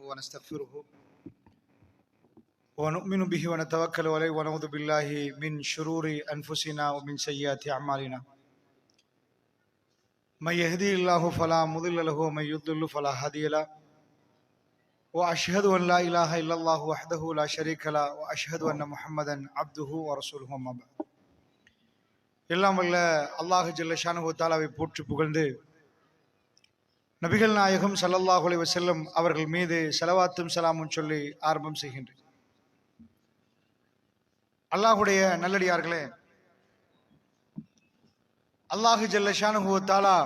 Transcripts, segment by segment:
ونستغفره ونؤمن به ونتوكل عليه ونعوذ بالله من شرور أنفسنا ومن سيئات أعمالنا من يهدي الله فلا مضل له ومن يضلل فلا هادي له وأشهد أن لا إله إلا الله وحده لا شريك له وأشهد أن محمدا عبده ورسوله أما بعد. எல்லாம் வல்ல அல்லாஹ் ஜல்ல ஷானஹு தஆலாவை போற்றி புகழ்ந்து நபிகள் நாயகம் ஸல்லல்லாஹு அலைஹி வஸல்லம் அவர்கள் மீது ஸலவாத்தும் ஸலாமும் சொல்லி ஆரம்பம் செய்கின்றேன். அல்லாஹ்வுடைய நல்லடியார்களே, அல்லாஹ் ஜல்ல ஷானஹு தஆலா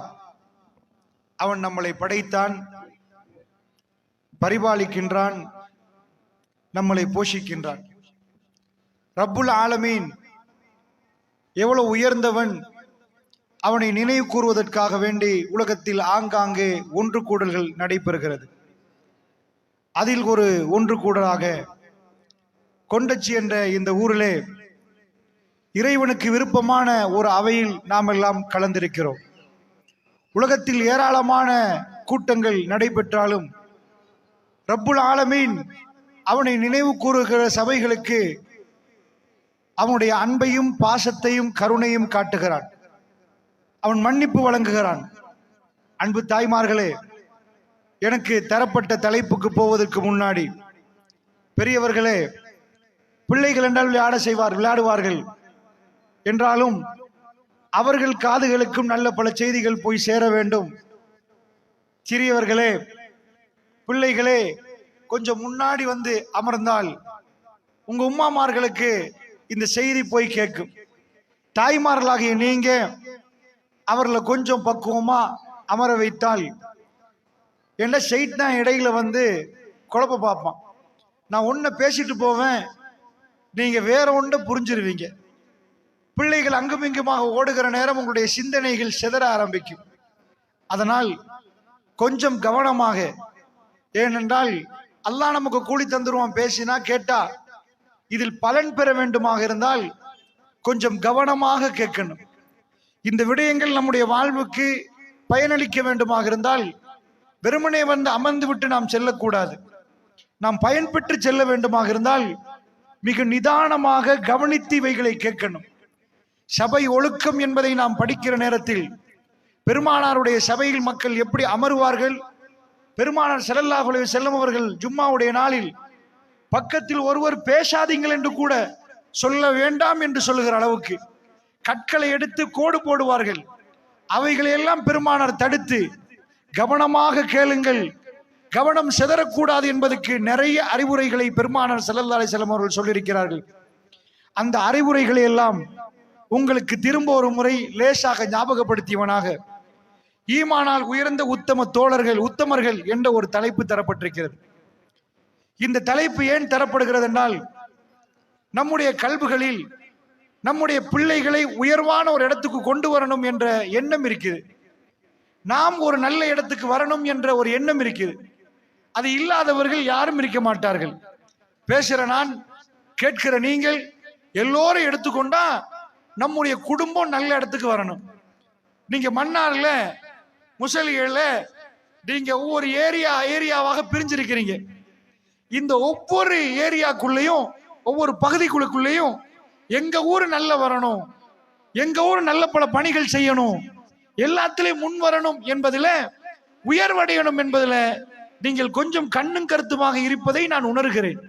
அவன் நம்மளை படைத்தான், பரிபாலிக்கின்றான், நம்மளை போஷிக்கின்றான். ரப்புல் ஆலமீன் எவ்வளவு உயர்ந்தவன், அவனை நினைவு கூறுவதற்காக வேண்டி உலகத்தில் ஆங்காங்கே ஒன்று கூடல்கள் நடைபெறுகிறது. அதில் ஒரு ஒன்று கூடலாக கொண்டச்சி என்ற இந்த ஊரிலே இறைவனுக்கு விருப்பமான ஒரு அவையில் நாம் எல்லாம் கலந்திருக்கிறோம். உலகத்தில் ஏராளமான கூட்டங்கள் நடைபெற்றாலும் ரப்புல் ஆலமீன் அவனை நினைவு கூறுகிற சபைகளுக்கு அவனுடைய அன்பையும் பாசத்தையும் கருணையும் காட்டுகிறான். அவன் மன்னிப்பு வழங்குகிறான். அன்பு தாய்மார்களே, எனக்கு தரப்பட்ட தலைப்புக்கு போவதற்கு முன்னாடி, பெரியவர்களே, பிள்ளைகள் என்றால் விளையாடுவார்கள் என்றாலும் அவர்கள் காதுகளுக்கும் நல்ல பல செய்திகள் போய் சேர வேண்டும். சிறியவர்களே, பிள்ளைகளே, கொஞ்சம் முன்னாடி வந்து அமர்ந்தால் உங்க உம்மாமார்களுக்கு இந்த செய்தி போய் கேட்கும். தாய்மார்களாகிய நீங்க அவர்களை கொஞ்சம் பக்குவமா அமர வைத்தால், என்ன செய்தான் இடையில வந்து குழப்ப பார்ப்பான். நான் ஒன்ன பேசிட்டு போவேன், நீங்க வேற ஒன்றை புரிஞ்சிருவீங்க. பிள்ளைகள் அங்குமிங்குமாக ஓடுகிற நேரம் உங்களுடைய சிந்தனைகள் சிதற ஆரம்பிக்கும். அதனால் கொஞ்சம் கவனமாக, ஏனென்றால் அல்லாஹ் நமக்கு கூலி தந்துருவான். பேசினா கேட்டா இதில் பலன் பெற வேண்டுமாக இருந்தால் கொஞ்சம் கவனமாக கேட்கணும். இந்த விடயங்கள் நம்முடைய வாழ்வுக்கு பயனளிக்க வேண்டுமாக இருந்தால் வெறுமனே வந்து அமர்ந்து விட்டு நாம் செல்லக்கூடாது. நாம் பயன்பெற்று செல்ல வேண்டுமாக இருந்தால் மிக நிதானமாக கவனித்து இவைகளை கேட்கணும். சபை ஒழுக்கம் என்பதை நாம் படிக்கிற நேரத்தில் பெருமானாருடைய சபையில் மக்கள் எப்படி அமருவார்கள், பெருமானார் ஸல்லல்லாஹு அலைஹி வஸல்லம் அவர்கள் ஜும்மாவுடைய நாளில் பக்கத்தில் ஒருவர் பேசாதீங்கள் என்று கூட சொல்ல வேண்டாம் என்று சொல்லுகிற அளவுக்கு கற்களை எடுத்து கோடு போடுவார்கள். அவைகளை எல்லாம் பெருமானார் தடுத்து கவனமாக கேளுங்கள், கவனம் சிதறக்கூடாது என்பதற்கு நிறைய அறிவுரைகளை பெருமானார் ஸல்லல்லாஹு அலைஹி வஸல்லம் அவர்கள் சொல்லியிருக்கிறார்கள். அந்த அறிவுரைகளை எல்லாம் உங்களுக்கு திரும்ப ஒரு முறை லேசாக ஞாபகப்படுத்தியவனாக ஈமானால் உயர்ந்த உத்தம தோழர்கள், உத்தமர்கள் என்ற ஒரு தலைப்பு தரப்பட்டிருக்கிறது. இந்த தலைப்பு ஏன் தரப்படுகிறது என்றால், நம்முடைய கல்விகளில் நம்முடைய பிள்ளைகளை உயர்வான ஒரு இடத்துக்கு கொண்டு வரணும் என்ற எண்ணம் இருக்குது. நாம் ஒரு நல்ல இடத்துக்கு வரணும் என்ற ஒரு எண்ணம் இருக்குது. அது இல்லாதவர்கள் யாரும் இருக்க மாட்டார்கள். பேசுற நான், கேட்கிற நீங்கள் எல்லோரும் எடுத்துக்கொண்டா நம்முடைய குடும்பம் நல்ல இடத்துக்கு வரணும். நீங்க மன்னார்ல, முசலிகள்ல நீங்க ஒவ்வொரு ஏரியாவாக பிரிஞ்சிருக்கிறீங்க. இந்த ஒவ்வொரு ஏரியாக்குள்ளேயும் ஒவ்வொரு பகுதிக்குள்ளுக்குள்ளேயும் எங்க ஊர் நல்ல வரணும், எங்க ஊர் நல்ல பல பணிகள் செய்யணும், எல்லாத்திலையும் முன் வரணும் என்பதில், உயர்வடையணும் என்பதில் நீங்கள் கொஞ்சம் கண்ணும் கருத்துமாக இருப்பதை நான் உணர்கிறேன்.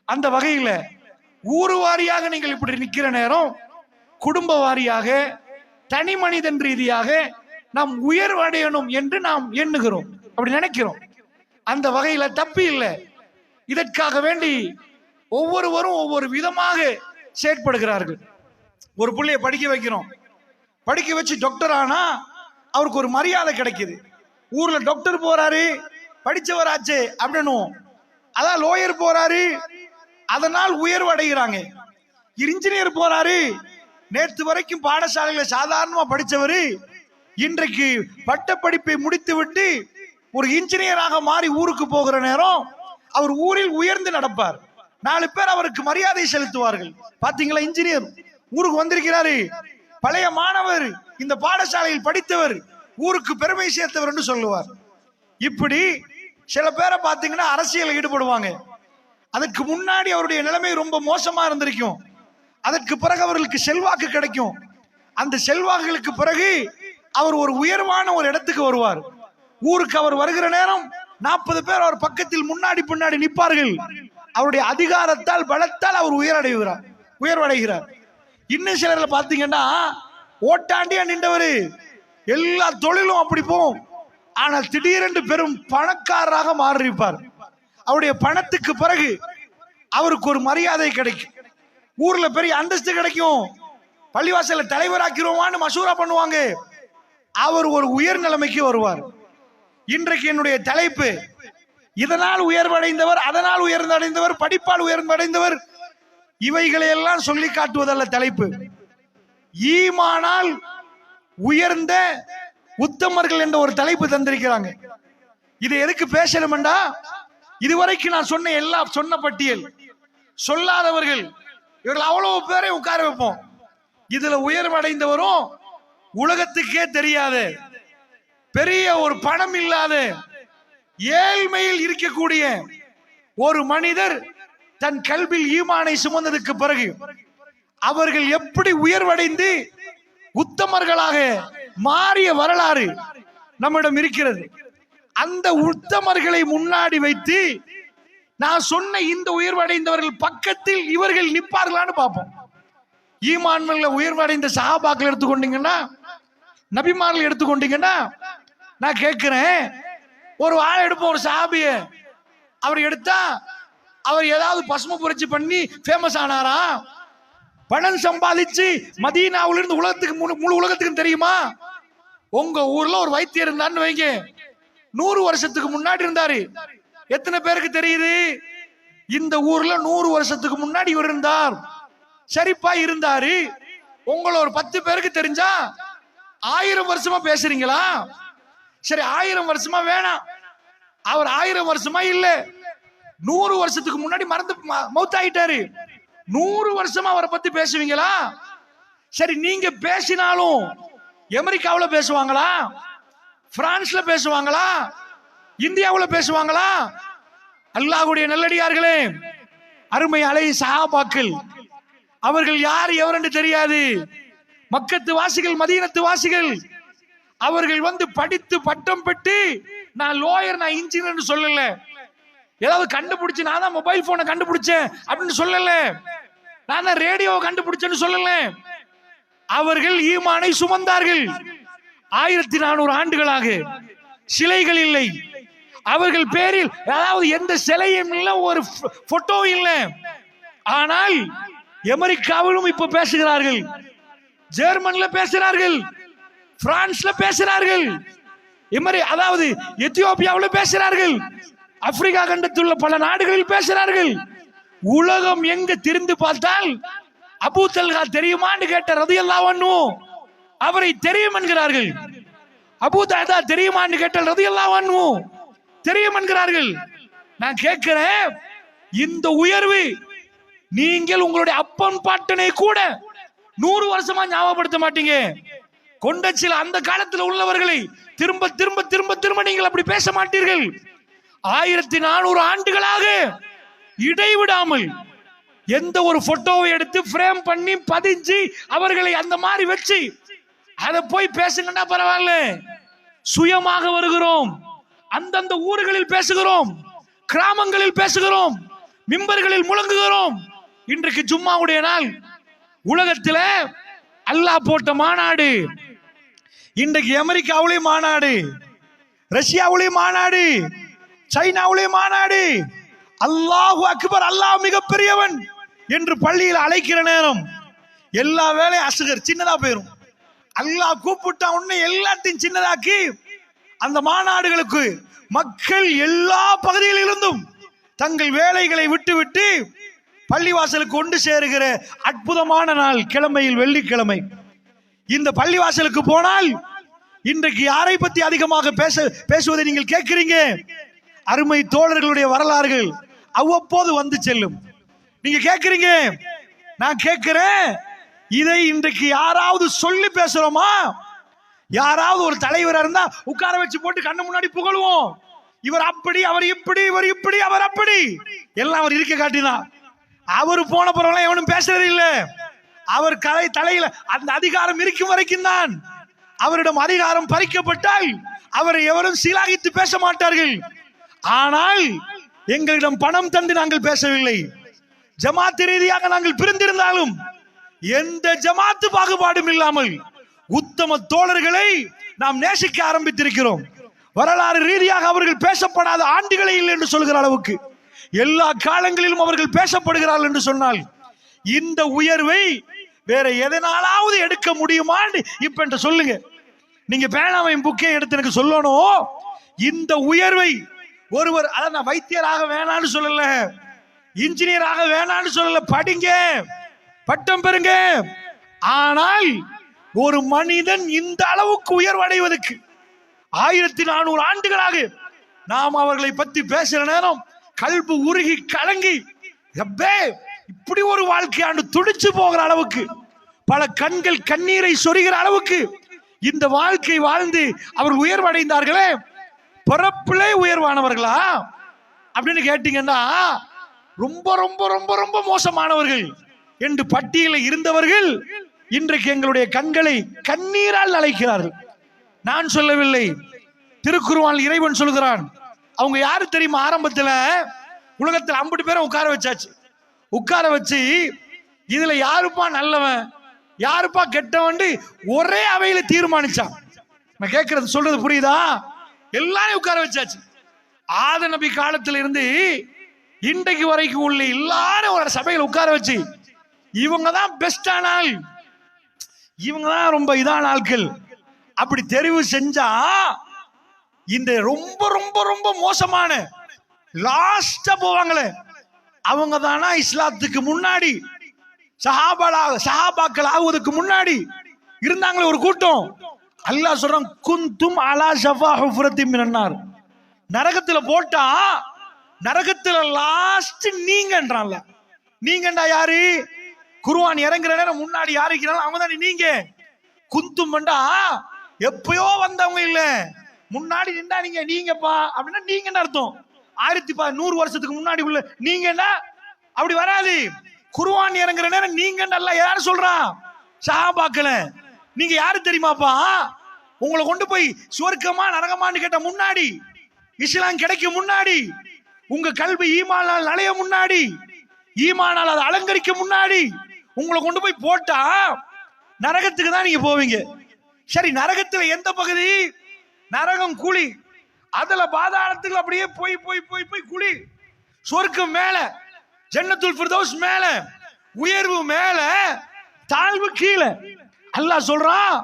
அந்த வகையில ஊரு வாரியாக நீங்கள் இப்படி நிற்கிற நேரம், குடும்ப வாரியாக தனி மனிதன் ரீதியாக நாம் உயர்வடையணும் என்று நாம் எண்ணுகிறோம், அப்படி நினைக்கிறோம். அந்த வகையில தப்பு இல்லை. இதற்காக வேண்டி ஒவ்வொருவரும் ஒவ்வொரு விதமாக செயற்படுகிறார்கள். ஒரு பிள்ளைய படிக்க வைக்கிறோம், படிக்க வச்சு டாக்டர் ஆனா அவருக்கு ஒரு மரியாதை கிடைக்குது. ஊர்ல டாக்டர் போறாரு, படிச்சவராச்சு அப்படின்னு, அதான் லோயர் போறாரு, அதனால் உயர்வு அடைகிறாங்க. இன்ஜினியர் போறாரு, நேற்று வரைக்கும் பாடசாலையில சாதாரணமா படிச்சவரு இன்றைக்கு பட்ட படிப்பை முடித்து விட்டு ஒரு இன்ஜினியராக மாறி ஊருக்கு போகிற நேரம் அவர் ஊரில் உயர்ந்து நடப்பார். 4 பேர் அவருக்கு மரியாதை செலுத்துவார்கள். பாத்தீங்களா, இன்ஜினியர் ஊருக்கு வந்திருக்கிறாரு, பழைய மாணவர், இந்த பாடசாலையில் படித்தவர், ஊருக்கு பெருமை சேர்த்தவர் என்று சொல்லுவார். இப்படி சில பேரை பார்த்தீங்கன்னா அரசியல் ஈடுபடுவாங்க. அதற்கு முன்னாடி அவருடைய நிலைமை ரொம்ப மோசமா இருந்திருக்கும். அதற்கு பிறகு அவர்களுக்கு செல்வாக்கு கிடைக்கும். அந்த செல்வாக்குகளுக்கு பிறகு அவர் ஒரு உயர்வான ஒரு இடத்துக்கு வருவார். ஊருக்கு அவர் வருகிற நேரம் 40 பேர் அவர் பக்கத்தில் முன்னாடி பின்னாடி நிற்பார்கள். அவருடைய அதிகாரத்தால் பலத்தால் அவர் உயர்வடைகிறார். இன்னும் சிலர்ல பாத்தீங்கன்னா ஓட்டாண்டியா நின்றவர், எல்லா தொழிலும் அப்படி போகும். ஆனால் திடீரென்று பெரும் பணக்காரராக மாறியிருப்பார். அவருடைய பணத்துக்கு பிறகு அவருக்கு ஒரு மரியாதை கிடைக்கும், ஊர்ல பெரிய அந்தஸ்து கிடைக்கும், பள்ளிவாசல தலைவராக்கிறோமான்னு மசூரா பண்ணுவாங்க. அவர் ஒரு உயர் நிலைமைக்கு வருவார். இன்றைக்கு என்னுடைய தலைப்பு, இதனால் உயர்வடைந்தவர், அதனால் உயர்ந்தடைந்தவர், படிப்பால் உயர்ந்தடைந்தவர், இவைகளை எல்லாம் சொல்லி காட்டுவதல்ல தலைப்பு. ஈமானால் உயர்ந்த உத்தமர்கள் என்ற ஒரு தலைப்பு தந்திருக்கிறாங்க. இது எதுக்கு பேசணும்டா, இதுவரைக்கும் நான் சொன்ன பட்டியல் சொல்லாதவர்கள் இவர்கள் அவ்வளவு பேரை உட்கார வைப்போம். இதுல உயர்வடைந்தவரும் உலகத்துக்கே தெரியாத பெரிய ஒரு பணம் இல்லாத ஏழ்மையில் இருக்கக்கூடிய ஒரு மனிதர் தன் கல்வியில் ஈமானை சுமந்ததுக்கு பிறகு அவர்கள் எப்படி உயர்வடைந்து உத்தமர்களாக மாறிய வரலாறு நம்மிடம் இருக்கிறது. அந்த உத்தமர்களை முன்னாடி வைத்து நான் சொன்ன இந்த உயர்வடைந்தவர்கள் பக்கத்தில் இவர்கள் நிற்பார்களான்னு பார்ப்போம். ஈமான்ல உயர்வடைந்த சஹாபாக்கள் எடுத்துக்கொண்டீங்கன்னா, நபிமார்கள் எடுத்துக்கொண்டீங்கன்னா, நான் கேட்கிறேன், ஒரு ஆள் எடுப்போம், ஒரு சஹாபிய, அவர் எடுத்தா அவர் ஏதாவது பசும புரட்சி பண்ணி ஃபேமஸ் ஆனாரா? பணம் சம்பாதிச்சு மதீனாவிலிருந்து உலகத்துக்கு முழு உலகத்துக்கு தெரியுமா? உங்க ஊர்ல ஒரு வைத்தியர் இருந்தான்னு வைங்க, 100 வருஷத்துக்கு முன்னாடி இருந்தாரு. எத்தனை பேருக்கு தெரியுது? இந்த ஊர்ல 100 வருஷத்துக்கு முன்னாடி இவர் இருந்தார், சரிப்பா இருந்தாரு. உங்களை ஒரு 10 பேருக்கு தெரிஞ்சா 1000 வருஷமா பேசுறீங்களா? சரி, 1000 வருஷமா வேணாம், அவர் 1000 வருஷமா இல்ல, 100 வருஷத்துக்கு முன்னாடி மௌத்தாயிட்டாரு. 100 வருஷமா அவரை பத்தி பேசுவீங்களா? சரி, நீங்க பேசினாலும் அமெரிக்காவுல பேசுவாங்களா? பிரான்ஸ்ல பேசுவாங்களா? இந்தியாவுல பேசுவாங்களா? அல்லாஹ்வுடைய நல்லடியார்களே, அருமை அலை சஹாபாக்கள், அவர்கள் யார் எவர் என்று தெரியாது. மக்கத்து வாசிகள், மதீனத்து வாசிகள், அவர்கள் வந்து படித்து பட்டம் பெற்று நான் லோயர், நான் இன்ஜினியர் சொல்லல, ஏதாவது கண்டுபிடிச்சு நான் தான் மொபைல் போனை கண்டுபிடிச்சேன் அப்படின்னு சொல்லல, நான் தான் ரேடியோவை கண்டுபிடிச்சேன்னு சொல்லல. அவர்கள் ஈமானை சுமந்தார்கள். 1400 ஆண்டுகளாக சிலைகள் இல்லை, அவர்கள் பேரில் அதாவது எந்த சிலையும் இல்லை, ஒரு போட்டோ இல்லை. ஆனால் அமெரிக்காவிலும் இப்ப பேசுகிறார்கள், ஜெர்மன்ல பேசுகிறார்கள், பிரான்ஸ்ல பேசுகிறார்கள், அதாவது எத்தியோப்பியாவில் பேசுகிறார்கள், ஆப்பிரிக்கா கண்டத்தில் உள்ள பல நாடுகளில் பேசுகிறார்கள். உலகம் எங்க திரிந்து பார்த்தால் அபூ தல்ஹா தெரியுமான்னு கேட்ட ரலியல்லாஹு அன்ஹு அவரை தெரியும் என்கிறார்கள். அபூ தல்ஹா தெரியுமான்னு கேட்டால் ரலியல்லாஹு அன்ஹு தெரியும் என்கிறார்கள். நான் கேட்கிறேன், இந்த உயர்வு நீங்கள் உங்களுடைய அப்பன் பாட்டனை கூட 100 வருஷமா ஞாபகப்படுத்த மாட்டீங்க. கொண்டச்சில அந்த காலத்தில் உள்ளவர்களை திரும்ப திரும்ப திரும்ப திரும்ப நீங்கள் அப்படி பேச மாட்டீர்கள். 1400 ஆண்டுகளாக இடைவிடாமல் எந்த ஒரு போட்டோவை எடுத்து பிரேம் பண்ணி பதிஞ்சு அவர்களை அந்த மாதிரி வச்சு அதை போய் பேசுங்கன்னா பரவாயில்ல, சுயமாக வருகிறோம், அந்தந்த ஊர்களில் பேசுகிறோம், கிராமங்களில் பேசுகிறோம், மிம்பர்களில் முழங்குகிறோம். இன்றைக்கு ஜும்மாவுடைய நாள், உலகத்தில் அல்லாஹ் போட்ட மாநாடு, இன்றைக்கு அமெரிக்காவிலேயும் மாநாடு, ரஷ்யாவிலேயும் மாநாடு, சைனாவிலேயும் மாநாடு. அல்லாஹு அக்பர், அல்லாஹ் மிகப்பெரியவன் என்று பள்ளியில் அழைக்கிற நேரம் எல்லா வேலையும் அசுகர் சின்னதா போயிரும். அல்லாஹ் கூப்பிட்டா உடனே எல்லாத்தையும் சின்னதாக்கி அந்த மாநாடுகளுக்கு மக்கள் எல்லா பகுதிகளிலிருந்தும் தங்கள் வேலைகளை விட்டுவிட்டு பள்ளிவாசலுக்கு கொண்டு சேருகிற அற்புதமான நாள் கிழமையில் வெள்ளிக்கிழமை. இந்த பள்ளிவாசலுக்கு போனால் இன்றைக்கு யாரை பத்தி அதிகமாக பேசுவதை நீங்கள் கேட்கிறீங்க? அருமை தோழர்களுடைய வரலாறுகள் அவ்வப்போது வந்து செல்லும். நீங்க கேட்கிறீங்க, நான் கேட்கிறேன், இதை இன்றைக்கு யாராவது சொல்லி பேசுறோமா? யாராவது ஒரு தலைவரா இருந்தா உட்கார வச்சு போட்டு கண்ணு முன்னாடி புகழுவோம். இவர் அப்படி, அவர் இப்படி, இவர் இப்படி, அவர் அப்படி, எல்லாம் அவர் இருக்க காட்டிதான். அவர் போன பிறகு எவனும் பேசுறது இல்லை. அவர் தலையில அந்த அதிகாரம் இருக்கும் வரைக்கும் தான். அவரிடம் அதிகாரம் பறிக்கப்பட்டால் அவரை எவரும் சீலாகித்து பேச மாட்டார்கள். ஆனால் எங்களிடம் பணம் தந்து நாங்கள் பேசவில்லை. ஜமாத்து ரீதியாக நாங்கள் பிரிந்திருந்தாலும் எந்த ஜமாத்து பாகுபாடும் இல்லாமல் உத்தம தோழர்களை நாம் நேசிக்க ஆரம்பித்திருக்கிறோம். வரலாறு ரீதியாக அவர்கள் பேசப்படாத ஆண்டுகளே இல்லை என்று சொல்கிற அளவுக்கு எல்லா காலங்களிலும் அவர்கள் பேசப்படுகிறார்கள் என்று சொன்னால் இந்த உயர்வை வேற எதனாலாவது எடுக்க முடியுமான்னு இப்ப என்று சொல்லுங்க. நீங்க பேனாவையும் புக்கையும் எடுத்து எனக்கு சொல்லணும். இந்த உயர்வை ஒருவர், அதான் நான் வைத்தியராக வேணான்னு சொல்லல, இன்ஜினியராக வேணான்னு சொல்லல, படிங்க, பட்டம் பெறுங்க. ஆனால் ஒரு மனிதன் இந்த அளவுக்கு உயர்வடைவதற்கு 1400 ஆண்டுகளாக நாம் அவர்களை பற்றி பேசுற நேரம் கல்பு உருகி கலங்கி இப்படி ஒரு வாழ்க்கையாண்டு துடிச்சு போகிற அளவுக்கு, பல கண்கள் கண்ணீரை சொரிகிற அளவுக்கு இந்த வாழ்க்கை வாழ்ந்து அவர்கள் உயர்வடைந்தார்களே. பிறப்பிலே உயர்வானவர்களா அப்படின்னு கேட்டீங்கன்னா ரொம்ப ரொம்ப ரொம்ப ரொம்ப மோசமானவர்கள் என்று பட்டியலில் இருந்தவர்கள் இன்றைக்கு எங்களுடைய கண்களை கண்ணீரால் அழைக்கிறார்கள். நான் சொல்லவில்லை, திருக்குர்ஆன் இறைவன் சொல்கிறான். அவங்க யாரு தெரியுமா? ஆரம்பத்துல உலகத்தில் 50 பேரை உட்கார வச்சாச்சு. உட்கார வச்சு இதுல யாருப்பா நல்லவன் யாருப்பா கெட்டவன் ஒரே அவையில தீர்மானிச்சான். நான் கேட்கறது சொல்றது புரியுதா? எல்லாரையும் உட்கார வச்சாச்சு. ஆத நபி காலத்துல இருந்து இன்றைக்கு வரைக்கும் உள்ள எல்லாரும் ஒரு சபையில் உட்கார வச்சு இவங்க தான் பெஸ்டான ஆள், இவங்க தான் ரொம்ப இதான ஆட்கள் அப்படி தெரிவு செஞ்சா இந்த ரொம்ப ரொம்ப ரொம்ப மோசமான லாஸ்டா போவாங்களே அவங்க தானா இஸ்லாத்துக்கு முன்னாடி சஹாபாக்கள் ஆகுவதற்கு முன்னாடி இருந்தாங்களே ஒரு கூட்டம். அல்லாஹ் சொல்றான், குந்தும் அலா ஷஃபா ஹுஃப்ரத்தின் மினன் நார். நரகத்துல போட்டா நரகத்துல லாஸ்ட் நீங்கன்றான்ல. நீங்கண்டா யாரு? குர்ஆன் இறங்குற நேரம் முன்னாடி யாரு இருக்கிறாங்க அவங்க தான் நீங்க. குந்தும் பண்டா எப்பயோ வந்தவங்க இல்ல, முன்னாடி நின்றா நீங்க நீங்கப்பா அப்படின்னா நீங்கன்னு அர்த்தம். 1100 வருஷத்துக்கு முன்னாடி உள்ள நீங்கன்னா அப்படி வராது. குர்ஆன் இறங்குற நேரம் நீங்க நல்லா யாரு சொல்றான்? சஹாபாக்கள. நீங்க யாரு தெரியுமாப்பா? உங்களை கொண்டு போய் சுவர்க்கமா நரகமான்னு கேட்ட முன்னாடி, இஸ்லாம் கிடைக்கும் முன்னாடி, உங்க கல்வி ஈமானால் நலைய முன்னாடி, ஈமானால் அதை அலங்கரிக்க முன்னாடி உங்களை கொண்டு போய் போட்டா நரகத்துக்கு தான் நீங்க போவீங்க. சரி, நரகத்துல எந்த பகுதி? நரகம் குழி, அதுல பாதாளத்துக்கு அப்படியே போய் போய் போய் போய் குழி. சொர்க்கம் மேல, ஜன்னத்துல் ஃபிர்தௌஸ் மேல, உயர்வு மேல, தாழ்வு கீழே. அல்லாஹ் சொல்றான்,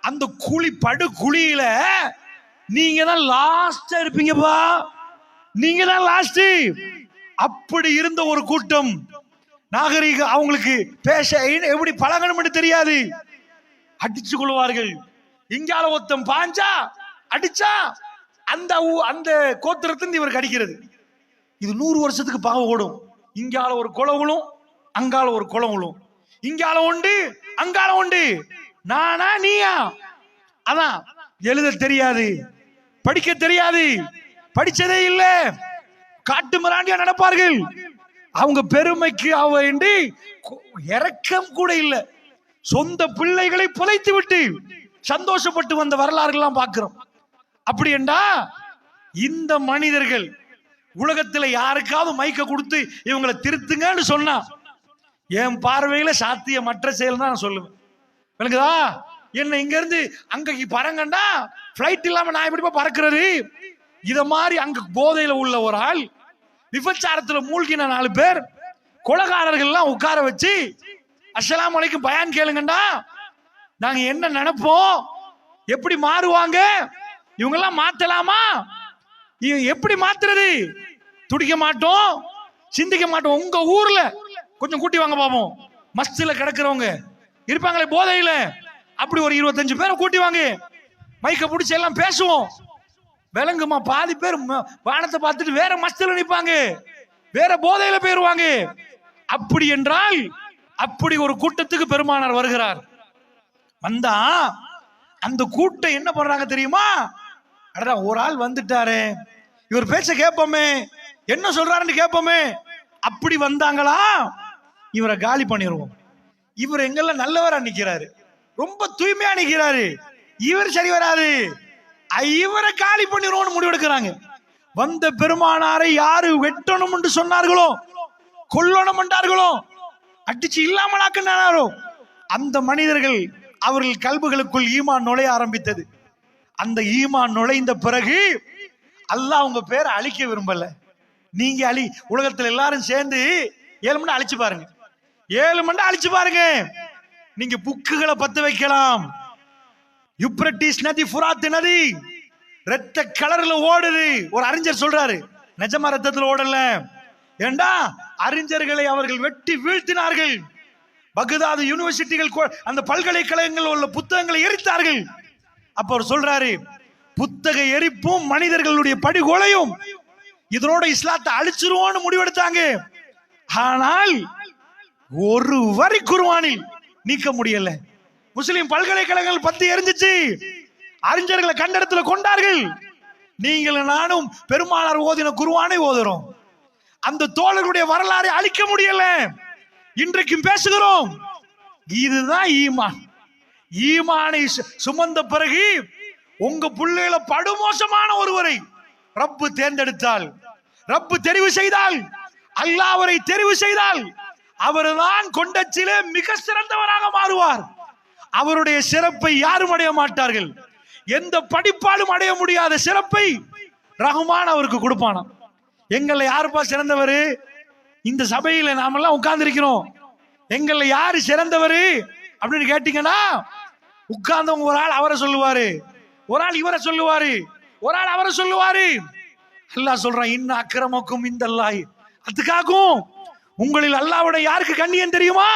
அந்த குழி படு குழியில நீங்க தான் லாஸ்டா இருப்பீங்கப்பா, நீங்க தான் லாஸ்ட். அப்படி இருந்த ஒரு கூட்டம் நாகரிக, அவங்களுக்கு பேச எப்படி பழகணும் தெரியாது, அடிச்சு கொள்வார்கள். இங்கால ஒருத்தம் பாஞ்சா அடிச்சா அந்த அந்த கோத்திரத்திலிருந்து இவருக்கு அடிக்கிறது. இது 100 வருஷத்துக்கு பாவம் ஓடும். இங்கால ஒரு கொலை விழும், அங்கால ஒரு கொலை விழும். இங்கால உண்டு அங்கால உண்டு. நானா நீயா? அதான் எழுத தெரியாது, படிக்க தெரியாது, படிச்சதே இல்ல, காட்டு மிராண்டியா நடப்பார்கள். அவங்க பெருமைக்கு வேண்டி இரக்கம் கூட இல்ல, சொந்த பிள்ளைகளை புதைத்து விட்டு சந்தோஷப்பட்டு வந்த வரலாறுகள்லாம் பார்க்கிறோம். அப்படி என்றா இந்த மனிதர்கள் உலகத்துல யாருக்காவது மைக்க கொடுத்து இவங்களை திருத்துங்கன்னு சொன்னா என் பார்வையில சாத்தியமற்ற செயல் தான் நான் சொல்லுவேன். எனக்குதா என்ன இங்க இருந்து அங்க பறங்கண்டா பிளைட் இல்லாம நான் எப்படிப்பா பறக்கிறது? இத மாதிரி அங்க போதையில உள்ள ஒரு ஆள், விபச்சாரத்துல மூழ்கின 4 பேர், கொலைகாரர்கள் எல்லாம் உட்கார வச்சு அஸ்ஸலாமு அலைக்கும் பயான் கேளுங்கண்டா. நாங்க என்ன நினைப்போம்? எப்படி மாறுவாங்க இவங்க எல்லாம்? மாத்தலாமா? எப்படி மாத்துறது? துடிக்க மாட்டோம், சிந்திக்க மாட்டோம். உங்க ஊர்ல கொஞ்சம் கூட்டி வாங்க பாப்போம். மஸ்தில கிடக்குறவங்க இருப்பாங்களே போதையில, அப்படி ஒரு 25 பேரை கூட்டி வாங்க, மைக்க பிடிச்சி எல்லாம் பேசுவோம். விளங்குமா? பாதி பேர் வானத்தை பார்த்துட்டு வேற மஸ்தில நிப்பாங்க, வேற போதையில போயிருவாங்க. அப்படி என்றால் அப்படி ஒரு கூட்டத்துக்கு பெருமானார் வருகிறார். வந்தா அந்த கூட்டம் என்ன பண்றாங்க தெரியுமா? அடடா, ஒரு ஆள் வந்துட்டாரு, இவர் பேச்ச கேட்போமே, என்ன சொல்றாருன்னு கேட்போமே. அப்படி வந்தாங்களா இவரை காலி பண்ணிடுவோம். இவர் எங்கெல்லாம் நல்லவரா நிக்கிறாரு, ரொம்ப தூய்மையா நிக்கிறாரு, இவர் சரி வராது, இவரை காலி பண்ணிடுவோம்னு முடிவெடுக்கிறாங்க. வந்த பெருமானாரை யாரு வெட்டணும் என்று சொன்னார்களோ, கொல்லணும் என்றார்களோ, அடிச்சு இல்லாமலாக்கினாரோ, அந்த மனிதர்கள் அவர்கள் கல்புகளுக்குள் ஈமான் நுழைய ஆரம்பித்தது. அந்த ஈமான் நுழைந்த பிறகு அல்லாஹ் உங்க பேரை அழிக்க விரும்பல. நீங்க உலகத்தில் எல்லாரும் சேர்ந்து 7 மணி அழிச்சு பாருங்க, 7 மணி அழிச்சு பாருங்க. நீங்க புக்குகளை பத்த வைக்கலாம். யுப்ரட்டிஸ் நதி, ஃபுராத் நதி ரத்த கலர்ல ஓடுது. ஒரு அறிஞர் சொல்றாரு, நிஜமா ரத்தத்தில் ஓடல, ஏண்டா அறிஞர்களை அவர்கள் வெட்டி வீழ்த்தினார்கள். பகதாது யூனிவர்சிட்டிகள், அந்த பல்கலைக்கழகங்கள் உள்ள புத்தகங்களை எரித்தார்கள். அப்ப அவர் சொல்றாரு, புத்தக எரிப்பும் மனிதர்களுடைய படுகொலையும் இதனோட இஸ்லாத்தை அழிச்சிருவோம்னு முடிவெடுத்தாங்க. ஆனால் ஒரு வரி குர்ஆனில் நீக்க முடியல. முஸ்லிம் பல்கலைக்கழகங்கள் 10 எரிஞ்சிச்சு, அறிஞர்களை கண்டடத்துல கொண்டார்கள். நீங்கள் நானும் பெருமானார் ஓதின குர்ஆனை ஓதுறோம், அந்த தோழர்களுடைய வரலாறை அழிக்க முடியல, இன்றைக்கும் பேசுகிறோம். இதுதான் ஈமான். ஈமானை சுமந்த பிறகு உங்க பிள்ளைகளை படுமோசமான ஒருவரை ரப்பு தேர்ந்தெடுத்தால், ரப்பு தெரிவு செய்தால், அல்லாஹ் அவரை தெரிவு செய்தால், அவர்தான் கொண்டச்சிலே மிக சிறந்தவராக மாறுவார். அவருடைய சிறப்பை யாரும் அடைய மாட்டார்கள். எந்த படிப்பாலும் அடைய முடியாத சிறப்பை ரஹ்மான் அவருக்கு கொடுப்பானாம். எங்களை யாருப்பா சிறந்தவர்? இந்த சபையில நாமெல்லாம் உட்கார்ந்து இருக்கிறோம், எங்களை யாரு சிறந்தவர் அப்படின்னு கேட்டீங்கன்னா, உட்கார்ந்தவங்க ஒரு ஆள் அவரை சொல்லுவாரு, ஒரு ஆள் இவரை சொல்லுவாரு, ஒரு ஆள் அவரை சொல்லுவாரு. அல்லாஹ் சொல்றான், இன்ன அக்ரமக்கும் இந்தல்லாஹ் அத்துகாக்கும். உங்களில் அல்லாஹ்வோட யாருக்கு கண்ணியம் தெரியுமா?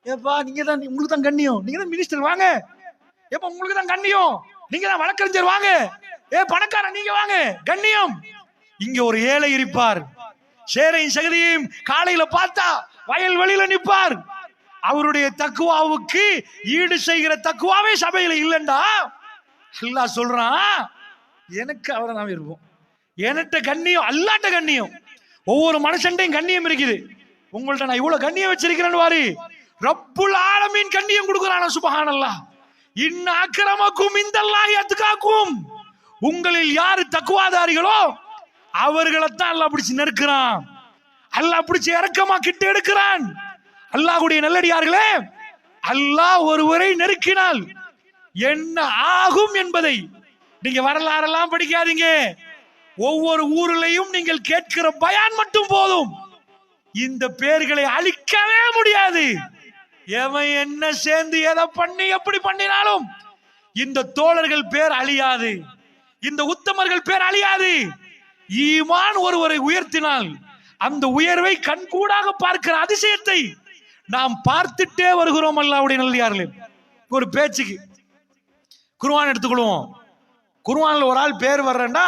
ஏப்பா நீங்க தான், உங்களுக்கு தான் கண்ணியம், நீங்க தான் மினிஸ்டர் வாங்க. ஏப்பா உங்களுக்கு தான் கண்ணியம், நீங்க தான் வழக்கறிஞர் வாங்க. பணக்காரன் நீங்க வாங்க, கண்ணியம். இங்க ஒரு ஏழை இருப்பார், சேரையும் சகதியும் காலையில பார்த்தா வயல் வெளியில நிற்பார். அவருடைய தக்குவாவுக்கு ஈடு செய்கிற தக்குவாவே சபையில இல்லண்டா. அல்லாஹ் சொல்றான், எனக்கு அவரை நாம் இருப்போம், என்கிட்ட கண்ணியம், அல்லாட்ட கண்ணியம். ஒவ்வொரு மனுஷன்டையும் கண்ணியம் இருக்குது. உங்கள்ட்ட நான் இவ்வளவு கண்ணியம் வச்சிருக்கிறேன்னு வாரி ரப்புல் ஆலமீன் கண்ணியம் கொடுக்கிறான. சுப்ஹானல்லாஹ். இன்ன அக்ரமக்கும் இந்தல்லாஹி அத்காக்கும். உங்களில் யாரு தக்குவாதாரிகளோ அவர்களைத்தான் அல்லாஹ் பிடிச்சு நெருக்கிறான், அல்லாஹ் பிடிச்சு இறக்கமா கிட்ட எடுக்கிறான். அல்லாஹ்வுடைய நல்லடியார்களே, அல்லாஹ் ஒருவரை நெருக்கினால் என்ன ஆகும் என்பதை நீங்க வரலாறெல்லாம் படிக்காதீங்க. ஒவ்வொரு ஊரிலையும் நீங்கள் கேட்கிற பயான் மட்டும் போதும். இந்த பேர்களை அழிக்கவே முடியாது. எவன் என்ன சேர்ந்து எதை பண்ணி எப்படி பண்ணினாலும் இந்த தோழர்கள் பேர் அழியாது, இந்த உத்தமர்கள் பேர் அழியாது. ஈமான் ஒருவரை உயர்த்தினால் அந்த உயர்வை கண்கூடாக பார்க்கிற அதிசயத்தை நாம் பார்த்துட்டே வருகிறோம். அல்லாஹ்வுடைய நல்லடியார்களே, ஒரு பேச்சுக்கு குர்ஆன் எடுத்துக்கொள்வோம். குர்ஆன்ல ஒரு ஆள் பேர் வர்றேன்னா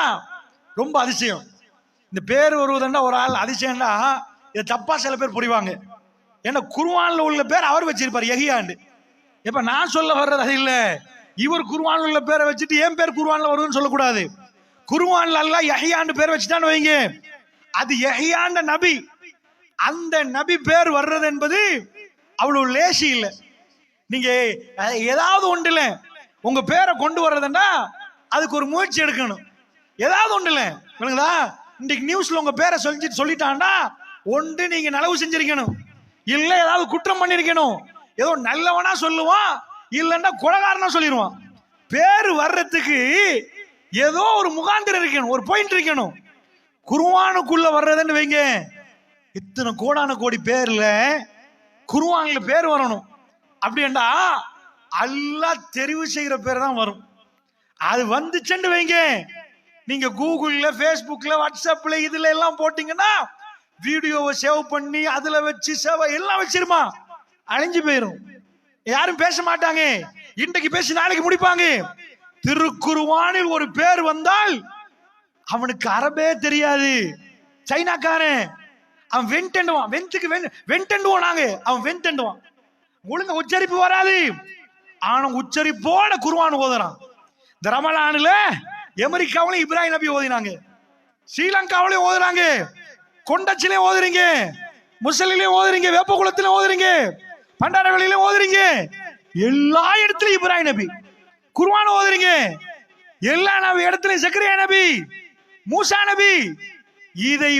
ரொம்ப அதிசயம். இந்த பேர் வருவதுன்னா ஒரு ஆள் அதிசயம்னா இதை தப்பா சில பேர் புரிவாங்க. ஏன்னா குர்ஆன்ல உள்ள பேர் அவர் வச்சிருப்பார், யஹ்யாண்டு. இப்ப நான் சொல்ல வர்றது அது இல்ல. இவர் குர்ஆன்ல உள்ள பேரை வச்சுட்டு என் பேர் குர்ஆன்ல வருதுன்னு சொல்லக்கூடாது. குர்ஆன்ல அல்லாஹ் யஹ்யாண்டு பேர் வச்சுட்டான்னு வைங்க, அது யஹ்யாண்ட நபி. அந்த நபி பேர் வர்றது என்பது அவ்வளவு லேசி இல்லை. நீங்க ஏதாவது ஒன்றுல உங்க பேரை கொண்டு வர்றதுன்னா அதுக்கு ஒரு முயற்சி எடுக்கணும். ஏதாவது ஒன்றுல இன்னைக்கு நியூஸ்ல உங்க பேரை சொல்லிட்டாண்டா ஒன்று நீங்க நலவு செஞ்சிருக்கணும், இல்ல ஏதாவது குற்றம் பண்ணிருக்கணும். ஏதோ நல்லவனா சொல்லுவான், இல்லன்னா கொலைகாரனா சொல்லிடுவான். பேர் வர்றதுக்கு ஏதோ ஒரு முகாந்திரம் இருக்கணும், ஒரு பாயிண்ட் இருக்கணும். குர்ஆனுக்குள்ள வர்றதுன்னு வைங்க, இத்தனை கோடான கோடி பேர்ல குர்ஆன்ல பேர் வரணும் அப்படின்னா அல்லாஹ் தெரிவு செய்யற பேர் தான் வரும். அது வந்துச்சுன்னு வைங்க, நீங்க கூகுள்ல, ஃபேஸ்புக்ல, வாட்ஸ்அப்ல இதுல எல்லாம் போட்டீங்கன்னா வீடியோவை சேவ் பண்ணி அதுல வச்சு எல்லாம் வச்சிருமா, அழிஞ்சு போயிரும். யாரும் பேச மாட்டாங்க. இன்றைக்கு பேசி நாளைக்கு முடிப்பாங்க. திருக்குர்ஆனில் ஒரு பேர் வந்தால் அவனுக்கு அரபே தெரியாது, சைனாக்காரன், அவன் வெண்டெண்டுவான், வெண்டெண்டுவான், நாங்க அவன் வெண்டெண்டுவான், ஒழுங்க உச்சரிப்பு வராது. ஆனா உச்சரிப்போட குர்ஆன் ஓதுறான். இந்த ரமலான்ல அமெரிக்காவில இப்ராஹிம் நபி ஓதினாங்க, ஸ்ரீலங்காவிலையும் ஓதுறாங்க, கொண்டச்சிலையும் ஓதுறீங்க, முசலிலையும் ஓதுறீங்க, வேப்பகுளத்திலும் ஓதுறீங்க, பண்டாரவளியிலும் ஓதுறீங்க, எல்லா இடத்துலயும் இப்ராஹிம் நபி. குர்ஆன் ஓதுறீங்க, எல்லா இடத்துலயும் சக்கரியா நபி, மூசா நபி. இதை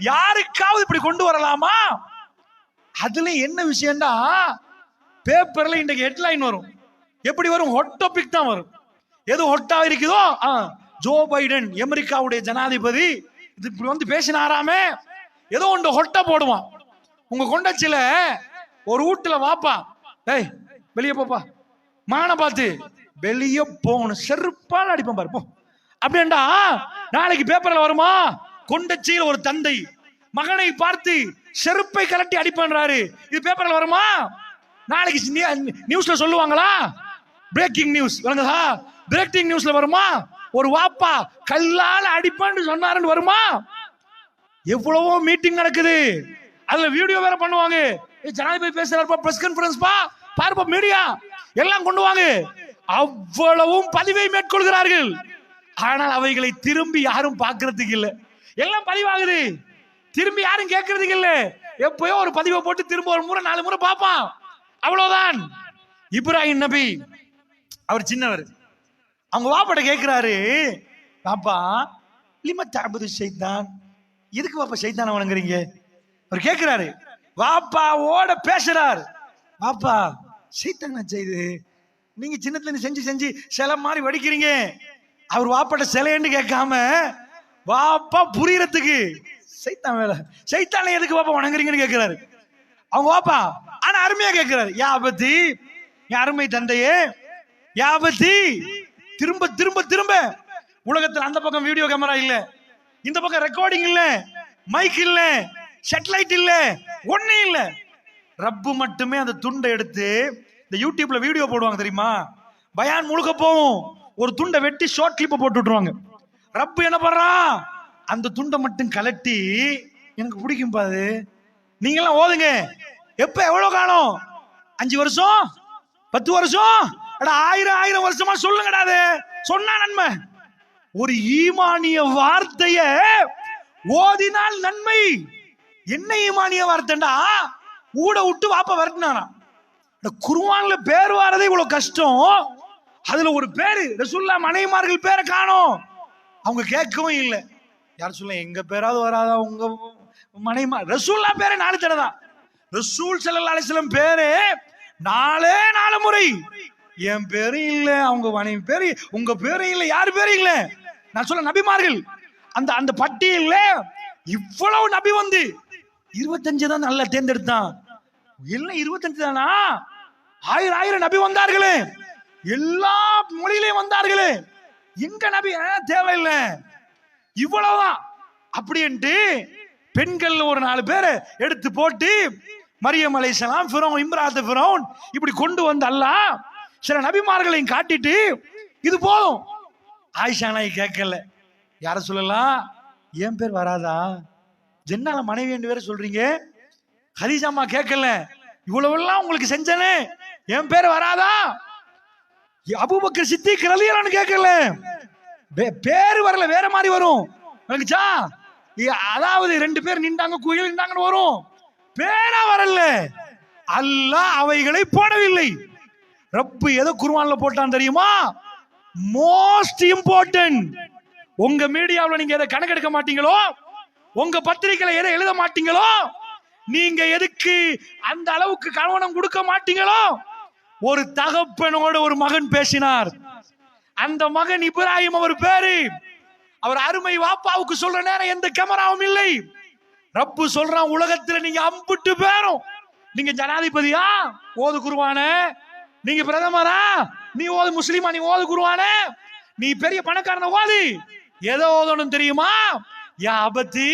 யாருக்காவது இப்படி கொண்டு வரலாமா? அதுல என்ன விஷயம்டா, பேப்பர்ல இன்றைக்கு ஹெட்லைன் வரும். எப்படி வரும்? ஹாட் டாபிக் தான் வரும். எது ஹாட்டா இருக்குதோ, ஜோ பைடன் அமெரிக்காவுடைய ஜனாதிபதி இது இப்படி பேசினாராமே, ஏதோ ஒன்று ஹொட்டா போடுவான். உங்க கொண்டச்சில ஒரு வீட்டுல வாப்பா, ஏய் வெளியே போப்பா, மகனை பார்த்து வெளியே போகணும், செருப்பால் அடிப்பேன் பாரு போ அப்படின்டா. நாளைக்கு பேப்பர்ல வருமா? கொண்டச்சியில் ஒரு தந்தை மகனை பார்த்து செருப்பை கலட்டி அடிப்பேன்றாரு. இது பேப்பர்ல வருமா? நாளைக்கு நியூஸ்ல சொல்லுவாங்களா? பிரேக்கிங் நியூஸ் வருங்கதா, பிரேக்கிங் நியூஸ்ல வருமா? ஒரு வாப்பா கல்லால அடிப்பான்னு சொன்னாருன்னு வருமா? எவ்வளவோ மீட்டிங் நடக்குது, அதுல வீடியோ வேற பண்ணுவாங்க. ஜனாதிபதி பேசுறாருப்பா, பிரஸ் கான்ஃபரன்ஸ் பா, பார்ப்பா, மீடியா எல்லாம் கொண்டு வாங்க. அவ்வளவும் பதிவை மேற்கொள்கிறார்கள். ஆனால் அவைகளை திரும்பி யாரும் பார்க்கறதுக்கு இல்ல. எல்லாம் பதிவாகுது, திரும்பி யாரும் கேட்கறதுக்கு இல்ல. எப்பயோ ஒரு பதிவை போட்டு திரும்ப ஒரு முறை 4 முறை பார்ப்பான், அவ்வளவுதான். இப்ராஹிம் நபி அவர் சின்னவர். அவங்க வாப்பாட்ட கேட்கிறாரு, பாப்பா லிம தஅபுது ஷைத்தான், எதுக்கு பாப்பா ஷைத்தானை வணங்குறீங்க? அவர் கேட்கிறாரு, வாப்பாவோட பேசுறார். பாப்பா ஷைத்தான் செய்து நீங்க சின்னத்துல இருந்து செஞ்சு செஞ்சு சிலை மாதிரி வடிக்கிறீங்க. அவர் வாப்பாட்ட சிலைன்னு கேட்காம வாப்பா புரியறதுக்கு சைத்தான் வேலை, சைத்தானை எதுக்கு பாப்பா வணங்குறீங்கன்னு கேட்கிறாரு அவங்க வாப்பா. ஆனா அருமையா கேட்கிறாரு, யாபத்தி என் அருமை தந்தையே, யாபத்தி. திரும்ப திரும்ப திரும்ப உலகத்தில் அந்த பக்கம் வீடியோ கேமரா இல்ல, இந்த பக்கம் ரெக்கார்டிங் இல்ல, மைக் இல்ல, சேட்டலைட் இல்ல, ஒண்ணே இல்ல. ரப்பு மட்டுமே அந்த துண்டை எடுத்து இந்த யூடியூப்ல வீடியோ போடுவாங்க தெரியுமா, பயான் முழுக்க போகும், ஒரு துண்டை வெட்டி ஷார்ட் கிளிப் போட்டு விட்டுருவாங்க. ரப்பு என்ன பண்றான், அந்த துண்டை மட்டும் கலட்டி, எனக்கு பிடிக்கும் பாது, நீங்க எல்லாம் ஓதுங்க. எப்ப எவ்வளவு காலம்? 5 வருஷம், 10 வருஷம், 1000 வருஷமா சொல்லுங்கடா. சொன்னா நன்மை. ஒரு ஈமானிய வார்த்தைய ஓதினால் நன்மை. என்ன ஈமானிய வார்த்தைண்டா, ஊட விட்டு வாப்ப வரட்டினானா. குர்ஆன்ல பேர் வாரதே இவ்வளவு கஷ்டம். அதுல ஒரு பேரு ரசூலுல்லாஹ் மனைவிமார்கள் பேரை காணோம். அவங்க கேட்கவும் இல்லை. யார் சொல்ல, எங்க பேராவது வராதா உங்க மனைவிமா? ரசூலுல்லாஹ் பேரே 4 தடவை தான். ரசூல் ஸல்லல்லாஹு அலைஹி வஸல்லம் பேரு 4 முறை. என் பேரும் இல்ல, அவங்க மனைவி பேரு, உங்க பேரும் இல்ல, யாரு பேரும் இல்ல. நான் சொல்ல நபிமார்கள் அந்த அந்த பட்டியல்ல இவ்வளவு நபி 25 தான் நல்லா தேர்ந்தெடுத்தான். எல்லாம் 25 தானா? 1000 நபி வந்தார்களே, எல்லா மொழியிலையும் வந்தார்களே. எங்க நபி தேவையில்லை, இவ்வளவுதான் அப்படின்ட்டு பெண்கள் ஒரு 4 பேரை எடுத்து போட்டு மரியம் அலைஹிஸ்ஸலாம், ஃபிரௌன், இம்ராத் ஃபிரௌன் இப்படி கொண்டு வந்து அல்லாஹ் சில நபிமார்களையும் காட்டிட்டு இது போதும். ஆயிஷா நாய் கேட்கல, யார சொல்லலாம், என் பேர் வராதா? ஜென்னால மனைவி என்று வேற சொல்றீங்க. ஹதீஜாமா கேட்கல, இவ்வளவு எல்லாம் உங்களுக்கு செஞ்சனே, என் பேர் வராதா? அபூபக்கர் சித்திக் ரலியல்லாஹு அன்ஹு கேட்கல, பேரு வரல, வேற மாதிரி வரும். அதாவது 2 பேர் நின்றாங்க, குயில் நின்றாங்கன்னு வரும், பேரா வரல. அல்லாஹ் அவைகளை போடவில்லை. ரப்பு எதை குர்ஆன்ல போட்டான் தெரியுமா? Most important. உங்க மீடியாவில் நீங்க எதை கணக்கெடுக்க மாட்டீங்களோ, உங்க பத்திரிகையில எதை எழுத மாட்டீங்களோ, நீங்க எதுக்கு அந்த அளவுக்கு கவனம் கொடுக்க மாட்டீங்களோ, ஒரு தகப்பனோட ஒரு மகன் பேசினார். அந்த மகன் இப்ராஹிம் அவர் பேரு. அவர் அருமை வாப்பாவுக்கு சொல்ற நேரம் எந்த கேமராவும் இல்லை. ரப்பு சொல்றான், உலகத்துல நீங்க அம்புட்டு பேரும், நீங்க ஜனாதிபதியா ஓது குர்ஆன, நீங்க பிரதமரா நீ ஓது, முஸ்லிமா நீ ஓது குர்ஆன, நீ பெரிய பணக்காரன ஓது, எதை ஓதணும் தெரியுமா? யா அபதி,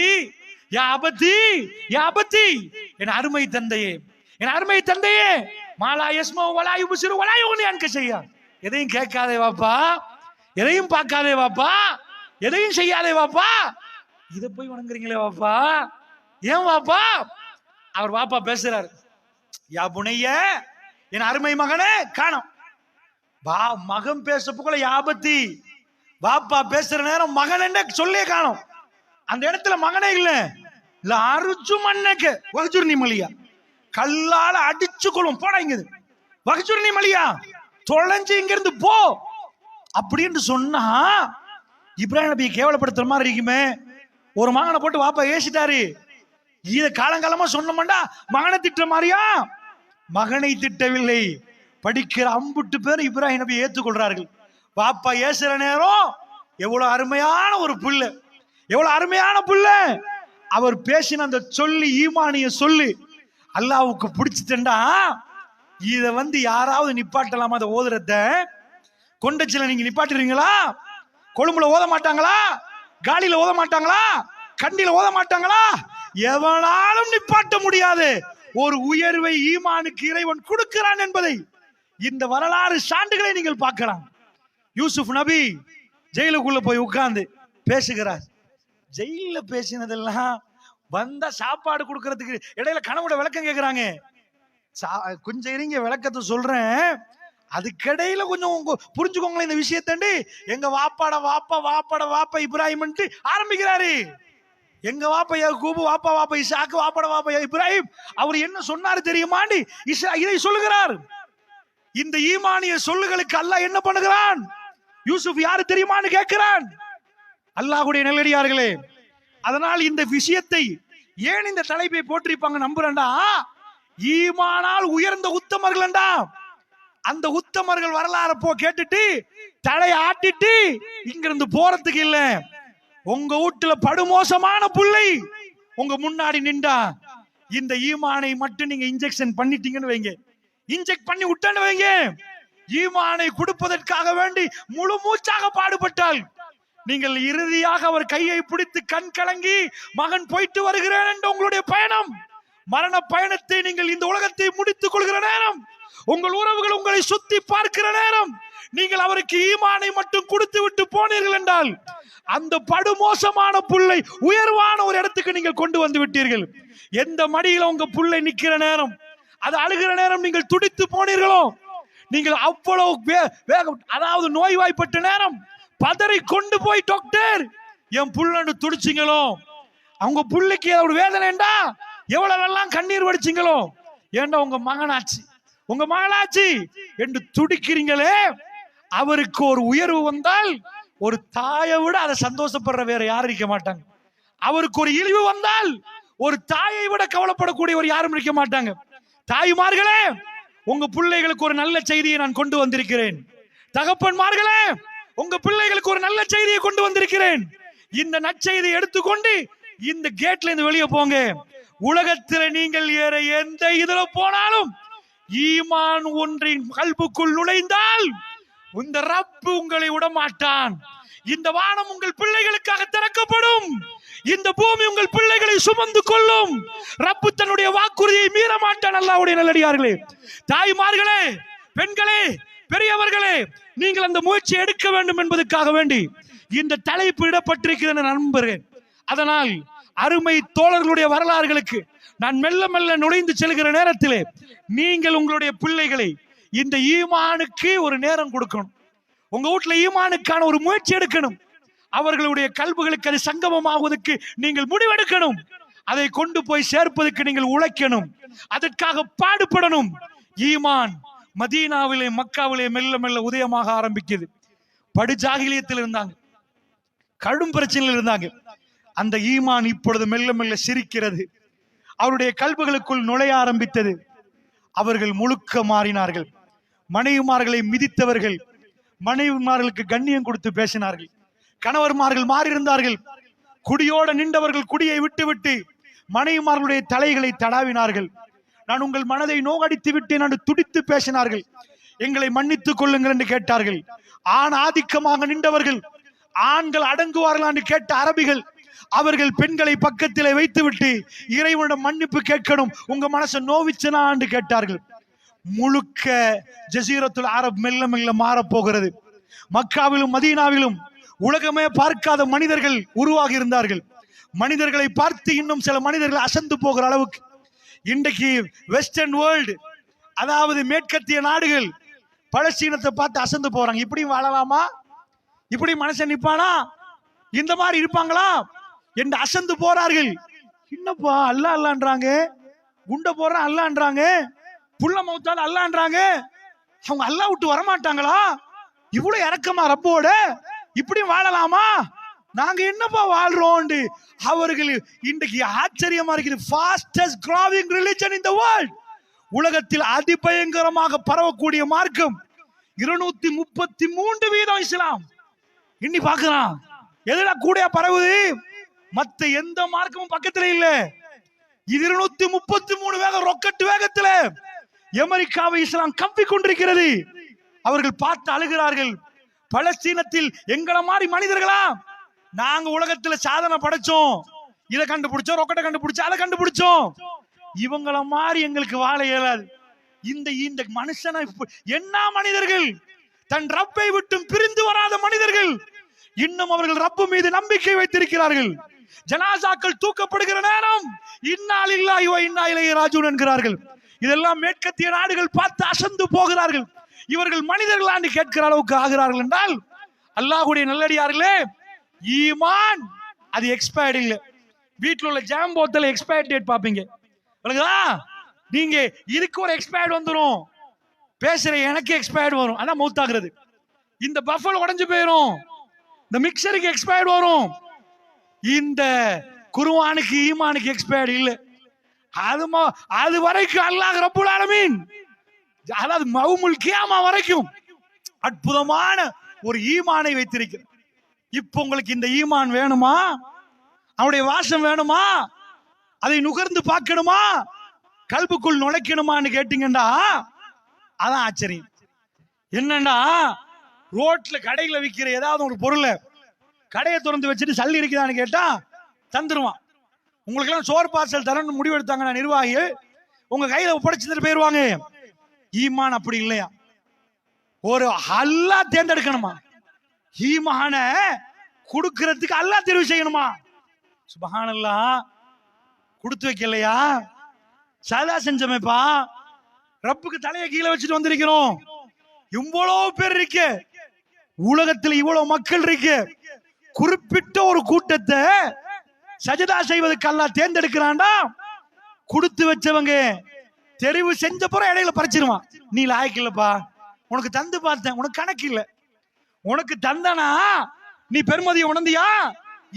யா அபதி, யா அபதி, என் அருமை தந்தையே, என் அருமை தந்தையே, மாலா யஸ்மஉ வலா யுப்சிரு வலா யுக்னி அன்க ஷையா. எதையும் கேட்காதே வாப்பா, எதையும் பார்க்காதே வாப்பா, எதையும் செய்யாதே வாப்பா, இதை போய் வணங்குறீங்களே வாப்பா, ஏன் வாப்பா? அவர் வாப்பா பேசுறாரு, யா புனைய, என் அருமை மகனே காணோம். மகன் பேசப்போல யாபத்தி, வாப்பா பேசுற நேரம் மகன் சொல்லே காணோம். அந்த இடத்துல மகனே இல்ல அருச்சு மண்ணக்கு வகஜுர்னி மலியா கல்லால அடிச்சு கொள்ளும் போடா இங்க வகஜுர்னி மலியா தொலைஞ்சு இங்க இருந்து போ அப்படின்னு சொன்னா இப்ராஹிம் நபியை கேவலப்படுத்துற மாதிரி இருக்குமே. ஒரு மகனை போட்டு வாப்பா ஏசிட்டாரு, இத காலங்காலமா சொன்னோம்டா மகனை திட்டுற மாதிரியா? மகனை திட்டவில்லை, படிக்கிற அம்புட்டு பேர் இப்ராஹிம் நபி ஏற்றுக்கொள்றார்கள். வாப்பா ஏசுற நேரம் எவ்வளவு அருமையான ஒரு புள்ள, எவ்வளவு அருமையான புள்ள. அவர் பேசின அந்த சொல்லி ஈமானிய சொல்லு அல்லாவுக்கு பிடிச்சிட்டா இத யாராவது நிப்பாட்டலாமா? அதை ஓதுறத கொண்டச்சில நீங்க நிப்பாட்டுறீங்களா? கொழும்புல ஓத மாட்டாங்களா? காலில ஓத மாட்டாங்களா? கண்டில ஓத மாட்டாங்களா? எவனாலும் நிப்பாட்ட முடியாது. ஒரு உயர்வை ஈமானுக்கு இறைவன் கொடுக்கிறான் என்பதை இந்த வரலாறு சான்றுகளை நீங்கள் பார்க்கலாம். யூசுப் நபி ஜெயிலுக்குள்ள போய் உட்கார்ந்து பேசுகிறார். ஜெயில பேசினதெல்லாம் வந்தா சாப்பாடு கொடுக்கறதுக்கு இடையில கனவோட விளக்கம் கேட்கிறாங்க. கொஞ்சம் இருங்க, விளக்கத்தை சொல்றேன். அதுக்கிடையில கொஞ்சம் புரிஞ்சுக்கோங்களேன் இந்த விஷயத்தாண்டி. எங்க வாப்பாட வாப்பா இப்ராஹிம் ஆரம்பிக்கிறாரு. எங்க வாப்பா யாக்கூபு, வாப்பா இசாக்கு, வாப்பாட வாப்பா இப்ராஹிம். அவர் என்ன சொன்னாரு தெரியுமாண்டி? இதை சொல்லுகிறார். இந்த ஈமானிய சொல்லுகளுக்கு அல்லாஹ் என்ன பண்ணுகிறான்? யூசுப் யாரு தெரியுமான்னு கேட்கிறான். அல்லாஹ்வுடைய நல்லடியார்களே, அதனால் இந்த விஷயத்தை ஏன் இந்த தலைப்பை போட்டிருப்பாங்க நம்புறேன்டா, ஈமானால் உயர்ந்த உத்தமர்கள்டா. அந்த உத்தமர்கள் வரலாறு கேட்டுட்டு தலையை ஆட்டிட்டு இங்கிருந்து போறதுக்கு இல்ல. உங்க வீட்டுல படுமோசமான புள்ளை உங்க முன்னாடி நின்றா இந்த ஈமானை மட்டும் நீங்க இன்ஜெக்ஷன் பண்ணிட்டீங்கன்னு வைங்க, இன்ஜெக்ட் பண்ணி விட்டேன்னு வைங்க, ஈமானை கொடுப்பதற்காக வேண்டி முழு மூச்சாக பாடுபட்டால் நீங்கள் இறுதியாக அவர் கையை பிடித்து கண் கலங்கி மகன் போயிட்டு வருகிறேன் என்ற உங்களுடைய பயணம், மரண பயணத்தை நீங்கள் இந்த உலகத்தை முடித்துக் கொள்கிற நேரம், உங்கள் உறவுகள் உங்களை சுத்தி பார்க்கிற நேரம், நீங்கள் அவருக்கு ஈமானை மட்டும் கொடுத்து விட்டு போனீர்கள் என்றால் அந்த படுமோசமான புள்ளை உயர்வான ஒரு இடத்துக்கு நீங்கள் கொண்டு வந்து விட்டீர்கள். எந்த மடியில உங்க புள்ளை நிக்கிற நேரம், அது அழுகிற நேரம் நீங்கள் துடித்து போனீர்களோ, நீங்கள் அவ்வளவு அதாவது நோய்வாய்ப்பட்ட நேரம் பதறி கொண்டு போய் டாக்டர் என் புள்ளன்னு துடிச்சிங்களோ, அவங்க புள்ளைக்கு ஏதாவது வேதனைண்டா எவ்வளவு எல்லாம் கண்ணீர் வடிச்சிங்களோ, ஏண்டா உங்க மகனாச்சு உங்க மகளாச்சு என்று துடிக்கிறீங்களே, அவருக்கு ஒரு உயர்வு வந்தால் ஒரு தாயை விட அதை சந்தோஷப்படுற வேற யாரும் இருக்க மாட்டாங்க. அவருக்கு ஒரு இழிவு வந்தால் ஒரு தாயை விட கவலைப்படக்கூடிய ஒரு யாரும் இருக்க மாட்டாங்க. தாய்மார்களே, உங்க பிள்ளைகளுக்கு ஒரு நல்ல செய்தியை நான் கொண்டு வந்திருக்கிறேன். தகப்பன்மார்களே, உங்க பிள்ளைகளுக்கு ஒரு நல்ல செய்தியை கொண்டு வந்திருக்கிறேன். இந்த நற்செய்தியை எடுத்துக்கொண்டு இந்த கேட்ல இருந்து வெளியே போங்க. உலகத்தில் நீங்கள் ஏற எந்த இதுல போனாலும் ஈமான் ஒன்றின் கல்புக்குள் நுழைந்தால் இந்த ரப்பு உங்களை விடமாட்டான். இந்த வானம் உங்கள் பிள்ளைகளுக்காக திறக்கப்படும். இந்த பூமி உங்கள் பிள்ளைகளை சுமந்து கொள்ளும். ரப்பு தன்னுடைய வாக்குறுதியை மீற மாட்டான். அல்லாஹ்வுடைய நல்லடியார்களே, தாய்மார்களே, பெண்களே, பெரியவர்களே, நீங்கள் அந்த முயற்சி எடுக்க வேண்டும் என்பதற்காக வேண்டி இந்த தலைப்பு இடப்பட்டிருக்கிறது நண்பர்களே. அதனால் அருமை தோழர்களுடைய வரலாறுகளுக்கு நான் மெல்ல மெல்ல நுழைந்து செல்கிற நேரத்திலே நீங்கள் உங்களுடைய பிள்ளைகளை இந்த ஈமானுக்கு ஒரு நேரம் கொடுக்கணும். உங்க வீட்டுல ஈமானுக்கான ஒரு முயற்சி எடுக்கணும். அவர்களுடைய கல்புகளுக்கு அது சங்கமமாவதற்கு நீங்கள் முடிவெடுக்கணும். அதை கொண்டு போய் சேர்ப்பதற்கு நீங்கள் உழைக்கணும். அதற்காக பாடுபடணும். ஈமான் மதீனாவிலே மக்காவிலே மெல்ல மெல்ல உதயமாக ஆரம்பிக்குது. படுஜாகிலியத்தில் இருந்தாங்க, கடும் பிரச்சனையில் இருந்தாங்க. அந்த ஈமான் இப்பொழுது மெல்ல மெல்ல சிரிக்கிறது. அவருடைய கல்புகளுக்குள் நுழைய ஆரம்பித்தது. அவர்கள் முழுக்க மாறினார்கள். மனைவிமார்களை மிதித்தவர்கள் மனைவிமார்களுக்கு கண்ணியம் கொடுத்து பேசினார்கள். கணவர்மார்கள் மாறி இருந்தார்கள். குடியோட நின்றவர்கள் குடியை விட்டுவிட்டு மனைவிமார்களுடைய தலைகளை தடாவினார்கள். நான் உங்கள் மனதை நோகடித்து விட்டேன் என்று துடித்து பேசினார்கள். எங்களை மன்னித்துக் கொள்ளுங்கள் என்று கேட்டார்கள். ஆண் ஆதிக்கமாக நின்றவர்கள் ஆண்கள் அடங்குவார்கள் என்று கேட்ட அரபிகள் அவர்கள் பெண்களை பக்கத்திலே வைத்துவிட்டு இறைவனிடம் மன்னிப்பு கேட்கணும், உங்க மனசை நோவிச்சனா என்று கேட்டார்கள். முழுக்க ஜசீரத்துல் அரப் மெல்ல மெல்ல மாறப்போகிறது. மக்காவிலும் மதீனாவிலும் உலகமே பார்க்காத மனிதர்கள் உருவாகி இருந்தார்கள். மனிதர்களை பார்த்து இன்னும் சில மனிதர்கள் அசந்து போகிற அளவுக்கு இன்றைக்கு வெஸ்டர்ன் வேர்ல்டு, அதாவது மேற்கத்திய நாடுகள் பலஸ்தீனத்தை பார்த்து அசந்து போறாங்க. இப்படி வாழலாமா? இப்படி மனுஷன் நிப்பானா? இந்த மாதிரி இருப்பாங்களா? என்று அசந்து போறார்கள். என்னப்பா அல்லா அல்லான்றாங்க, குண்ட போடுறான் அல்லான்றாங்க, புள்ள மௌத்தால அல்லான்றாங்க, அவங்க அல்லா விட்டு வரமாட்டாங்களா? இவ்வளவு இறக்கமா ரப்போட இப்படி வாழலாமா? நாங்க என்னப்பா வாழ்றோம்? அவர்கள் இன்றைக்கு ஆச்சரியமா இருக்குது. Fastest growing religion in the world, உலகத்தில் அதிபயங்கரமாக பரவக்கூடிய மார்க்கம் 233% இஸ்லாம். இன்னி பாக்குறான் எதுனா கூட பரவுது, மத்த எந்த மார்க்கமும் பக்கத்துல இல்ல. 233 வேகம், ரொக்கெட் வேகத்துல அமெரிக்காவை இஸ்லாம் கம்பி கொண்டிருக்கிறது. அவர்கள் பார்த்து அழுகிறார்கள். பலஸ்தீனத்தில் எங்களை மாதிரி மனிதர்களா? நாங்க உலகத்துல சாதனை படைச்சோம், இதை கண்டுபிடிச்சோம், ரொக்கெட்டை கண்டுபிடிச்சோம், அதை கண்டுபிடிச்சோம். இவங்கள மாதிரி எங்களுக்கு வாழ இயலாது. இந்த மனுஷனை என்ன மனிதர்கள், தன் ரப்பை விட்டும் பிரிந்து வராத மனிதர்கள். இன்னும் அவர்கள் ரப்பு மீது நம்பிக்கை வைத்திருக்கிறார்கள். ஜனாசாக்கள் தூக்கப்படுகிற நேரம் இன்னா லில்லாஹி வ இன்னா இலைஹி ராஜிஊன் என்கிறார்கள். இதெல்லாம் மேற்கத்திய நாடுகள் பார்த்து அசந்து போகிறார்கள். இவர்கள் மனிதர்களாண்டு கேட்கிற அளவுக்கு ஆகிறார்கள் என்றால், அல்லாஹ்வுடைய நல்லடியார்களே, ஈமான் அது எக்ஸ்பயர்ட் இல்ல. வீட்டில் உள்ள ஜாம் போத்தல எக்ஸ்பயர் டேட் பாப்பீங்க, நீங்க இதுக்கு ஒரு எக்ஸ்பயர்ட் வந்துடும், பேசுற எனக்கு எக்ஸ்பயர்ட் வரும், அதான் மௌத்தாகிறது. இந்த பஃபல் உடைஞ்சு போயிடும், இந்த மிக்சருக்கு எக்ஸ்பயர்ட் வரும். இந்த குர்ஆனுக்கு ஈமானுக்கு எக்ஸ்பயர்ட் இல்ல. அது வரைக்கும் அல்லாஹ் ரப்புல் ஆலமீன், அதாவது மௌமுல் கியாமா வரைக்கும் அற்புதமான ஒரு ஈமானை வைத்திருக்கிறார். இப்போ உங்களுக்கு இந்த ஈமான் வேணுமா? அவருடைய வாசம் வேணுமா? அதை நுகர்ந்து பார்க்கணுமா? கல்புக்குள் நுழைக்கணுமான்னு கேட்டீங்கன்னா அதான் ஆச்சரியம். என்னன்னா, ரோட்ல கடையில விற்கிற ஏதாவது ஒரு பொருளை கடையை திறந்து வச்சுட்டு சல்லி இருக்குதான்னு கேட்டா தந்துருவான். உங்களுக்கு எல்லாம் சோறு பார்சல் தரணும்னு முடிவு எடுத்தாங்க நிர்வாகி, உங்க கையில ஒப்படைச்சிட்டு போயிருவாங்க. ஈமான் அப்படி இல்லையா? ஒரு அல்லாஹ் தேர்ந்தெடுக்கணுமா? ஈமான கொடுக்கிறதுக்கு அல்லாஹ் தெரிவு செய்யணுமா? சுப்ஹானல்லாஹ். கொடுத்து வைக்கலையா? சாதா செஞ்சமைப்பா, ரப்புக்கு தலையை கீழே வச்சுட்டு வந்திருக்கிறோம். இவ்வளவு பேர் இருக்கு, உலகத்தில் இவ்வளவு மக்கள் இருக்கு, குறிப்பிட்ட ஒரு கூட்டத்தை சஜதா செய்வதற்கு அல்லாஹ் தேர்ந்தெடுக்கிறான்டா. கொடுத்து வச்சவங்க தெரிவு செஞ்ச பிறகு இடையில பறிச்சிருவான். நீ லாய்க்கு இல்லப்பா, உனக்கு தந்து பார்த்தேன், உனக்கு கணக்கு இல்ல, உனக்கு தந்தனா நீ பெருமதியை உணர்ந்தியா?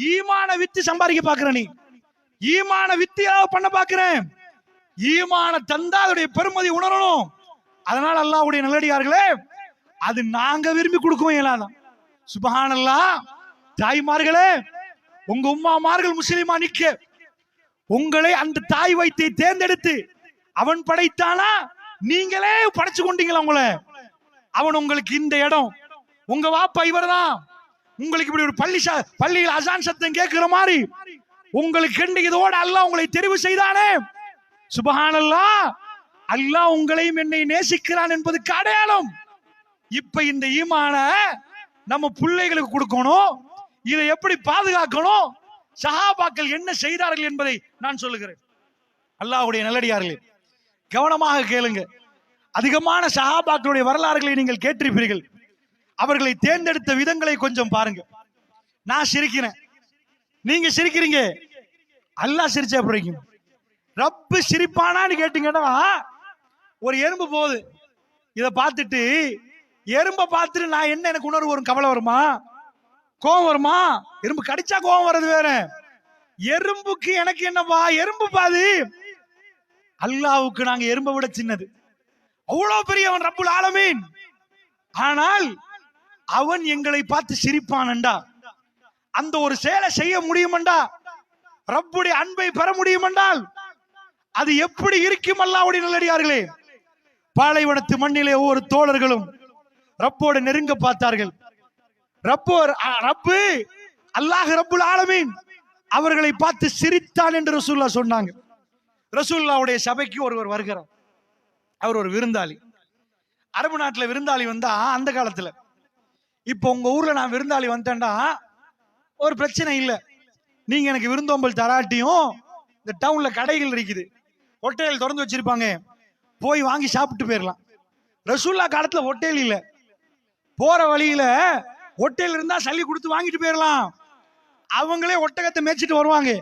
ஈமான வித்து சம்பாதிக்க பாக்குற, நீ ஈமான வித்தியா பண்ண பாக்குறேன். ஈமான தந்தா அதோடைய பெருமதி உணரணும். அதனால அல்லாஹ்வுடைய நல்லடியார்களே, அது நாங்க விரும்பி கொடுக்கவும் இயலாதான். சுப்ஹானல்லாஹ். தாய்மார்களே, உங்க உம்மாமார்கள் முஸ்லிமா நிக்க, உங்களை அந்த தாய் வைத்தை தேர்ந்தெடுத்து அவன் படைத்தானா? நீங்களே படைச்சு கொண்டீங்களா உங்களை? அவன் உங்களுக்கு இந்த இடம், உங்க வாப்பா இவர்தான், உங்களுக்கு இப்படி ஒரு பள்ளியில் அசான் சத்தம் கேட்கிற மாதிரி உங்களுக்கு இதோட அல்லாஹ் உங்களை தெரிவு செய்தானே. சுப்ஹானல்லாஹ். அல்லாஹ் உங்களையும் என்னை நேசிக்கிறான் என்பதுக்கு அடையாளம். இப்ப இந்த ஈமான நம்ம பிள்ளைகளுக்கு கொடுக்கணும். இதை எப்படி பாதுகாக்கணும்? சஹாபாக்கள் என்ன செய்தார்கள் என்பதை நான் சொல்லுகிறேன். அல்லாஹ்வுடைய நல்லடியார்களே, கவனமாக கேளுங்க. அதிகமான சஹாபாக்களுடைய வரலாறுகளை நீங்கள் கேட்டிருப்பீர்கள். அவர்களை தேர்ந்தெடுத்த விதங்களை கொஞ்சம் பாருங்க. நான் சிரிக்கிறேன், நீங்க சிரிக்கிறீங்க, அல்லாஹ் சிரிச்சா பிடிக்கும். ரப்பு சிரிப்பானான்னு கேட்டீங்கன்னா, ஒரு எறும்பு போகுது, இதை பார்த்துட்டு எறும்பை பார்த்துட்டு நான் என்ன, எனக்கு உணர்வு வரும்? கவலை வருமா? கோபம் வருமா? எறும்பு கடிச்சா கோபம் வர்றது வேற, எறும்புக்கு எனக்கு என்னப்பா? எறும்பு பாது. அல்லாஹ்வுக்கு நாங்க எறும்பை விட சின்னது, அவ்வளவு பெரியவன் ரப்புல் ஆலமீன். ஆனால் அவன் எங்களை பார்த்து சிரிப்பான்டா. அந்த ஒரு செயலை செய்ய முடியுமெண்டா, ரப்புடைய அன்பை பெற முடியுமென்றால் அது எப்படி இருக்கும்? அல்லாஹ்வுடைய நல்லடியார்களே, பாலைவனத்து மண்ணிலே ஒவ்வொரு தோழர்களும் ரப்போடு நெருங்க பார்த்தார்கள். ரப்பு அல்லாஹ் ரப்புல் ஆலமீன் அவர்களை பார்த்து சிரித்தான் என்று ரசூலுல்லாஹ் சொன்னாங்க. ரசூலுல்லாஹ்வுடைய சபைக்கு ஒருவர் வருகிறார். அவர் ஒரு விருந்தாளி. அரபு நாட்டில் விருந்தாளி வந்தா அந்த காலத்துல, இப்போ உங்க ஊர்ல நான் விருந்தாளி வந்தேன்டா ஒரு பிரச்சனை இல்லை. நீங்க எனக்கு விருந்தோம்பல் தராட்டியும் இந்த டவுன்ல கடைகள் இருக்குது, ஹோட்டல் திறந்து வச்சிருப்பாங்க, போய் வாங்கி சாப்பிட்டு போயிடலாம். ரசூலுல்லாஹ் காலத்துல ஹோட்டல் இல்ல, போற வழியில ஹோட்டல் இருந்தா சல்லி கொடுத்து வாங்கிட்டு போயிடலாம். அவங்களே ஒட்டகத்தை மேய்ச்சிட்டு வருவாங்க.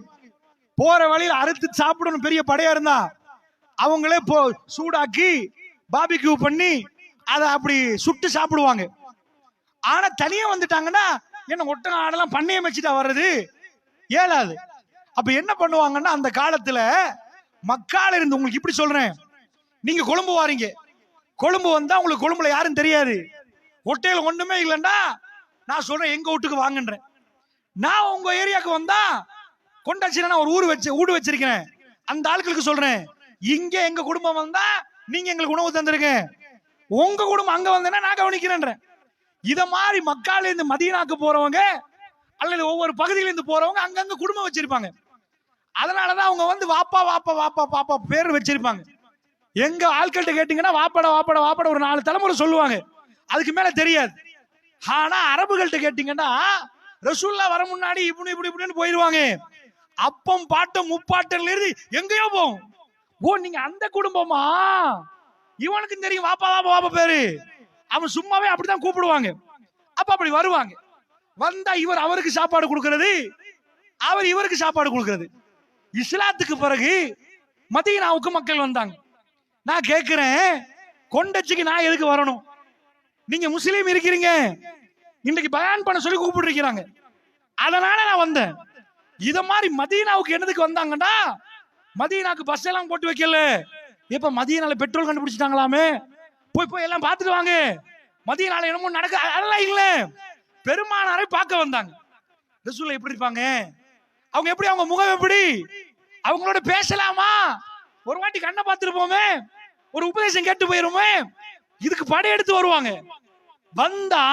போற வழியில அறுத்து சாப்பிடணும், பெரிய படையா இருந்தா அவங்களே சூடாக்கி பாபிக்யூ பண்ணி அதை அப்படி சுட்டு சாப்பிடுவாங்க. ஆனா தனியா வந்துட்டாங்கன்னா என்ன ஒட்டகம் ஆடெல்லாம் பண்ணைய மேய்ச்சிட்டா வர்றது ஏலாது. அப்ப என்ன பண்ணுவாங்கன்னா அந்த காலத்துல மக்கால இருந்து, உங்களுக்கு இப்படி சொல்றேன், நீங்க கொழும்பு வாரீங்க, கொழும்பு வந்தா உங்களுக்கு கொழும்புல யாரும் தெரியாது, ஒட்டையில ஒண்ணுமே இல்லைன்னா நான் சொல்றேன் எங்க வீட்டுக்கு வாங்கன்றேன். நான் உங்க ஏரியாவுக்கு வந்தா கொண்டாச்சினா ஒரு ஊடு வச்சிருக்கேன், அந்த ஆட்களுக்கு சொல்றேன் இங்க எங்க குடும்பம் வந்தா நீங்க எங்களுக்கு உணவு தந்துருங்க, உங்க குடும்பம் அங்க வந்தா நான் கவனிக்கிறேன். இத மாதிரி மக்கால இருந்து மதீனாக்கு போறவங்க அல்லது ஒவ்வொரு பகுதியில இருந்து போறவங்க அங்கங்க குடும்பம் வச்சிருப்பாங்க. அதனாலதான் அவங்க வந்து வாப்பா வாப்பா வாப்பா பாப்பா பேர் வச்சிருப்பாங்க. எங்க ஆட்கள்கிட்ட கேட்டீங்கன்னா வாப்பாட வாப்பாட வாப்பாட ஒரு 4 தலைமுறை சொல்லுவாங்க, அதுக்கு மேல தெரியாது. ஆனா அரபுகள்கிட்ட கேட்டீங்கன்னா ரசூல்லா வர முன்னாடி இப்படி இப்படி இப்படின்னு போயிருவாங்க. அப்பம் பாட்டம் முப்பாட்டம்ல இருந்து எங்கேயோ போகும். ஓ நீங்க அந்த குடும்பமா, இவனுக்கு தெரியும் வாப்பா வாப்பா வாப்பா பேரு, அவன் சும்மாவே அப்படித்தான் கூப்பிடுவாங்க. அப்ப அப்படி வருவாங்க. வந்தா இவர் அவருக்கு சாப்பாடு கொடுக்கிறது, அவர் இவருக்கு சாப்பாடு கொடுக்கிறது. இஸ்லாத்துக்கு பிறகு மதீனாவுக்கு மக்கள் வந்தாங்க. நான் கேட்கிறேன், கொண்டச்சிக்கு நான் எதுக்கு வரணும்? நீங்க முஸ்லீம் இருக்கிறீங்க, இன்னைக்கு பயான் பண்ண சொல்லி கூப்பிடுறாங்க, அதனால நான் வந்தேன். இத மாதிரி மதீனாவுக்கு என்னதுக்கு வந்தாங்கன்னா, மதீனாக்கு பஸ் எல்லாம் போட்டு வைக்கல, இப்ப மதீனால பெட்ரோல் கண்டுபிடிச்சிட்டாங்களாமே, போய் போய் எல்லாம் பார்த்துட்டு வாங்க, மதீனால என்னமோ நடக்க, அதெல்லாம் இல்ல, பெருமானாரை பார்க்க வந்தாங்க. ரசூலுல்லாஹ் எப்படி இருப்பாங்க, அவங்க எப்படி, அவங்க முகம் எப்படி, அவங்களோட பேசலாமா, ஒரு வாட்டி கண்ணை பார்த்துட்டு போமே, ஒரு உபதேசம் கேட்டு போயிருமே, இதுக்கு படையெடுத்து வருவாங்க. வந்தா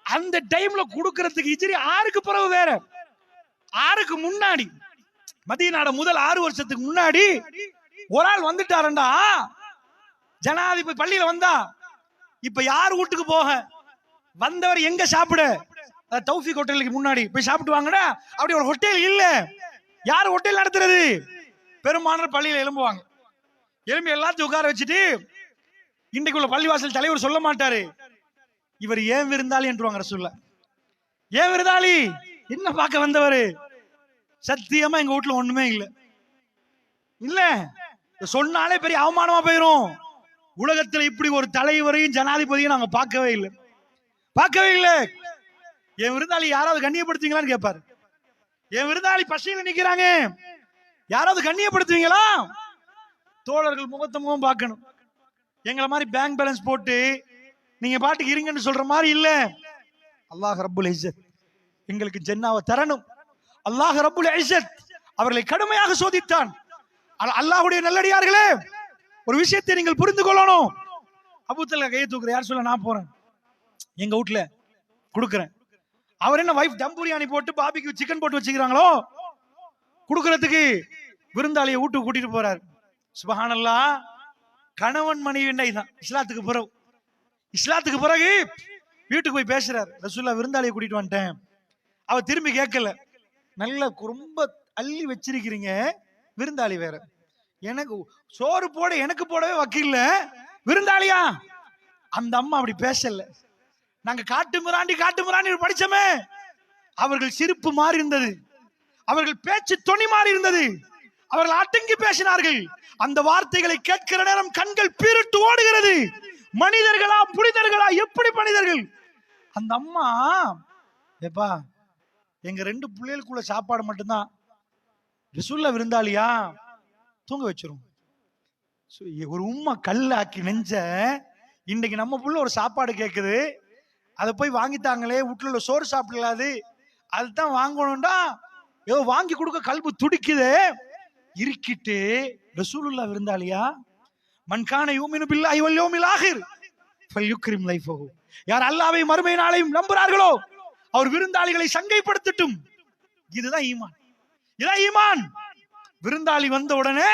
அந்த டைம்ல கொடுக்கறதுக்கு ஹிஜ்ரி 6க்கு பிறகு வேற, 6க்கு முன்னாடி, மதீனாட முதல் 6 வருஷத்துக்கு முன்னாடி ஒரு ஆள் வந்துட்டாரண்டா, ஜனாதிபதி பள்ளியில வந்தா, இப்ப யார் வீட்டுக்கு போக, வந்தவர் எங்க சாப்பிட, தௌஃபீக் ஹோட்டலுக்கு முன்னாடி போய் சாப்பிட்டு வாங்கடா, அப்படி ஒரு ஹோட்டல் இல்ல, யார் ஹோட்டல் நடத்துறது, பெருமானார் பள்ளியில எழும்புவாங்க. எழும்பி எல்லாத்தையும் உட்கார வச்சுட்டு, இன்றைக்கு உள்ள பள்ளிவாசல் தலைவர் சொல்ல மாட்டாரு, இவர் ஏன் விருந்தாளி என்றுவாங்க ரசூலுல்லாஹ். ஏன் விருந்தாளி, என்ன பார்க்க வந்தவர், சத்தியமா எங்க வீட்டுல ஒண்ணுமே இல்ல இல்ல சொன்னாலே பெரிய அவமானமா போயிரும். உலகத்துல இப்படி ஒரு தலைவரையும் ஜனாதிபதியும் நாங்க பார்க்கவே இல்லை, பார்க்கவே இல்லை. என் விருந்தாளி யாராவது கண்ணியப்படுத்துவீங்களான்னு கேட்பாரு. என் விருந்தாளி பசியில நிக்கிறாங்க, யாராவது கண்ணியப்படுத்துவீங்களா? தோழர்கள் முகத்த முகம் பார்க்கணும். எங்களை மாதிரி பேங்க் பேலன்ஸ் போட்டு நீங்க பாட்டுக்கு இருங்கன்னு சொல்ற மாதிரி இல்ல. அல்லாஹ் ரப்புல் இஸ்ஸத் எங்களுக்கு ஜன்னாவை தரணும். அல்லாஹ் ரப்புல் இஸ்ஸத் அவர்களை கடுமையாக சோதித்தான். அல்லாஹ்வுடைய நல்லடியார்களே, ஒரு விஷயத்தை நீங்கள் புரிந்து கொள்ளணும். அபூத்தல்ஹா கையை தூக்குற, யார் சொல்ல, நான் போறேன் எங்க வீட்டுல கொடுக்குறேன். அவர் என்ன வைஃப் தம் பிரியாணி போட்டு பாபிக்கு சிக்கன் போட்டு வச்சுக்கிறாங்களோ, கொடுக்கறதுக்கு விருந்தாளியை வீட்டுக்கு கூட்டிட்டு போறாரு. சுப்ஹானல்லாஹ், கணவன் மனைவி தான் இஸ்லாத்துக்கு பிறகு. இஸ்லாத்துக்கு பிறகு வீட்டுக்கு போய் பேசுறாரு, ரசூலுல்லாஹ் விருந்தாளியை கூட்டிட்டு வந்துட்டேன். அவ திரும்பி கேட்கல, நல்ல ரொம்ப அள்ளி வச்சிருக்கிறீங்க, விருந்தாளி வேற, எனக்கு சோறு போட எனக்கு போடவே வக்கீல்ல, விருந்தாளியா? அந்த அம்மா அப்படி பேசல. நாங்க காட்டு மிராண்டி படிச்சோமே, அவர்கள் சிரிப்பு மாறி இருந்தது, அவர்கள் பேச்சு தொனி மாறி இருந்தது, அவர்கள் அடங்கி பேசினார்கள். அந்த வார்த்தைகளை கேட்கிற நேரம் கண்கள் பீரிட்டு ஓடுகிறது. மனிதர்களா புனிதர்களா, எப்படி மனிதர்கள்? அந்த அம்மா, ஏப்பா எங்க 2 பிள்ளைகளுக்குள்ள சாப்பாடு மட்டும்தான், ரசூலுல்லாஹ் விருந்தாளியா, தூங்க வச்சிரும். ஒரு உம்மா கல்லாக்கி நெஞ்ச, இன்னைக்கு நம்ம புள்ள ஒரு சாப்பாடு கேக்குது, அதை போய் வாங்கித்தாங்களே, வீட்டுல உள்ள சோறு சாப்பிடலாது, அதுதான் வாங்கணும்டா, ஏதோ வாங்கி கொடுக்க கல்பு துடிக்குது. இருக்கிட்டு ரசூலுல்லாஹ் விருந்தாளியா? மன்கான யூமினு பில்லாஹி வல் யௌமில் ஆகிர் ஃபல்யுக்ரிம் லைஃபஹு, யார் அல்லாஹ்வை மறுமை நாளையும் நம்புறார்களோ அவர் விருந்தாளிகளை சங்கைப்படுத்தட்டும். இதுதான் ஈமான், இதான் ஈமான். விருந்தாளி வந்த உடனே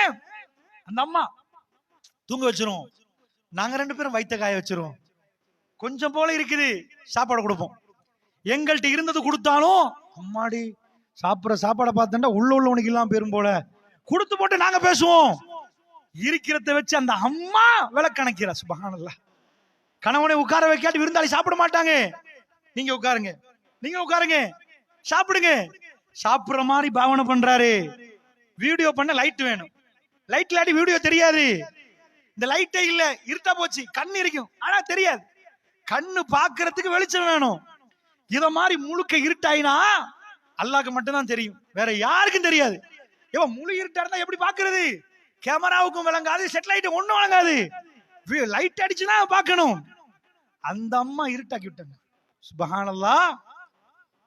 அந்த அம்மா தூங்க வச்சிரும், நாங்க 2 பேரும் வைத்த காய வச்சிரும், கொஞ்சம் போல இருக்குது சாப்பாடு கொடுப்போம். எங்கள்கிட்ட இருந்தது கொடுத்தாலும், அம்மாடி சாப்பிட்ற சாப்பாடை பார்த்தா உள்ளவனுக்கு இல்லாம பேரும் போல கொடுத்து போட்டு நாங்க பேசுவோம். இருக்கிறத வச்சு அந்த அம்மா விளக்கணக்கிறா. சுப்ஹானல்லாஹ். கணவனை உட்கார வைக்காட்டி விருந்தாளி சாப்பிட மாட்டாங்க. நீங்க உட்காருங்க, நீங்க உட்காருங்க, சாப்பிடுங்க. சாப்பிடுற மாதிரி பாவனை பண்றாரு. வீடியோ பண்ண லைட் வேணும். லைட் இல்லாட்டி வீடியோ தெரியாது. இந்த லைட்டே இல்ல, இருட்டா போச்சு. கண்ணு இருக்கும் ஆனா தெரியாது. கண்ணு பாக்குறதுக்கு வெளிச்சம் வேணும். இத மாதிரி முழுக்க இருட்டாயினா அல்லாஹ்க்கு மட்டும்தான் தெரியும், வேற யாருக்கும் தெரியாது. இவன் முழு இருட்டா இருந்தா எப்படி பாக்குறது? கேமராவுக்கும் விளங்காது, செட்டலைட் ஒண்ணும் விளங்காது. லைட் அடிச்சுனா பார்க்கணும். அந்த அம்மா இருட்டாக்கி விட்டாங்க. சுப்ஹானல்லாஹ்.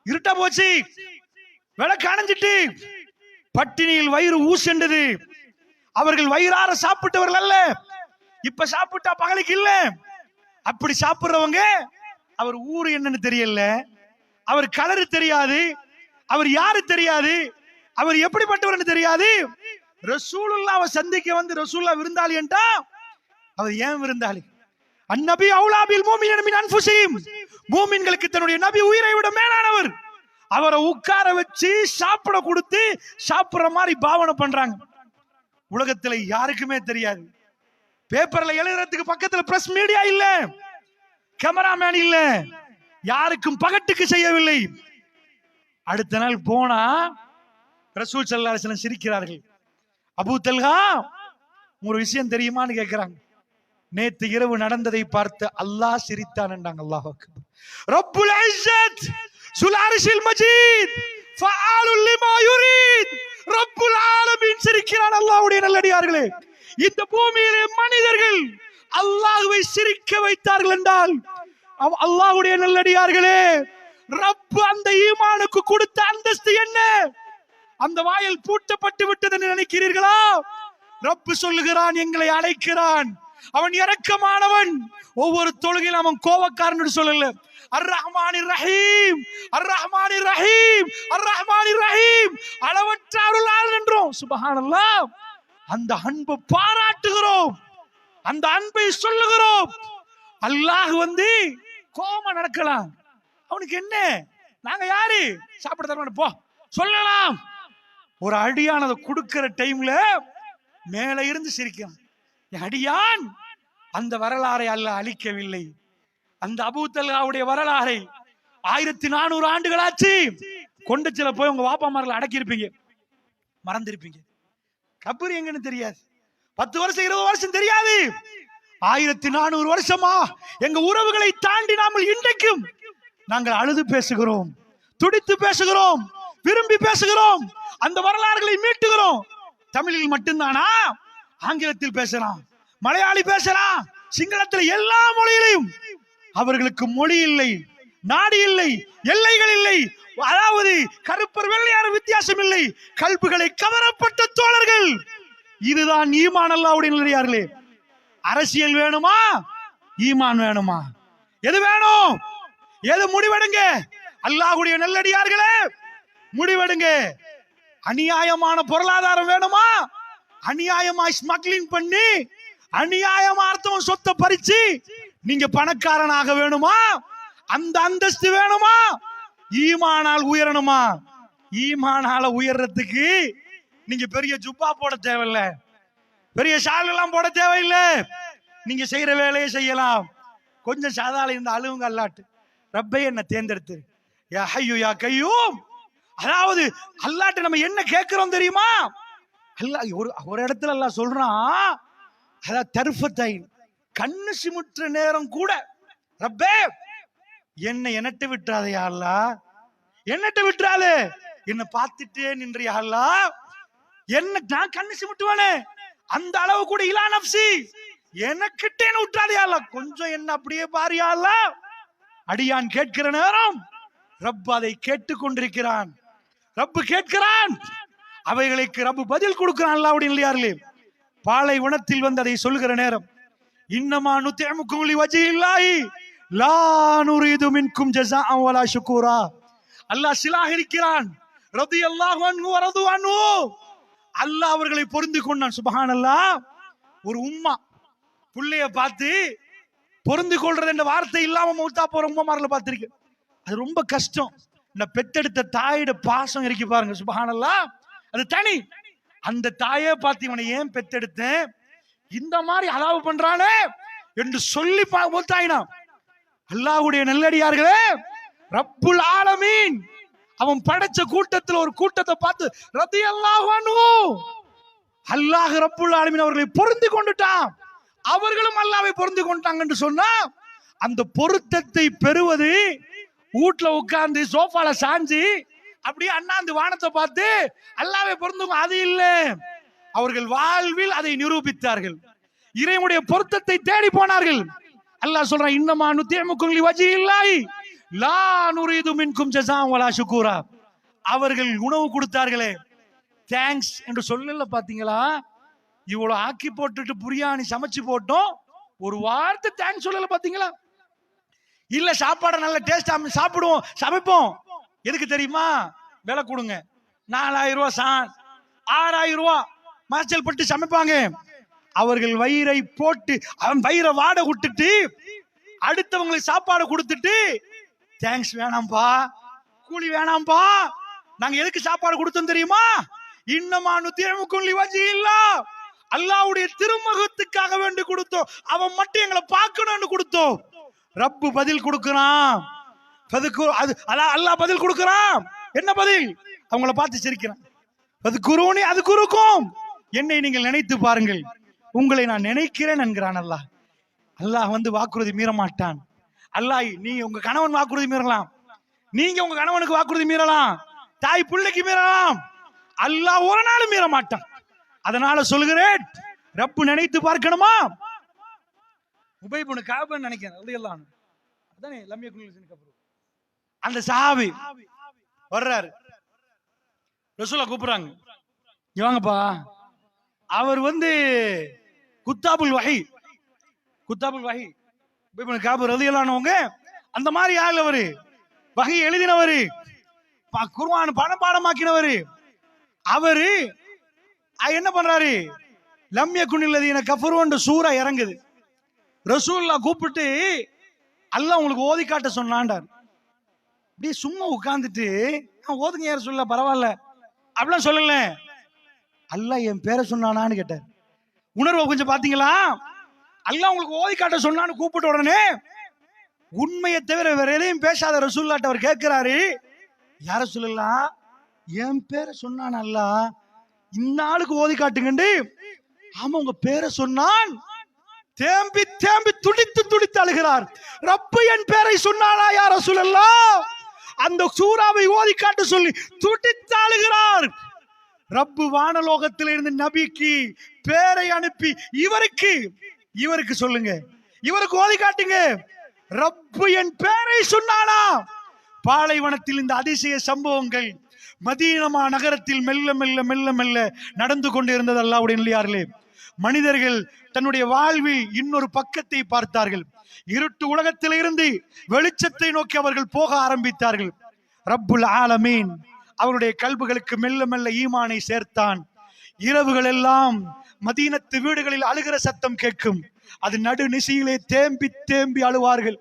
இருட்டா போச்சு, விளக்கு அணைஞ்சிட்டு, பட்டினியில் வயிறு ஊசெண்டது. அவர்கள் வயிறார சாப்பிட்டவர்கள் அல்ல, இப்ப சாப்பிட்டா பகலுக்கு இல்ல. அப்படி சாப்பிடுறவங்க, அவர் ஊரு என்னன்னு தெரியல, அவர் கலரு தெரியாது, அவர் யாரு தெரியாது, அவர் எப்படிப்பட்டவர் தெரியாது. ரசூலுல்லாஹ்வை சந்திக்க வந்து ரசூலுல்லாஹ் விருந்தாளி என்றா அவர் ஏன் விருந்தாளி? அந்நபி அவுலா பில் முஃமினீன மின் அன்ஃபுஸிஹிம். மூமின்களுக்கு தன்னுடைய நபி உயிரை விட மேலானவர். அவரை உட்கார வச்சு சாப்பிட கொடுத்து சாப்பிடுற மாதிரி பாவனை பண்றாங்க. உலகத்துல யாருக்குமே தெரியாது. பேப்பர்ல எழுதுறதுக்கு பக்கத்துல பிரஸ் மீடியா இல்ல, கேமராமேன் இல்ல, யாருக்கும் பகட்டுக்கு செய்யவில்லை. அடுத்த நாள் போனா ரசூல் ஸல்லல்லாஹு அலைஹி வஸல்லம் சிரிக்கிறார்கள். அபூ தல்ஹா, ஒரு விஷயம் தெரியுமான்னு கேட்கிறாங்க. நேத்து இரவு நடந்ததை பார்த்து அல்லாஹ் சிரித்தான் என்றாங்க. அல்லாஹ் அக்பர். ரப்புல் இஸ்ஸத் ஸுல் அர்ஷில் மஜீத் ஃபஆலுல் லிமா யுரீத். ரப்புல் ஆலமீன் சிரிக்கிறான். அல்லாஹ்வுடைய நல்லடியார்களே, இந்த பூமியிலே மனிதர்கள் அல்லாஹ்வை சிரிக்க வைத்தார்கள் என்றால், அல்லாஹ்வுடைய நல்லடியார்களே, ரப்பு அந்த ஈமானுக்கு கொடுத்த அந்தஸ்து என்ன? அந்த வாயில் பூட்டப்பட்டு விட்டது என்று நினைக்கிறீர்களா? ரப்பு சொல்லுகிறான், எங்களை அழைக்கிறான். அவன் இரக்கமானவன். ஒவ்வொரு தொழுகையிலும் அவன் கோபக்காரன் சொல்லல. அர் ரஹ்மானிர் ரஹீம், அர் ரஹ்மானிர் ரஹீம், அர் ரஹ்மானிர் ரஹீம், அளவற்ற அருளாளன் என்றோம். சுப்ஹானல்லாஹ். அந்த அன்பை பாராட்டுகிறோம், அந்த அன்பை சொல்லுகிறோம். அல்லாஹ் வந்து கோபமா நடக்கலாம், அவனுக்கு என்ன? நாங்க யாரு? சாப்பிட தரமாட்டோம் போ சொல்லலாம். ஒரு அடியானதை கொடுக்கிற டைம்ல மேல இருந்து சிரிக்கும். அடியான் அந்த வரலாறை அல்லாஹ் அழிக்கவில்லை. அந்த அபூ தல்ஹாவுடைய வரலாறை 1400 ஆண்டுகளாச்சு. கொண்டச்சில போய் உங்க வாப்பாமார்களை அடக்கி இருப்பீங்க, மறந்திருப்பீங்க. கபர் எங்கன்னு தெரியாது. 10 வருஷம் 20 வருஷம் தெரியாது. 1400 வருஷமா எங்க உறவுகளை தாண்டி நாமல் இன்றைக்கும் நாங்கள் அழுது பேசுகிறோம், துடித்து பேசுகிறோம், விரும்பி பேசுகிறோம், அந்த வரலாறுகளை மீட்டுகிறோம். தமிழில் மட்டும்தானா? ஆங்கிலத்தில் பேசலாம், மலையாளி பேசலாம், சிங்களத்தில், எல்லா மொழியிலையும். அவர்களுக்கு மொழி இல்லை, நாடு இல்லை, எல்லைகள் இல்லை. அதாவது கருப்பர் வெள்ளையார் வித்தியாசம் இல்லை. கல்புகளை கவரப்பட்ட தோழர்கள். இதுதான் ஈமான். அல்லாஹ்வுடைய நல்லடியார்களே, அரசியல் வேணுமா, ஈமான் வேணுமா? எது வேணும்? எது? முடிவெடுங்க. அல்லாஹ்வுடைய நல்லடியார்களே, முடிவெடுங்க. அநியாயமான பொருளாதாரம் வேணுமா? அநியாயமாய் ஸ்மக்லிங் பண்ணி அநியாயமா அர்த்தம் சொத்தை பறிச்சு நீங்க பணக்காரனாக வேணுமா? அந்த அந்தஸ்து வேணுமா? ஈமானால் உயரணுமா? ஈமானால உயர்றதுக்கு நீங்க பெரிய ஜுப்பா போட தேவையில்லை, பெரிய ஷால் எல்லாம் போட தேவையில்லை. நீங்க செய்யற வேலையை செய்யலாம். கொஞ்சம் சாதாரண இந்த அழுவுங்க. அல்லாட்டு ரப்பே என்ன தேர்ந்தெடுத்து, யா ஹய்யு யா கய்யூம். அதாவது அல்லாட்ட நம்ம என்ன கேட்கிறோம் தெரியுமா? அல்லாஹ் ஒரு இடத்துல அல்லாஹ் சொல்றான், அதாவது தர்ஃபத்தை, கண்ணு சிமுற்ற நேரம் கூட ரப்பே என்னை எண்ணட்டு விட்டுறாதே அல்லாஹ், எண்ணட்டு விட்டுறாதே, என்ன பார்த்துட்டே நின்றியா அல்லாஹ், என்ன நான் கண்ணு சிமுட்டுவானே அந்த அளவு கூட இலா நப்சி எனக்கிட்டேன்னு விட்டுறாதே அல்லாஹ், கொஞ்சம் என்ன அப்படியே பாரியா அல்லாஹ். அடியான் கேட்கிற நேரம் ரப் அதை கேட்டுக் கொண்டிருக்கிறான். ரப்பு கேட்கிறான், அவைகளுக்கு ரப்பு பதில் கொடுக்கிறான். அல்லாஹ்வுடைய நல்லடியார்களே, பாலைவனத்தில் வந்து அதை சொல்லுகிற நேரம், இன்னமா நுத்இமுக்கும் லிவஜ்ஹில்லாஹி லா நுரீது மின்கும் ஜஸாஅன் வலா ஷுக்கூரா. அல்லாஹ் சிலாகிக்கிறான். ரலியல்லாஹு அன்ஹு வ ரது அன்ஹு. அல்லாஹ் அவர்களை பொருந்தி கொண்டான். சுப்ஹானல்லாஹ். ஒரு உம்மா புள்ளைய பார்த்து பொருந்தி கொள்றது என்ற வார்த்தை இல்லாம மௌத்தா போற உம்மமார்களை பார்த்திருக்கேன். அது ரொம்ப கஷ்டம். இந்த பெத்தெடுத்த தாயோட பாசம் இருக்கு பாருங்க, சுப்ஹானல்லாஹ், அது தனி. அந்த தாயே பார்த்து இவனை ஏன் பெத்தெடுத்தேன், இந்த மாதிரி அலாவு பண்றானே என்று சொல்லி பார்த்தாயினா. அல்லாஹ்வுடைய நல்லடியார்களே, ரப்புல் ஆலமீன் அவன் படைச்ச கூட்டத்தில் ஒரு கூட்டத்தை பார்த்து ரலியல்லாஹு அன்ஹு அல்லாஹ் ரப்புல் ஆலமீன் அவர்களை பொருந்தி கொண்டுட்டான், அவர்களும் அல்லாஹ்வை பொருந்தி கொண்டாங்கன்னு சொன்னா, அந்த பொருத்தத்தை பெறுவது வீட்டுல உட்கார்ந்து சோஃபால சாஞ்சி அப்படியே அண்ணாந்து வானத்தை பார்த்து அல்லாஹ்வை பொருந்துங்க அது இல்ல. அவர்கள் வாழ்வில் அதை நிரூபித்தார்கள், இறைவனுடைய பொருத்தத்தை தேடி போனார்கள். அல்லாஹ் சொல்றான், இன்னமா நுத்தியமுக்கும் லிவஜில்லாஹி லா நுரீது மின்கும் ஜஸாஅன் வலா ஷுக்கூரா. அவர்கள் உணவு கொடுத்தார்களே, தேங்க்ஸ் என்று சொல்லல. பாத்தீங்களா, இவ்வளவு ஆக்கி போட்டுட்டு பிரியாணி சமைச்சு போட்டோம், ஒரு வார்த்தை தேங்க்ஸ் சொல்லல. பாத்தீங்களா? இல்ல சாப்பாடை நல்ல டேஸ்டா சாப்பிடுவோம், சமைப்போம். எதுக்கு தெரியுமா? விலை கொடுங்க, 4000 ரூபாய் சான், 6000 ரூபாய் மாச்சல் பட்டு சமைப்பாங்க. அவர்கள் வயிறை போட்டு அவன் வயிறை வாட விட்டுட்டு அடுத்தவங்களுக்கு சாப்பாடு கொடுத்துட்டு, தேங்க்ஸ் வேணாம்பா, கூலி வேணாம்பா, நாங்க எதுக்கு சாப்பாடு கொடுத்தோம் தெரியுமா? இன்னமா நுத்தியமுக்கும் லிவஜில்லாஹ், அல்லாஹ்வுடைய திருமுகத்துக்காக வேண்டி கொடுத்தோம், அவன் மட்டும் எங்களை பார்க்கணும்னு கொடுத்தோம். ரப்பு பதில் கொடுக்கிறான், அல்லாஹ் பதில் கொடுக்கிறான். என்ன பதில்? அவங்கள பார்த்து சிரிக்கிறான். அது குருனி அது குருக்கும், என்னை நீங்கள் நினைத்து பாருங்கள், உங்களை நான் நினைக்கிறேன் என்கிறான் அல்லாஹ். அல்லாஹ் வந்து வாக்குறுதி மீற மாட்டான். அல்லாஹ், நீ உங்க கணவன் வாக்குறுதி மீறலாம், நீங்க உங்க கணவனுக்கு வாக்குறுதி மீறலாம், தாய் பிள்ளைக்கு மீறலாம், அல்லாஹ் ஒரு நாளும் மீற மாட்டான். அதனால சொல்கிறேன், ரப்பு நினைத்து பார்க்கணுமா? உபை இப்னு கஅப் நினைக்கிறேன் ரலியல்லாஹு அன்ஹு, அதானே லம் யகுல் கஃபர், அந்த சஹாபி வர்றாரு, ரசூலா கூப்பிடுறாங்க, இவங்கப்பா அவர் வந்து குத்தாபுல் வஹி உபை இப்னு கஅப் ரலியல்லாஹு அன்ஹுங்க அந்த மாதிரி ஆள், அவரு வஹி எழுதினவரு, குர்ஆன் பாடமாக்கினவரு. அவரு என்ன பண்றாரு? லம் யகுல் லதீன கஃபரு சூரா இறங்குது. ரசூலுல்லாஹ் கூப்பிட்டு அல்லாஹ் உங்களுக்கு ஓதி காட்ட சொன்னான்டார். அப்படியே சும்மா உட்கார்ந்துட்டு ஓதுங்க யார் சொல்ல பரவாயில்ல அப்படிலாம் சொல்லல, அல்லாஹ் என் பேரை சொன்னானான்னு கேட்டார். உணர்வை கொஞ்சம் பாத்தீங்களா? அல்லாஹ் உங்களுக்கு ஓதி காட்ட சொன்னான்னு கூப்பிட்ட உடனே உண்மையை தவிர வேற எதையும் பேசாத ரசூலுல்லாஹ் அவர் கேட்கிறாரு, யார சொல்லலாம், என் பேரை சொன்னான் அல்லாஹ், இந்த ஆளுக்கு ஓதி காட்டுங்கண்டு. ஆமா உங்க பேரை சொன்னான். தேம்பி தேம்பி துடித்து அழுகிறார். ரப்பு என் பேரை சொன்னானா யா ரசூலல்லாஹ்? அந்த சூராவை ஓதி காட்ட சொல்லி துடித்து அழுகிறார். ரப்பு வானலோகத்தில் இருந்து நபிக்கு பேரை அனுப்பி இவருக்கு சொல்லுங்க, இவருக்கு ஓதி காட்டுங்க, ரப்பு என் பேரை சொன்னானா? பாலைவனத்தில் இந்த அதிசய சம்பவங்கள் மதீனா நகரத்தில் மெல்ல மெல்ல மெல்ல மெல்ல நடந்து கொண்டு இருந்தது. அல்லாஹ்வுடைய நல்லடியார்களே, மனிதர்கள் தன்னுடைய வாழ்வில் இன்னொரு பக்கத்தை பார்த்தார்கள். இருட்டு உலகத்தில் இருந்து வெளிச்சத்தை நோக்கி அவர்கள் போக ஆரம்பித்தார்கள். ரப்புல் ஆலமீன் அவருடைய கல்புகளுக்கு மெல்ல மெல்ல ஈமானை சேர்த்தான். இரவுகள் எல்லாம் மதீனத்து வீடுகளில் அழுகிற சத்தம் கேட்கும். அது நடு நிசியிலே தேம்பி தேம்பி அழுவார்கள்.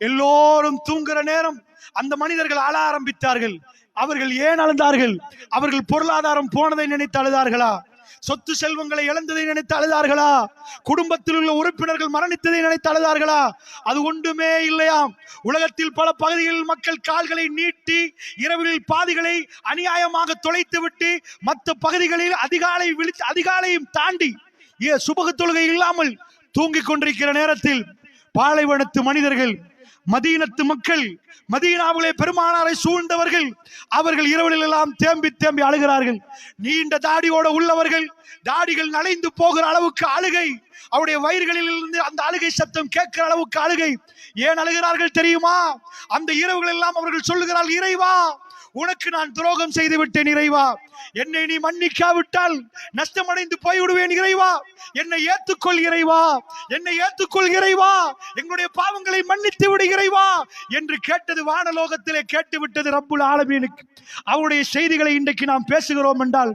எல்லோரும் தூங்குற நேரம் அந்த மனிதர்கள் அழ ஆரம்பித்தார்கள். அவர்கள் ஏன் அழுதார்கள்? அவர்கள் பொருளாதாரம் போனதை நினைத்து அழுதார்களா? சொத்து செல்வங்களை இழந்ததை நினைத்து அழுதார்களா? குடும்பத்தில் உள்ள உறுப்பினர்கள் மரணித்ததை நினைத்து அழுதார்களா? அது ஒன்றுமே இல்லையாம். உலகத்தில் பல பகுதிகளில் மக்கள் கால்களை நீட்டி இரவில் பாதிகளை அநியாயமாக தொலைத்து விட்டு மற்ற பகுதிகளில் அதிகாலையும் தாண்டி சுபகு தொழுகை இல்லாமல் தூங்கிக் கொண்டிருக்கிற நேரத்தில் பாலைவனத்து மனிதர்கள், மதீனத்து மக்கள், மதீனாவிலே பெருமானாரை சூழ்ந்தவர்கள், அவர்கள் இரவுகளில் எல்லாம் தேம்பி தேம்பி அழுகிறார்கள். நீண்ட தாடியோட உள்ளவர்கள் தாடிகள் நனைந்து போகிற அளவுக்கு அழுகை, அவருடைய வயிறுகளில் இருந்து அந்த அழுகை சத்தம் கேட்கிற அளவுக்கு அழுகை. ஏன் அழுகிறார்கள் தெரியுமா? அந்த இரவுகள் எல்லாம் அவர்கள் சொல்லுகிறார்கள், இறைவா உனக்கு நான் துரோகம் செய்து விட்டேன் இறைவா, என்னை நீ மன்னிக்காவிட்டால் நஷ்டமடைந்து போய்விடுவேன் இறைவா, என்னை ஏற்றுக்கொள் இறைவா, என்னை ஏற்றுக்கொள் இறைவா, எங்களுடைய பாவங்களை மன்னித்து விடு இறைவா என்று கேட்டது வானலோகத்திலே கேட்டுவிட்டது ரப்புல் ஆலமீனுக்கு. அவருடைய செய்திகளை இன்றைக்கு நாம் பேசுகிறோம் என்றால்,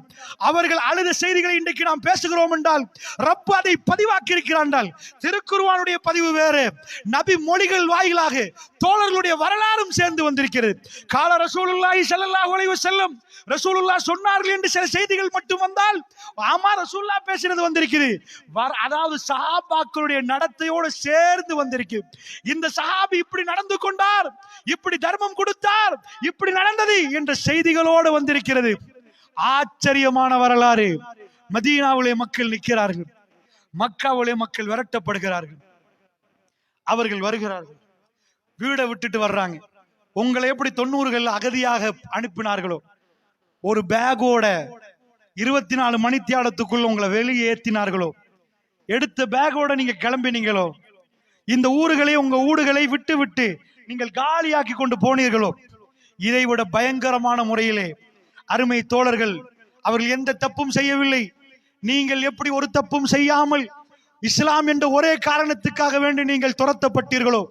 அவர்கள் அழுத செய்திகளை இன்றைக்கு நாம் பேசுகிறோம் என்றால், ரப்பு அதை பதிவாக்கி இருக்கிறார்கள். திருக்குர்ஆனுடைய பதிவு வேறு, நபி மொழிகள் வாயிலாக தோழர்களுடைய வரலாறும் சேர்ந்து வந்திருக்கிறது. கால ரசூலுல்லாஹி ஸல்லல்லாஹு அலைஹி வஸல்லம் ரசூலுல்லாஹ் சொன்னார்கள் என்று சில செய்திகள் மட்டும் வந்தால், ஆமா ரசூலுல்லாஹ் பேசினது வந்திருக்குது. அதாவது சஹாபாக்களுடைய நடத்தையோடு சேர்ந்து வந்திருக்கு. இந்த சஹாபி இப்படி நடந்து கொண்டார், இப்படி தர்மம் கொடுத்தார், இப்படி நடந்தது என்ற செய்திகளோடு வந்திருக்கிறது. ஆச்சரியமான வரலாறு. மதீனாவிலே மக்கள் நிற்கிறார்கள், மக்காவிலே மக்கள் விரட்டப்படுகிறார்கள். அவர்கள் வருகிறார்கள், வீடை விட்டுட்டு வர்றாங்க. உங்களை எப்படி 90கள் அகதியாக அனுப்பினார்களோ, ஒரு பேக்கோட 24 மணித்தியாலத்துக்குள்ள உங்களை வெளியே ஏற்றினார்களோ, எடுத்த பேக்கோட நீங்க கிளம்பினீங்களோ, இந்த ஊர்களை உங்க ஊடுகளை விட்டு விட்டு நீங்கள் காலியாக்கி கொண்டு போனீர்களோ, இதை விட பயங்கரமான முறையிலே அருமை தோழர்கள் அவர்கள் எந்த தப்பும் செய்யவில்லை. நீங்கள் எப்படி ஒரு தப்பும் செய்யாமல் இஸ்லாம் என்ற ஒரே காரணத்துக்காக வேண்டி நீங்கள் துரத்தப்பட்டீர்களோ,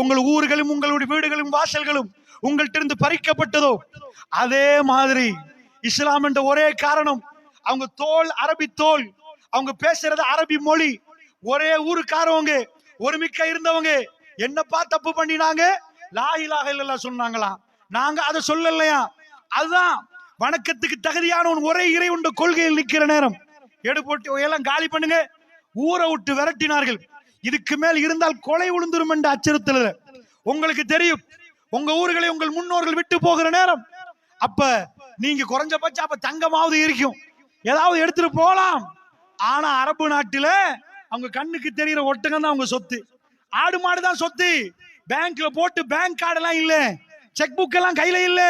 உங்கள் ஊர்களும் உங்களுடைய வீடுகளும் வாசல்களும் உங்கள்கிட்ட பறிக்கப்பட்டதோ, அதே மாதிரி இஸ்லாம் என்ற ஒரே காரணம், அவங்க தோல் அரபி தோல், அவங்க பேசுறது அரபி மொழி, ஒரே ஊருக்காரவங்க ஒருமிக்க இருந்தவங்க என்னப்பா தப்பு பண்ணினாங்க, லா இலாஹ இல்லல்லாஹ் சொன்னாங்களாம், நாங்க அதை சொல்லலையா. அதுதான் வணக்கத்துக்கு தகுதியான ஒரே இறை உண்ட கொள்கையில் நிற்கிற நேரம் எடு போட்டு எல்லாம் காலி பண்ணுங்க, ஊரை விட்டு விரட்டினார்கள். இதுக்கு மேல் இருந்தால் கொலை விழுந்துரும் என்ற அச்சுறுத்தல் உங்களுக்கு தெரியும். உங்க ஊர்களை உங்கள் முன்னோர்கள் விட்டு போகிற நேரம், அப்ப நீங்க குறைஞ்சபட்சம் அப்ப தங்கமாவது இருக்கும், ஏதாவது எடுத்துட்டு போலாம். ஆனா அரபு நாட்டில அவங்க கண்ணுக்கு தெரிகிற ஒட்டகம் தான் அவங்க சொத்து, ஆடு மாடு தான் சொத்து. பேங்க்ல போட்டு பேங்க் கார்டு எல்லாம் இல்ல, செக் புக் எல்லாம் கையில இல்ல,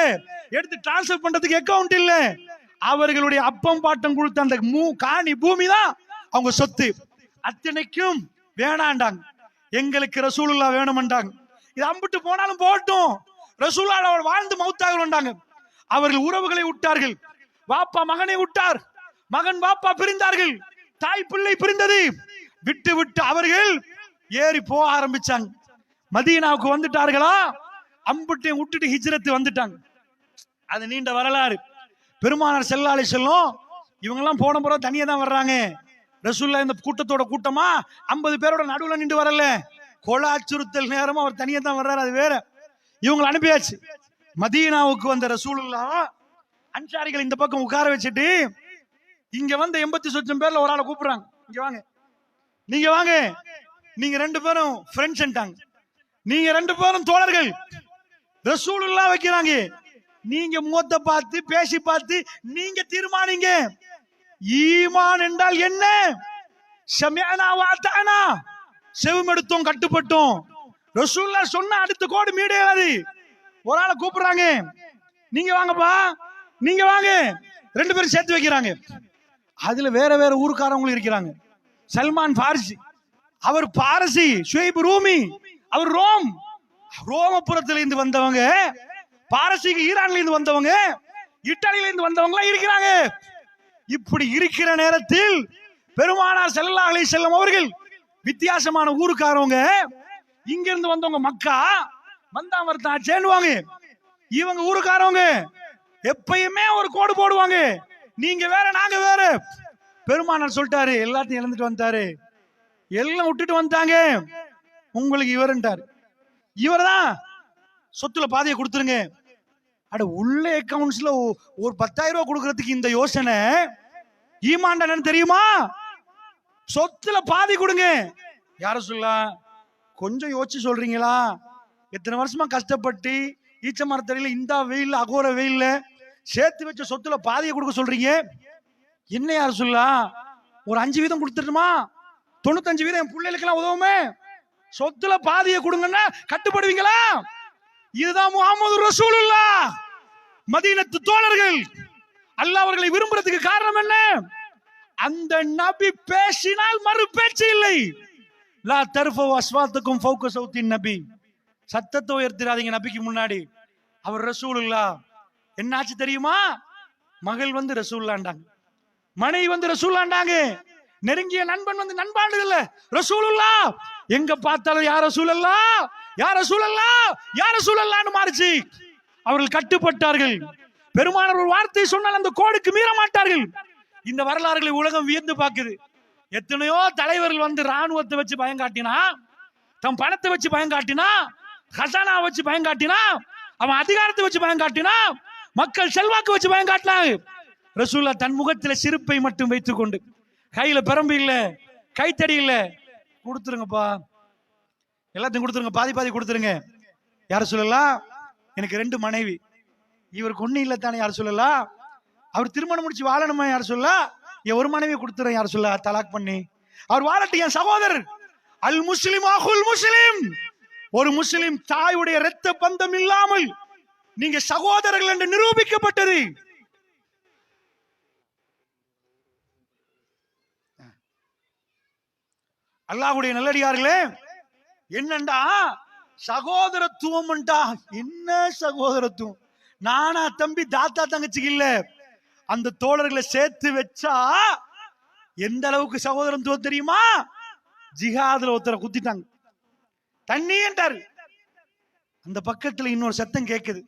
எடுத்து டிரான்ஸ்ஃபர் பண்றதுக்கு அக்கவுண்ட் இல்ல. அவர்களுடைய அப்பம் பாட்டம் கொடுத்த அந்த காணி பூமி தான் அவங்க சொத்து. அத்தனைக்கும் வேணாண்டாங்க, எங்களுக்கு ரசூலுல்லாஹ் வேணும்ண்டாங்க. இது அம்பிட்டு போனாலும் போட்டும், ரசூலுல்லாஹ் அவர் வாழ்ந்து மௌத்தாகணும்ண்டாங்க. அவர்கள் உறவுகளை விட்டார்கள், வாப்பா மகனை விட்டார், மகன் வாப்பா பிரிந்தார்கள், தாய் பிள்ளை பிரிந்தது, விட்டு விட்டு அவர்கள் ஏறி போக ஆரம்பிச்சாங்க. மதீனாவுக்கு வந்துட்டார்களா, அம்புட்டையும் விட்டுட்டு ஹிஜ்ரத்து வந்துட்டாங்க. அது நீண்ட வரலாறு. பெருமானார் ஸல்லல்லாஹு அலைஹி வஸல்லம் இவங்க எல்லாம் போன பிறகு தனியா தான் வர்றாங்க. ரசூலுல்லாஹ் இந்த கூட்டத்தோட கூட்டமா 50 பேரோட நடுவுல நின்று வரல, கொலை அச்சுறுத்தல் நேரமா அவர் தனியா தான் வர்றாரு, அது வேற. இவங்களை அனுப்பியாச்சு. மதீனாவுக்கு வந்த ரசூலுல்லாஹ் அன்சாரிகள் இந்த பக்கம் உட்கார வச்சுட்டு, இங்க வந்து 80 சொச்சம் பேர்ல ஒரு ஆளை கூப்பிடுறாங்க, இங்க வாங்க, நீங்க வாங்க, நீங்க 2 பேரும் ஃப்ரெண்ட்ஸ், நீங்க 2 பேரும் தோழர்கள். ரசூலுல்லாஹ் வைக்கிறாங்க, நீங்க முகத்தை பார்த்து பேசி பார்த்து நீங்க தீர்மானிங்க, ஈமான் என்றால் என்ன? சமிஅனா வ அத்தஅனா, செவிமெடுத்தோம் கட்டுப்பட்டோம். ரசூலுல்லாஹ் சொன்ன அடுத்த கோடு மீடையாது. ஒரு ஆளை கூப்பிடுறாங்க, நீங்க வாங்கப்பா, நீங்க வாங்க, 2 பேரும் சேர்த்து வைக்கிறாங்க. அதுல வேற வேற ஊருக்காரங்களும் இருக்கிறாங்க. சல்மான் பாரிசி, அவர் பாரசி. ஷுவைப் ரூமி, அவர் ரோமபுரத்துல இருந்து வந்தவங்க, பாரசீக ஈரான்ல இருந்து வந்தவங்க, இத்தாலியில இருந்து வந்தவங்க இருக்கிறாங்க. இப்படி இருக்கிற நேரத்தில் பெருமானார் ஸல்லல்லாஹு அலைஹி வஸல்லம் அவர்கள் வித்தியாசமான ஊருக்காரவங்க, இங்க இருந்து வந்தவங்க மக்கா வந்தா வரதான் சேருவாங்க. இவங்க ஊருக்காரவங்க எப்பயுமே ஒரு கோடு போடுவாங்க, நீங்க வேற நாங்க வேற. பெருமானார் சொல்லிட்டாரு, எல்லாத்தையும் இழந்துட்டு வந்தாரு, எல்லாம் விட்டுட்டு வந்தாங்க, உங்களுக்கு இவருன்றாரு. இவர் தான் சொத்துல பாதியை கொடுத்துருங்க. அட உள்ள அக்கவுண்ட்ஸ்ல ஒரு 10,000 ரூபாய் கொடுக்கறதுக்கு இந்த யோசனை ஈமான் தெரியுமா? சொத்துல பாதி கொடுங்க. யார சொல்லலாம், கொஞ்சம் யோசிச்சு சொல்றீங்களா? எத்தனை வருஷமா கஷ்டப்பட்டு ஈச்ச மரத்தடியில இந்த வெயில் அகோர வெயில்ல சேர்த்து வச்ச சொத்துல பாதியை கொடுக்க சொல்றீங்க. என்ன யார சொல்லலாம், ஒரு 5 வீதம் கொடுத்துட்டுமா, 95 வீதம் என் பிள்ளைகளுக்கெல்லாம் உதவுமே, சொத்துல பாதியை கொடுங்கன்னா கட்டுப்படுவீங்களா? இதுதான் முஹம்மது ரசூலுல்லாஹ். மதீனத்து தோழர்கள் அல்லாஹ் அவர்களை விரும்புறதுக்கு காரணம் என்ன? அந்த நபி பேசினால் மறு பேச்சு இல்லை. லா தர்ஃபு அஸ்வாத்துக்கும் ஃபௌக சௌத்தின் நபி, சத்தத்தை உயர்த்திராதீங்க நபிக்கு முன்னாடி. அவர் ரசூலுல்லாஹ். என்னாச்சு தெரியுமா? மகள் வந்து ரசூலுல்லாஹ்ண்டாங்க, மனைவி வந்து ரசூலுல்லாஹ்ண்டாங்க, நெருங்கிய நண்பன் வந்து நண்பாண்டு இல்ல ரசூலுல்லாஹ். எங்க பார்த்தாலும் யா ரசூலல்லாஹ், யா ரசூலல்லாஹ், யா ரசூலல்லாஹ்னு மாறிச்சு. அவர்கள் கட்டுப்பட்டார்கள். பெருமானார் ஒரு வார்த்தை சொன்னால் அந்த கோடுக்கு மீற மாட்டார்கள். இந்த வரலாறுகளை உலகம் வியந்து பார்க்குது. எத்தனையோ தலைவர்கள் வந்து ராணுவத்தை வச்சு பயம் காட்டினா, தம் பணத்தை வச்சு பயம் காட்டினா, ஹசானா வச்சு பயம் காட்டினா, அவன் அதிகாரத்தை வச்சு பயம் காட்டினா, மக்கள் செல்வாக்கு வச்சு பயம் காட்டினாங்க. ரசூல்லா தன் முகத்தில் சிரிப்பை மட்டும் வைத்துக் கொண்டு, கையில பெரம்பு இல்ல, கைத்தடி இல்ல, கொடுத்துருங்கப்பா, எல்லாத்தையும் கொடுத்துருங்க, பாதி பாதி கொடுத்துருங்க. யார சொல்லலாம்? எனக்கு 2 மனைவி, இவருக்கு ஒண்ணு இல்ல தானே யார சொல்லலாம்? அவர் திருமணம் முடிச்சு வாழணுமா யார சொல்லலாம்? என் ஒரு மனைவி கொடுத்துறேன் யார சொல்ல, தலாக் பண்ணி அவர் வாழட்டு. என் சகோதரர் அல் முஸ்லிம் அகுல் முஸ்லிம், ஒரு முஸ்லிம் தாயுடைய இரத்த பந்தம் இல்லாமல் நீங்க சகோதரர்கள் என்று நிரூபிக்கப்பட்டது. அல்லாஹ்வுடைய நல்லடியார்களே, என்னண்டா சகோதரத்துவம், என்ன சகோதரத்துவம்? நானா தம்பி தாத்தா தங்கச்சிக்கு இல்ல, அந்த தோழர்களை சேர்த்து வச்சா எந்த அளவுக்கு சகோதரத்துவம் தெரியுமா? ஜிஹாதுல ஒருத்தரை குத்திட்டாங்க, தண்ணி என்றாரு. அந்த பக்கத்துல இன்னொரு சத்தம் கேட்குது,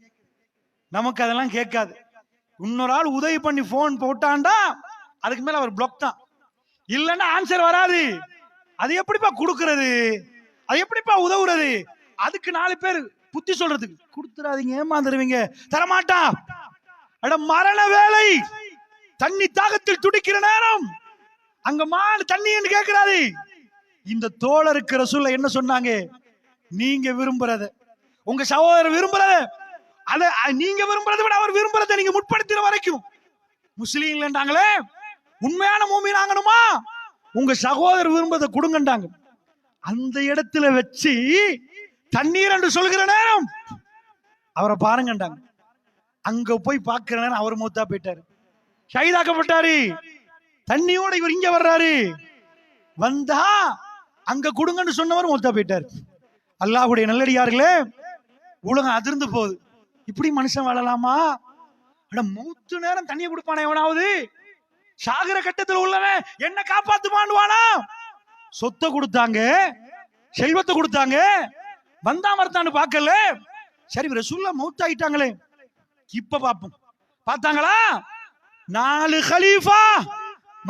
நமக்கு அதெல்லாம் கேட்காது. இன்னொரு ஆள் உதவி பண்ணி போன் போட்டாண்டா அதுக்கு மேல அவர் பிளாக் தான், இல்லன்னா ஆன்சர் வராது. அது எப்படிப்பா கொடுக்கறது, அது எப்படிப்பா உதவுறது? அதுக்கு 4 பேர் புத்தி சொல்றதுக்கு கொடுத்துறாதீங்க, ஏமாந்துருவீங்க, தரமாட்டா. அட மரண வேலை, தண்ணி தாகத்தில் துடிக்கிற நேரம், அங்க மாடு தண்ணி என்று கேட்கிறாரு. இந்த தோழருக்கு ரசூலுல்லாஹ் என்ன சொன்னாங்க? நீங்க விரும்புறத, உங்க சகோதரர் விரும்புறத, அத நீங்க விரும்புறதை விட அவர் விரும்புறதை நீங்க முற்படுத்துற வரைக்கும் முஸ்லீம் இல்லைன்றாங்களே, உண்மையான மூமின் ஆகணுமா? உங்க சகோதரர் விரும்புறதை கொடுங்கண்டாங்க. அந்த இடத்துல வச்சு தண்ணீர் என்று சொல்கிற நேரம் அவரை பாருங்கண்டாங்க. அங்க போய் பார்க்கிற நேரம் அவர் மூத்தா போயிட்டாரு, ஷஹீதாக்கப்பட்டாரு. தண்ணியோட இவர் இங்க வர்றாரு, வந்தா அங்க கொடுங்கன்னு சொன்னவர் மூத்தா போயிட்டாரு. அல்லாஹ்வுடைய நல்லடியார்களே, உலகம் அதிர்ந்து போகுது. இப்படி மனுஷன் வாழலாமா? மூத்து நேரம் தண்ணியை கொடுப்பானே எவனாவது? சாகர கட்டத்தில் உள்ளவன் என்ன காப்பாத்துமான்வானா? சொத்தை கொடுத்தாங்க, செல்வத்தை கொடுத்தாங்க, வந்தா மரத்தான்னு பார்க்கல. சரி, ரசூலுல்லாஹ் மௌத் ஆயிட்டாங்களே, இப்ப பாப்போம். பார்த்தாங்களா? 4 கலீஃபா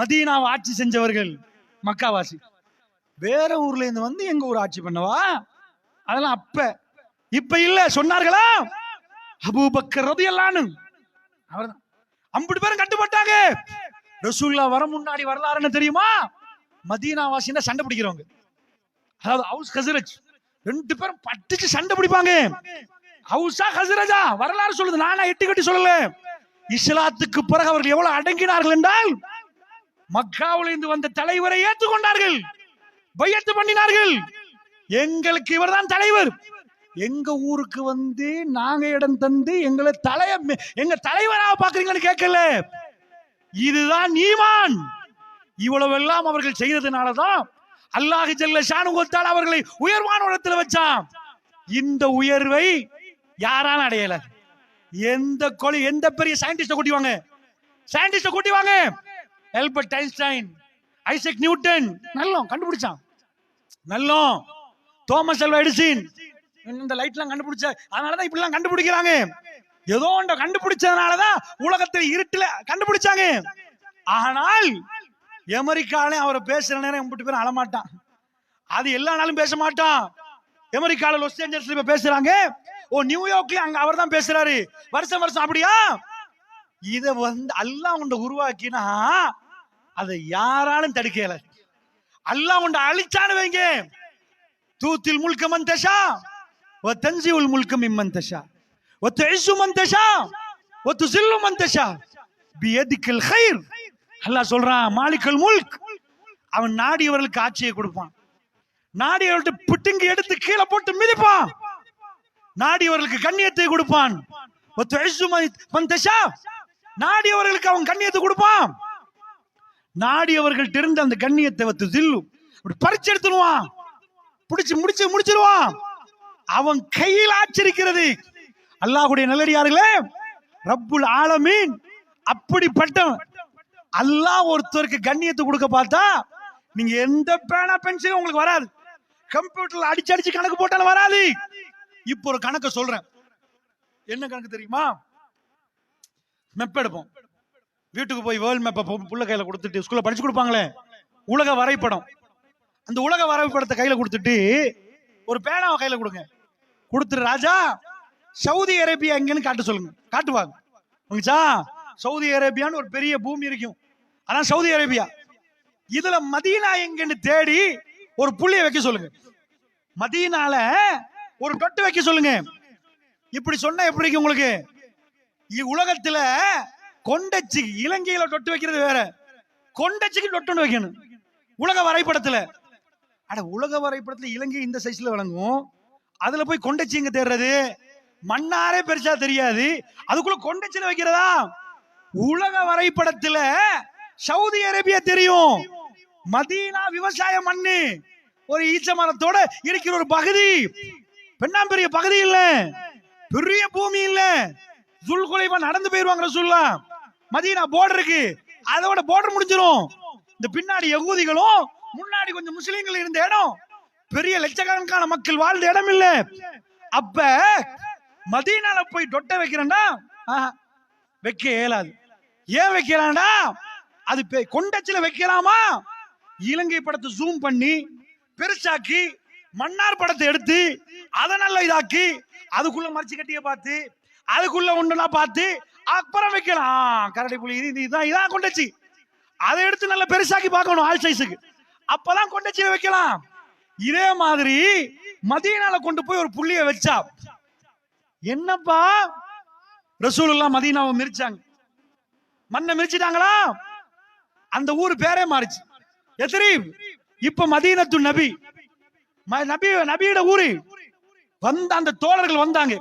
மதீனாவை ஆட்சி செஞ்சவர்கள், மக்காவாசி. வேற ஊர்ல இருந்து வந்து எங்க ஊர் ஆட்சி பண்ணவா? அதெல்லாம் இப்ப இல்ல சொன்னார்களா? அபூபக்கர் ரலியல்லாஹு அன்ஹு அவர்தான். 50 பேரும் கட்டுப்பட்டாங்க. ரசூலுல்லாஹ் வர முன்னாடி வரலாறு என்ன தெரியுமா? மதீனா வாசினா சண்டை பிடிக்கிறவங்க, அதாவது ஹவுஸ் ஹஸ்ரஜ் 2 பேரும் பட்டுச்சு சண்டை பிடிப்பாங்க. ஹவுஸா ஹஸ்ரஜா வரலாறு சொல்லுது, நானா எட்டி கட்டி சொல்லல. இஸ்லாத்துக்கு பிறகு அவர்கள் எவ்வளவு அடங்கினார்கள் என்றால், மக்காவில் இருந்து வந்த தலைவரை ஏற்றுக்கொண்டார்கள், பையத்து பண்ணினார்கள். எங்களுக்கு இவர்தான் தலைவர், எங்க ஊருக்கு வந்து நாங்க இடம் தந்து எங்களை எங்க தலைவராக பாக்குறீங்கன்னு கேட்கல. இதுதான் ஈமான். இவ்வளவு எல்லாம் அவர்கள் செய்ததுனாலதான் அல்லாஹ் ஜல்ல ஷானுஹு வ தஆலா அவர்களை உயர்வான இடத்துல வச்சான். இந்த உயர்வை யாரால அடையல? எந்த பெரிய சயின்டிஸ்ட கூட்டிவாங்க, சயின்டிஸ்ட கூட்டிவாங்க. ஆல்பர்ட் ஐன்ஸ்டைன், ஐசக் நியூட்டன் நல்லம் கண்டுபிடிச்சான், நல்லம். தோமஸ் ஆல்வா எடிசன் இந்த லைட்லாம் கண்டுபிடிச்ச, அதனாலதான் இப்படி எல்லாம் கண்டுபிடிக்கிறாங்க. ஏதோ ஒன்றை கண்டுபிடிச்சதுனாலதான் உலகத்தில் இருட்டுல கண்டுபிடிச்சாங்க. ஆனால் அமெரிக்கால அவரை பேசுற நேரம் 50 பேர் அழமாட்டான், அது எல்லா நாளும் பேச மாட்டான். அமெரிக்கால லாஸ் ஏஞ்சல்ஸ்ல இப்ப பேசுறாங்க, நியூயார்க்ல அங்க அவர் தான் பேசுறாரு வருஷம் வருஷம். அப்படியா? இத வந்து அல்லாஹ் உண்ட உருவாக்கினா அதை யாராலும் தடுக்கல. அல்லாஹ் உண்ட அழிச்சானு வைங்க, தூத்தில் முல்க மன் தஷா வ தன்சிஉல் முல்க மிம்மன் தஷா வ துஇஸ்ஸு மன் தஷா வ துஸில்லு மன் தஷா பியதிக்கல் கைர். அல்லாஹ் சொல்றான், மாலிகல் முல்க், அவன் நாடியவர்களுக்கு ஆட்சியை கொடுப்பான், நாடியவர்கள்ட்ட பிட்டுங்கி எடுத்து கீழே போட்டு மிதிப்பான், நாடியவர்களுக்கு கண்ணியத்தை கொடுப்பான். வ துஇஸ்ஸு மன் தஷா, நாடியவர்களுக்கு அவன் கண்ணியத்தை கொடுப்பான், நாடியவர்கள் தெரிந்த அந்த கண்ணியத்தை வ துஸில்லு அப்படி பறிச்சு எடுத்துருவான், முடிச்சிருவான். அவன் கையில் ஆச்சரிக்கிறது. அல்லாஹ்வுடைய நல்லடியார்களே, ரப்புல் ஆலமீன் அப்படிப்பட்டவன். அல்லாஹ் ஒருத்தருக்கு கண்ணியத்தை கொடுக்க பார்த்தா நீங்க எந்த பேனா பென்சிலும் உங்களுக்கு வராது, கம்ப்யூட்டர்ல அடிச்சு கணக்கு போட்டாலும் வராது. இப்போ ஒரு கணக்கு சொல்றேன். என்ன கணக்கு தெரியுமா? மெப் எடுப்போம், வீட்டுக்கு போய் வேர்ல்ட் மேப்பை புள்ள கையில கொடுத்துட்டு, ஸ்கூல்ல படிச்சு கொடுப்பாங்களே உலக வரைபடம், அந்த உலக வரைபடத்தை கையில கொடுத்துட்டு ஒரு பேனாவை கையில கொடுங்க, கொடுத்துட்டு ராஜா சவுதி அரேபியா எங்கன்னு காட்ட சொல்லுங்க, காட்டுவாங்க. சவுதி அரேபியான்னு ஒரு பெரிய பூமி இருக்கும், அதான் சவுதி அரேபியா. இதுல மதீனா எங்கன்னு தேடி ஒரு புள்ளிய வைக்க சொல்லுங்க. மதீனால ஒரு டொட்டு வைக்க சொல்லுங்க. இப்படி சொன்னா எப்படி உங்களுக்கு? உலகத்துல கொண்டச்சி, இலங்கையில டொட்டு வைக்கிறது வேற, கொண்டச்சிக்கு டொட்டு வைக்கணும் உலக வரைபடத்துல. அட உலக வரைபடத்துல இலங்கை இந்த சைஸ்ல விளங்கும், அதுல போய் கொண்டச்சி எங்க தேடுறது? மண்ணாரே பெருசா தெரியாது, அதுக்குள்ள கொண்டச்சில வைக்கிறதா? உலக வரைபடத்துல சவுதி அரேபியா தெரியும். மதீனா விவசாய மண்ணு, ஒரு ஈச்ச மரத்தோட இருக்கிற ஒரு பகுதி, பெண்ணாம்பெரிய பகுதி இல்ல, பெரிய பூமி இல்ல. துல்குலைவா நடந்து போயிருவாங்க ரசூலுல்லா. மதீனா பார்டருக்கு, அதோட பார்டர் முடிஞ்சிரும். இந்த பின்னாடி யகூதிகளும் முன்னாடி கொஞ்சம் முஸ்லிம்கள் இருந்த இடம், பெரிய லட்சக்கணக்கான மக்கள் வாழ்ந்த இடம் இல்ல. அப்ப மதீனால போய் டொட்ட வைக்கிறேன்டா, வைக்க இயலாது. ஏன் வைக்கிறான்டா? அது கொண்டச்சில வைக்கலாமா? இலங்கை படத்தை ஜூம் பண்ணி பெருசாக்கி மன்னார் படத்தை எடுத்து அதை நல்லா இதாக்கி அதுக்குள்ள மறைச்சு கட்டிய பார்த்து அதுக்குள்ள ஒண்ணுனா பார்த்து அப்புறம் வைக்கலாம். கரடி புலி இதான் கொண்டச்சி, அதை எடுத்து நல்லா பெருசாக்கி பார்க்கணும் ஆல் சைஸுக்கு, அப்பதான் கொண்டச்சில வைக்கலாம். இதே மாதிரி மதீனால கொண்டு போய் ஒரு புள்ளிய வச்சா என்னப்பா? ரசூலுல்லாஹ் மதீனாவை மிரிச்சாங்க, மண்ணை மிரிச்சிட்டாங்களா? அந்த ஊர் பேரே மாறிச்சு, எத்ரீப். இப்ப மதீனத்து நபி, நபியோட ஊரு. வந்த அந்த தோழர்கள் வந்தாங்க.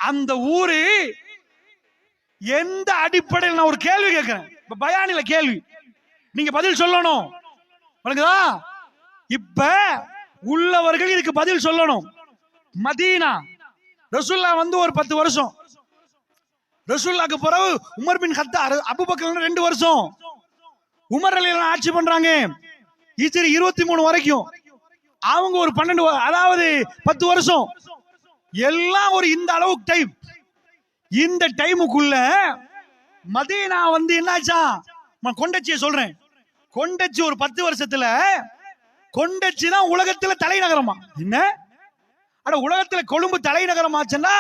அந்த ஊரு எந்த அடிப்படையில்? நான் ஒரு கேள்வி கேட்கிறேன், இப்ப பயானில கேள்வி, நீங்க பதில் சொல்லணும். இப்ப உள்ளவர்கள் இதுக்கு பதில் சொல்லணும். மதீனா ரசூலுல்லாஹ் வந்து ஒரு 10 வருஷம், ரசூலுல்லாஹ்க்கு பிறகு உமர் பின் கத்தாப், அபூபக்கர் 2 வருஷம், உமர் ரலியல்லாஹு ஆட்சி பண்றாங்க. ஹிஜ்ரி 23 வரைக்கும் அவங்க ஒரு 12, அதாவது 10 வருஷம். எல்லாம் ஒரு இந்த அளவுக்கு டைம். இந்த டைமுக்குள்ள மதீனா வந்து என்னாச்சா? கொண்டச்சியை சொல்றேன், கொண்டச்சி ஒரு 10 வருஷத்துல கொண்டச்சி தான் உலகத்துல தலைநகரமா. என்ன அட உலகத்துல கொழும்பு தலைநகரமாச்சுன்னா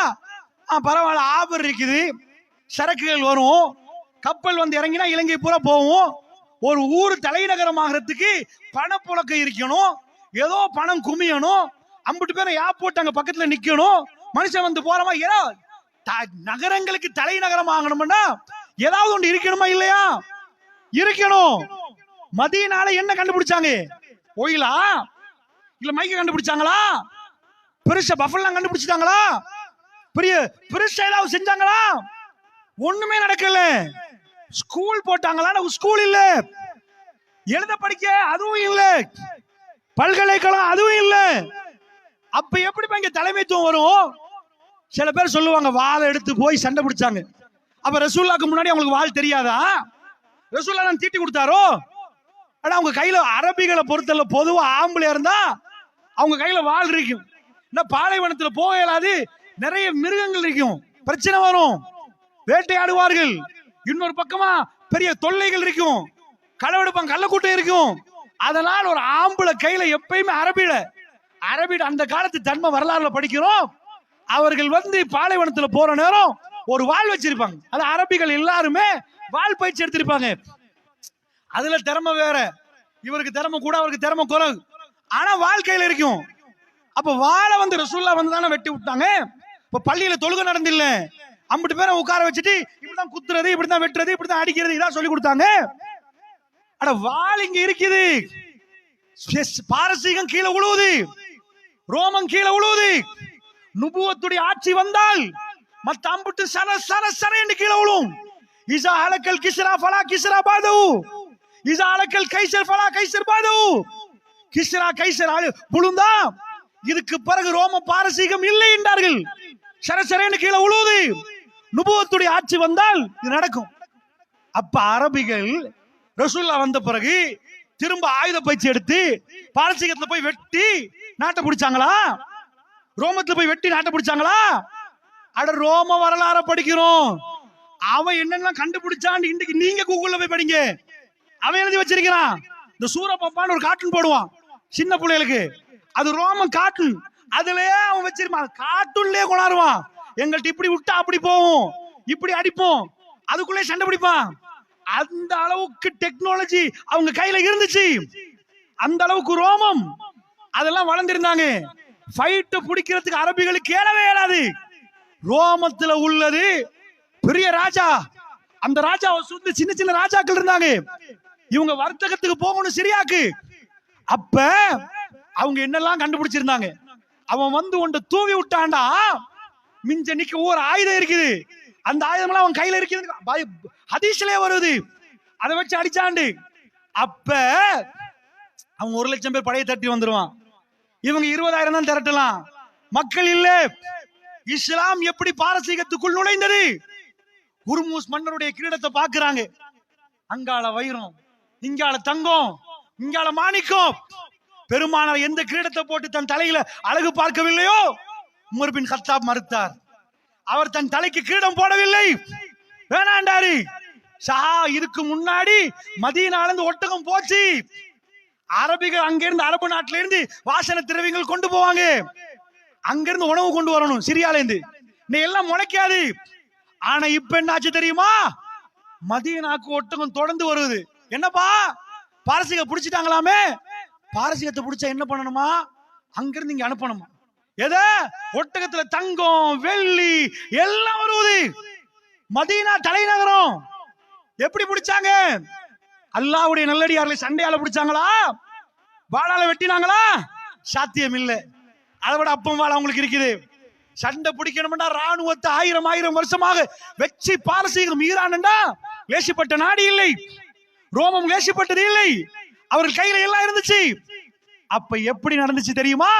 பரவாயில்ல, ஆபர் இருக்குது, சரக்குகள் வரும், கப்பல் வந்து இறங்கினா இலங்கை பூரா போகும். ஒரு ஊர் தலைநகரமாகிறதுக்கு பணப்புழக்க இருக்கணும், ஏதோ பணம் குமியணும், அம்பிட்டு பேரை ஏர்போர்ட் அங்க பக்கத்துல நிக்கணும், மனுஷன் வந்து போறமா. ஏதோ நகரங்களுக்கு தலைநகரம் ஆகணும்னா ஏதாவது ஒன்று இருக்கணுமா இல்லையா? இருக்கணும். மதீனால என்ன கண்டுபிடிச்சாங்க? ஓயிலா இல்ல மைக்க கண்டுபிடிச்சாங்களா? பெருசா பஃபல்லாம் கண்டுபிடிச்சிட்டாங்களா? பெரிய பெருசா ஏதாவது செஞ்சாங்களா? ஒண்ணுமே நடக்கல. ஸ்கூல் போட்டாங்களா? ஸ்கூல் இல்ல. எழுத படிக்க அதுவும் இல்ல. பல்கலைக்கழகம் அதுவும் இல்ல. அப்ப எப்படி இங்க தலைமைத்துவம் வரும்? சில பேர் சொல்லுவாங்க வாளை எடுத்து போய் சண்டை பிடிச்சாங்க. அப்ப ரசூலுல்லாஹ்க்கு முன்னாடி அவங்களுக்கு வாள் தெரியாதா? ரசூலுல்லாஹ் தான் தீட்டி கொடுத்தாரோ? ஆனா அவங்க கையில, அரபிகளை பொறுத்தல பொதுவா ஆம்பளையா இருந்தா அவங்க கையில வாள் இருக்கும். பாலைவனத்துல போக இயலாது, நிறைய மிருகங்கள் இருக்கும், பிரச்சனை வரும், வேட்டையாடுவார்கள். இன்னொரு பக்கமா பெரிய தொல்லைகள் இருக்கும், களவெடுப்பாங்க, கள்ளக்கூட்டம் இருக்கும். அதனால ஒரு ஆம்பளை கையில எப்பயுமே அரபிட அந்த காலத்து தன்மை வரலாறுல படிக்கிறோம். அவர்கள் வந்து பாலைவனத்துல போற நேரம் ஒரு வாள் வச்சிருப்பாங்க. அது அரபிகள் எல்லாருமே வாள் பயிற்சி எடுத்திருப்பாங்க. அதுல திறமை வேற, இவருக்கு திறமை கூட அவருக்கு திறமை குறைவு, ஆனா வாழ்க்கையில இருக்கும். அப்ப வாழை வந்து ரசூலுல்லாஹ் வந்து தானே வெட்டி விட்டாங்க. இப்ப பள்ளியில தொழுகை நடந்தில்ல, அம்பிட்டு பேரை உட்கார வச்சுட்டு இப்படிதான் குத்துறது, இப்படிதான் வெட்டுறது, இப்படிதான் அடிக்கிறது, இதான் சொல்லி கொடுத்தாங்க. அட வாள் இங்க இருக்குது. பாரசீகம் கீழே உழுவுது, ரோமம் கீழே உழுவுது. நுபுவத்துடைய ஆட்சி வந்தால் மத்த அம்பிட்டு சர சர சர என்று கீழே விழும். இஸா ஹலக்கல் கிஸ்ரா ஃபலா கிஸ்ரா பாதவு, இஸா ஹலக்கல் கைசர் ஃபலா கைசர் பாதவு. கிஸ்ரா கைசர் விழுந்தா இதுக்கு பிறகு ரோம பாரசீகம் இல்லை என்றார்கள். சரசரேன்னு கீழே உழுவுது. நுபுவத்துடைய ஆட்சி வந்தால் இது நடக்கும். அப்ப அரபிகள் ரசூலுல்லாஹ் வந்த பிறகு திரும்ப ஆயுத பயிற்சி எடுத்து பாரசீகத்துல போய் வெட்டி நாட்டை பிடிச்சாங்களா? ரோமத்துல போய் வெட்டி நாட்டை பிடிச்சாங்களா? அட ரோம வரலாற படிக்கிறோம். அவன் என்னென்ன கண்டுபிடிச்சான்னு இன்னைக்கு நீங்க கூகுள்ல போய் படிங்க. அவன் எழுதி வச்சிருக்கிறான். இந்த சூரப்பப்பான்னு ஒரு கார்ட்டூன் போடுவான் சின்ன பிள்ளைகளுக்கு, அது ரோமன் கார்ட்டூன். அதுலயே அவன் வச்சிருப்பான், கார்ட்டூன்லயே கொண்டாடுவான். எங்கள்கிட்ட இப்படி விட்டா அப்படி போகும், இப்படி அடிப்போம், அதுக்குள்ளே சண்டை பிடிப்பான். அந்த அளவுக்கு டெக்னாலஜி அவங்க கையில இருந்துச்சு, அந்த அளவுக்கு ரோமம் அதெல்லாம் வளர்ந்திருந்தாங்க. ஃபைட் பிடிக்கிறதுக்கு அரபிகளுக்கு ஏறவே ஏறாது. ரோமத்துல உள்ளது பெரிய ராஜா, அந்த ராஜாவை சுத்தி சின்ன சின்ன ராஜாக்கள் இருந்தாங்க. இவங்க வர்த்தகத்துக்கு போகணும் சிரியாக்கு. அப்ப அவங்க என்னெல்லாம் கண்டுபிடிச்சிருந்தாங்க. அவன் வந்து ஒன்று தூவி விட்டான்டா, மிஞ்ச நிக்க ஒரு ஆயுதம் இருக்குது, அந்த ஆயுதம் எல்லாம் அவன் கையில இருக்குது, ஹதீஸ்லயே வருது, அதை வச்சு அடிச்சாண்டு. அப்ப அவன் 1,00,000 பேர் படையை தட்டி வந்துருவான். இவங்க 20,000 தான் திரட்டலாம், மக்கள் இல்ல. இஸ்லாம் எப்படி பாரசீகத்துக்குள் நுழைந்தது? குர்மூஸ் மன்னருடைய கிரீடத்தை பாக்குறாங்க. அங்கால வைரம், இங்கால தங்கம், இங்கால மாணிக்கம். பெருமானார் எந்த கிரீடத்தை போட்டு தன் தலையில அழகு பார்க்கவில்லையோ உமர் பின் கத்தாப் மறுத்தார். அவர் தன் தலைக்கு கிரீடம் போடவில்லை, வேணாண்டாரு. இதுக்கு முன்னாடி மதீனால இருந்து ஒட்டகம் போச்சு. அரபிகள் அங்கிருந்து அரபு நாட்டில இருந்து வாசன திரவியங்கள் கொண்டு போவாங்க, அங்கிருந்து உணவு கொண்டு வரணும் சிரியால இருந்து. எல்லாம் முளைக்காது. ஆனா இப்ப என்னாச்சு தெரியுமா? மதீனாக்கு ஒட்டகம் தொடர்ந்து வருது. என்னப்பா பாரசீக பிடிச்சிட்டாங்களாமே, பாரசீகத்தை பிடிச்சா என்ன பண்ணணுமா? அங்கிருந்து இங்க அனுப்பணுமா? எத? ஒட்டகத்துல தங்கம் வெள்ளி எல்லாம் வருவது. மதீனா தலைநகரம். எப்படி பிடிச்சாங்க? அல்லாஹ்வுடைய நல்லடியார்களை சண்டையால பிடிச்சாங்களா? வாளால வெட்டினாங்களா? சாத்தியம் இல்லை. அதை விட அப்பம் வாழ அவங்களுக்கு இருக்குது. சண்டை பிடிக்கணும்னா ராணுவத்தை 1000 வருஷமாக வெச்சி பாரசீகம் ஈரான்டா லேசிப்பட்ட நாடு இல்லை, ரோமம் லேசிப்பட்டது இல்லை, அவர்கள் கையில எல்லாம் இருந்துச்சு. அப்ப எப்படி நடந்துச்சு தெரியுமா?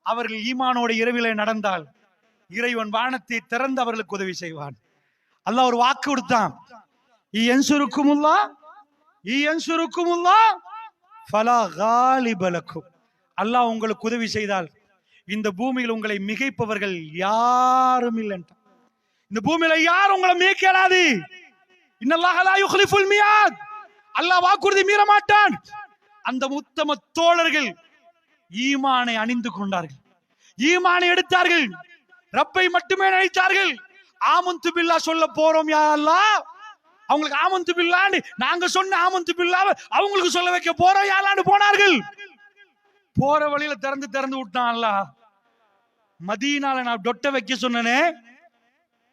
அவர்கள் ஈமானோட இரவிலே நடந்தால் இறைவன் வானத்தை திறந்து அவர்களுக்கு உதவி செய்வான். அல்லாஹ் ஒரு வாக்கு கொடுத்தான், அல்லாஹ் உங்களுக்கு உதவி செய்தால் இந்த பூமியில் உங்களை மிகைப்பவர்கள் யாரும் இல்லை. இந்த பூமியில யாரும் உங்களை மிகைக்காது. அல்லாஹ் வாக்குறுதி மீற மாட்டான். அந்த உத்தம தோழர்கள் ஈமானை அணிந்து கொண்டார்கள், ஈமானை எடுத்தார்கள், ரப்பை மட்டுமே நினைத்தார்கள். ஆமந்து பில்லா சொல்ல போறோம் யா அல்லாஹ், அவங்களுக்கு ஆமந்து பில்லான்னு நாங்க சொன்ன ஆமந்து பில்லாவை அவங்களுக்கு சொல்ல வைக்க போறோம் யா அல்லாஹ்னு போனார்கள். போற வழியில திறந்து விட்டான் அல்லாஹ். மதீனால நான் டொட்ட வைக்க சொன்னனே,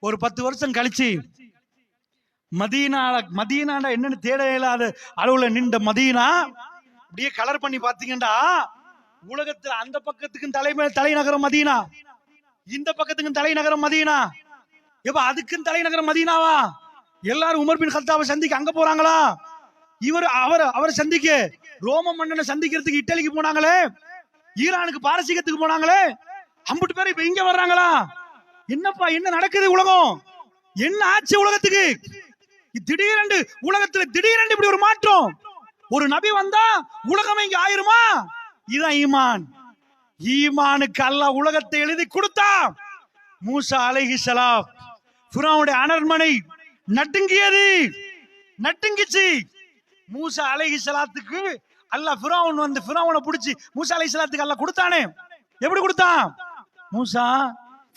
ஒரு 10 வருஷம் கழிச்சு மதீனால என்னன்னு தேட இயலாத அளவுல நின்ற மதீனா அப்படியே கலர் பண்ணி பாத்தீங்கன்னா, உலகத்துல அந்த பக்கத்துக்கும் தலைநகரம் மதீனா, இந்த பக்கத்துக்கும் தலைநகரம் மதீனா. எப்ப அதுக்கும் தலைநகரம் மதீனாவா? எல்லாரும் உமர் பின் கத்தாவை சந்திக்க அங்க போறாங்களா? அவரை சந்திக்க ரோம மன்னனை சந்திக்கிறதுக்கு இட்டலிக்கு போனாங்களே, ஈரானுக்கு பாரசீகத்துக்கு போனாங்களே, அம்புட்டு பேர் இப்ப இங்க வர்றாங்களா? என்னப்பா என்ன நடக்குது? உலகம் என்ன ஆச்சு? உலகத்துக்கு திடீரென்று உலகத்துல திடீரென்று இப்படி ஒரு மாற்றம். ஒரு நபி வந்தா உலகம் இங்க ஆயிருமா? இதான் ஈமான். ஈமானுக்கு அல்லாஹ் உலகத்தை எழுதி கொடுத்தான். மூசா அலைஹிஸ்ஸலாம் ஃபிரௌனுடைய அரண்மனை நட்டுங்கிச்சு. மூசா அலைஹிஸ்ஸலாத்துக்கு அல்லாஹ் ஃபிரௌனை பிடிச்சி மூசா அலைஹிஸ்ஸலாத்துக்கு அல்லாஹ் கொடுத்தானே. எப்படி கொடுத்தான்? மூசா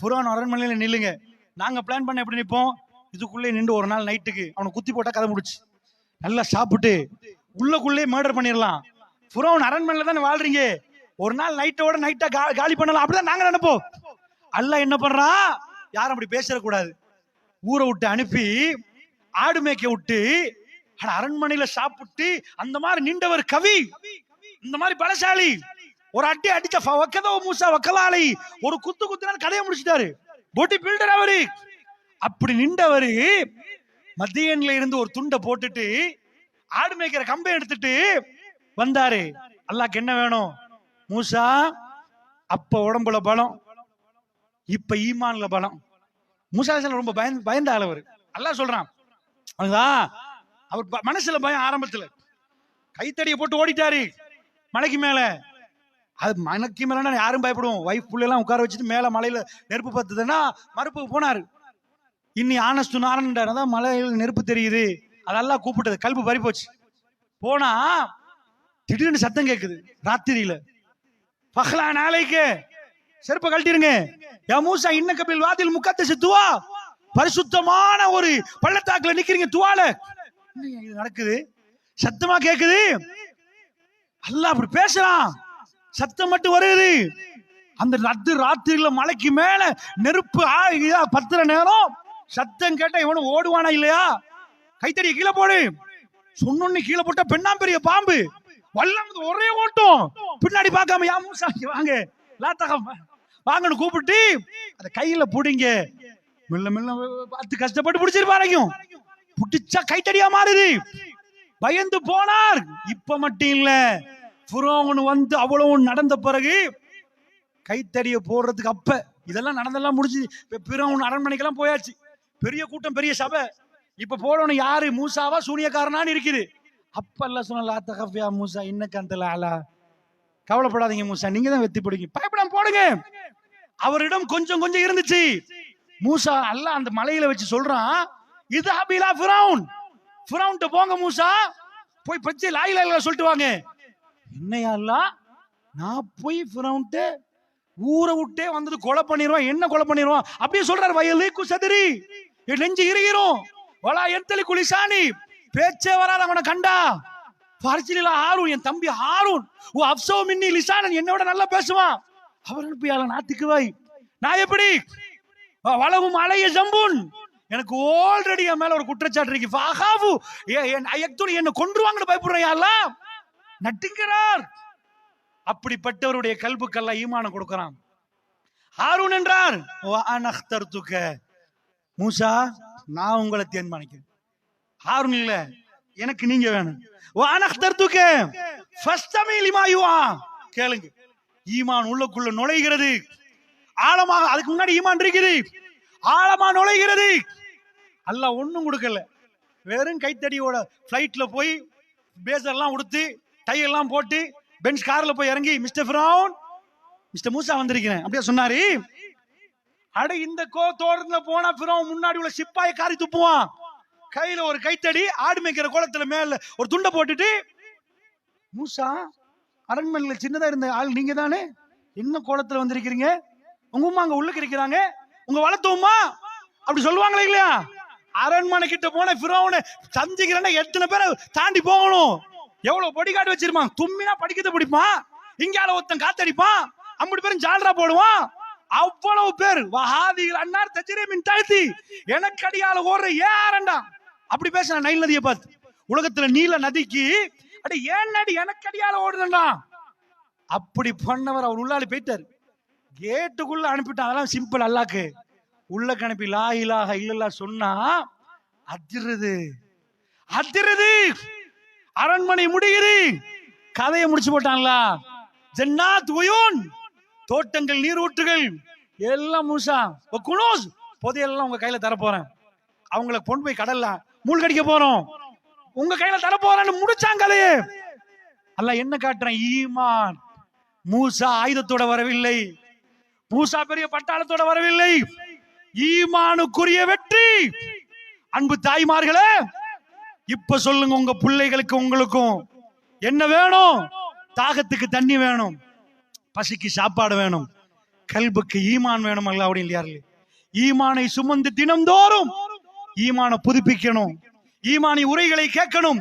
ஃபிரௌன் அரண்மனையில நில்லுங்க, நாங்க பிளான் பண்ண எப்படி நிற்போம், இதுக்குள்ளே நின்று ஒரு நாள் நைட்டுக்கு அவனை குத்தி போட்டா கதை முடிச்சு, நல்லா சாப்பிட்டு உள்ளக்குள்ளே மர்டர் பண்ணிடலாம். ஃபிரௌன் அரண்மனையில தானே வாழ்றீங்க, ஒரு நாள் நைட்டா காலி பண்ணலாம், அப்படிதான் நாங்க நினைப்போம். அல்லாஹ் என்ன பண்றான்? யாரும் அப்படி பேசக்கூடாது, ஊரை விட்டு அனுப்பி ஆடு மேய்க்க விட்டு அரண்மனையில சாப்பிட்டு அந்த மாதிரி நின்றவர் கவி, இந்த மாதிரி பலசாலி. ஒரு அடி அடிச்ச மூசா வக்கலாலை ஒரு குத்துனா கதையை முடிச்சிட்டாரு. போட்டி பில்டர் அவரு. அப்படி நின்றவரு மத்தியன்ல இருந்து ஒரு துண்டை போட்டுட்டு ஆடு மேய்க்கிற கம்பை எடுத்துட்டு வந்தாரு. அல்லாஹ்க்கு என்ன வேணும்? மூசா அப்ப உடம்புல பலம், இப்ப ஈமான்ல பலம். மூசா ரொம்ப பயந்த ஆளவர். அல்லாஹ் சொல்றான், அவர் மனசுல பயம். ஆரம்பத்துல கைத்தடியை போட்டு ஓடிட்டாரு மலைக்கு மேல. அது மலைக்கு மேல யாரும் பயப்படுவோம். வைஃப் புள்ள எல்லாம் உட்கார வச்சுட்டு மேல மலையில நெருப்பு பத்துதுன்னா மறுப்புக்கு போனாரு. இன்னி ஆனஸ்து நாரன்டார், மலையில நெருப்பு தெரியுது, அதெல்லாம் கூப்பிட்டது. கல்பு பறி போச்சு. போனா திடீர்னு சத்தம் கேக்குது ராத்திரியில. பஹ்லா நாளைக்கு செருப்ப கழட்டிருங்க, யா மூசா இன்ன கபில் வாதில் முக்கத்த சித்துவா, பரிசுத்தமான ஒரு பள்ளத்தாக்குல நிக்கிறீங்க, துவால இது நடக்குது, சத்தமா கேக்குது. அல்லாஹ் அப்படி பேசுறான், சத்தம் மட்டும் வருது. அந்த ராத்திரில மலைக்கு மேல நெருப்பு பத்துற நேரம் சத்தம் கேட்டா இவனு ஓடுவானா இல்லையா? கைத்தடிய கீழே போடு சொன்னொன்னு கீழே போட்டா பெண்ணாம் பெரிய பாம்பு வல்லம் ஒரே ஓட்டம், பின்னாடி பார்க்காம யா மூசா வாங்க லாத்தகம் வாங்கன்னு கூப்பிட்டு அத கையில புடிங்க. மெல்ல மெல்ல பார்த்து கஷ்டப்பட்டு பிடிச்சிருப்பாரு, பிடிச்சா கைத்தடியா மாறுது. பயந்து போனார். இப்ப மட்டும் இல்ல, ஃபிரௌன் வந்து அவ்வளவு நடந்த பிறகு கைத்தடிய போடுறதுக்கு அப்ப இதெல்லாம் நடந்தெல்லாம் முடிஞ்சு ஃபிரௌன் அரண்மனைக்கெல்லாம் போயாச்சு, பெரிய கூட்டம் பெரிய சபை. இப்ப போடணும் யாரு, மூசாவா சூனியக்காரனான்னு இருக்குது. அப்ப எல்லாம் சொன்னா மூசா இன்னக்கு அந்த லாலா, கவலைப்படாதீங்க மூசா, நீங்க தான் வெத்தி பிடிங்க, பயப்படாம போடுங்க. அவரிடம் கொஞ்சம் கொஞ்சம் இருந்துச்சு. மூசா அல்லாஹ் அந்த மலையில வச்சு சொல்றான், இது அபிலா ஃபிரௌன், ஃபிரௌன்ட்ட போங்க மூசா, போய் பச்சை லா இலாஹ இல்லல்லாஹ் சொல்லிட்டு வாங்க. என்னையா அல்லாஹ், நான் போய் ஃபிரௌன்ட்ட ஊரை விட்டே வந்தது கொலை பண்ணிடுவான், என்ன கொலை பண்ணிடுவான் அப்படியே சொல்றாரு. வயலுக்கு சதுரி என் நெஞ்சு இறுகிறோம், வலா எத்தலி குலிசானி, பேச்சே வராத அவனை கண்டா. பார்சிலில ஹாரூன், என் தம்பி ஹாரூன், ஓ அப்சோ மின்னி லிசானன், என்னோட நல்லா பேசுவான், அவர் அனுப்பியால நாத்துக்கு வை. நான் எப்படி வலவும் அலைய ஜம்புன், எனக்கு ஆல்ரெடி என் மேல ஒரு குற்றச்சாட்டு இருக்கு, ஃபஹாஃபு என்ன கொன்றுவாங்கன்னு பயப்படுறேன் அல்லாஹ், நட்டுங்கிறார். அப்படிப்பட்டவருடைய கல்புக்கெல்லாம் ஈமானம் கொடுக்கிறான். ஹாரூன் என்றார், மூசா நான் உங்களை தீர்மானிக்கிறேன், ஹாரூன் இல்ல எனக்கு நீங்க வேணும். கேளுங்க, ஈமான் உள்ளுக்குள்ள நுழைகிறது ஆழமாக. அதுக்கு முன்னாடி ஈமான் இருக்குது, ஆழமா நுழைகிறது. அல்லாஹ் ஒண்ணும் கொடுக்கல, வெறும் கைத்தடியோட பிளைட்ல போய் பேசர்லாம் உடுத்து டை எல்லாம் போட்டு பென்ஸ் கார்ல போய் இறங்கி மிஸ்டர் ஃபிரௌன், மிஸ்டர் மூசா வந்திருக்கிறேன் அப்படியே சொன்னாரு. அட இந்த தோட்டத்துல போனா ஃபிரௌன் முன்னாடி உள்ள சிப்பாயை காரி துப்புவான், கையில ஒரு கைத்தடி, ஆடு மேய்க்கிற கோலத்துல மேல ஒரு துண்டை போட்டுட்டு, மூசா அரண்மனையில சின்னதா இருந்த ஆள் நீங்க தானே, என்ன கோலத்துல வந்திருக்கிறீங்க, உங்க உமா அங்க உள்ளுக்கு இருக்கிறாங்க, உங்க வளர்த்தோமா அப்படி சொல்லுவாங்களே இல்லையா? அரண்மனை கிட்ட போன ஃபிரௌனை சந்திக்கிறேன்னா எத்தனை பேரை தாண்டி போகணும், எவ்வளவு பொடிகாட்டு வச்சிருப்பான், தும்மினா படிக்கத்தை பிடிப்பான், இங்கால ஒருத்தன் காத்தடிப்பான், 50 பேரும் ஜால்ரா போடுவான், அவ்வளவு பேர் வஹாதிகள் அன்னார் தஜ்ரீமின் தாழ்த்தி எனக்கு அடியால ஓடுற ஏறண்டா அப்படி பேசுறான். நைல் நதியை பார்த்து, உலகத்துல நீல நதிக்கு அடி ஏன் நடி எனக்கு அடியால ஓடுறா அப்படி பண்ணவர். அவர் உள்ளால போயிட்டாரு, கேட்டுக்குள்ள அனுப்பிட்டான். அதெல்லாம் சிம்பிள், அல்லாக்கு உள்ள கணப்பி லா இலாஹ இல்லல்லாஹ் சொன்னா அதிருது அதிருது, அரண்மனை முடியுது, கதையை முடிச்சு போட்டான்ல. ஜன்னாத் உயூன், தோட்டங்கள் நீரூற்றுகள் எல்லாம் மூசா குனூஸ் புதையெல்லாம் உங்க கையில தர போறேன், அவங்கள கொண்டு போய் கடல்ல மூழ்கடிக்க போறோம், உங்க கையில தர போறேன்னு முடிச்சாங்க கதையே. அல்லாஹ் என்ன காட்டுறான், ஈமான். மூசா ஆயுதத்தோட வரவில்லை, மூசா பெரிய பட்டாளத்தோட வரவில்லை, ஈமானுக்குரிய வெற்றி. அன்பு தாய்மார்களே, இப்ப சொல்லுங்க, உங்க பிள்ளைகளுக்கு உங்களுக்கும் என்ன வேணும்? தாகத்துக்கு தண்ணி வேணும், பசிக்கு சாப்பாடு வேணும், கல்புக்கு ஈமான் வேணும். அல்லாஹ்வுடைய இல்லையாரு, ஈமானை சுமந்து தினம்தோறும் ஈமான புதுப்பிக்கணும், ஈமானி உரைகளை கேட்கணும்.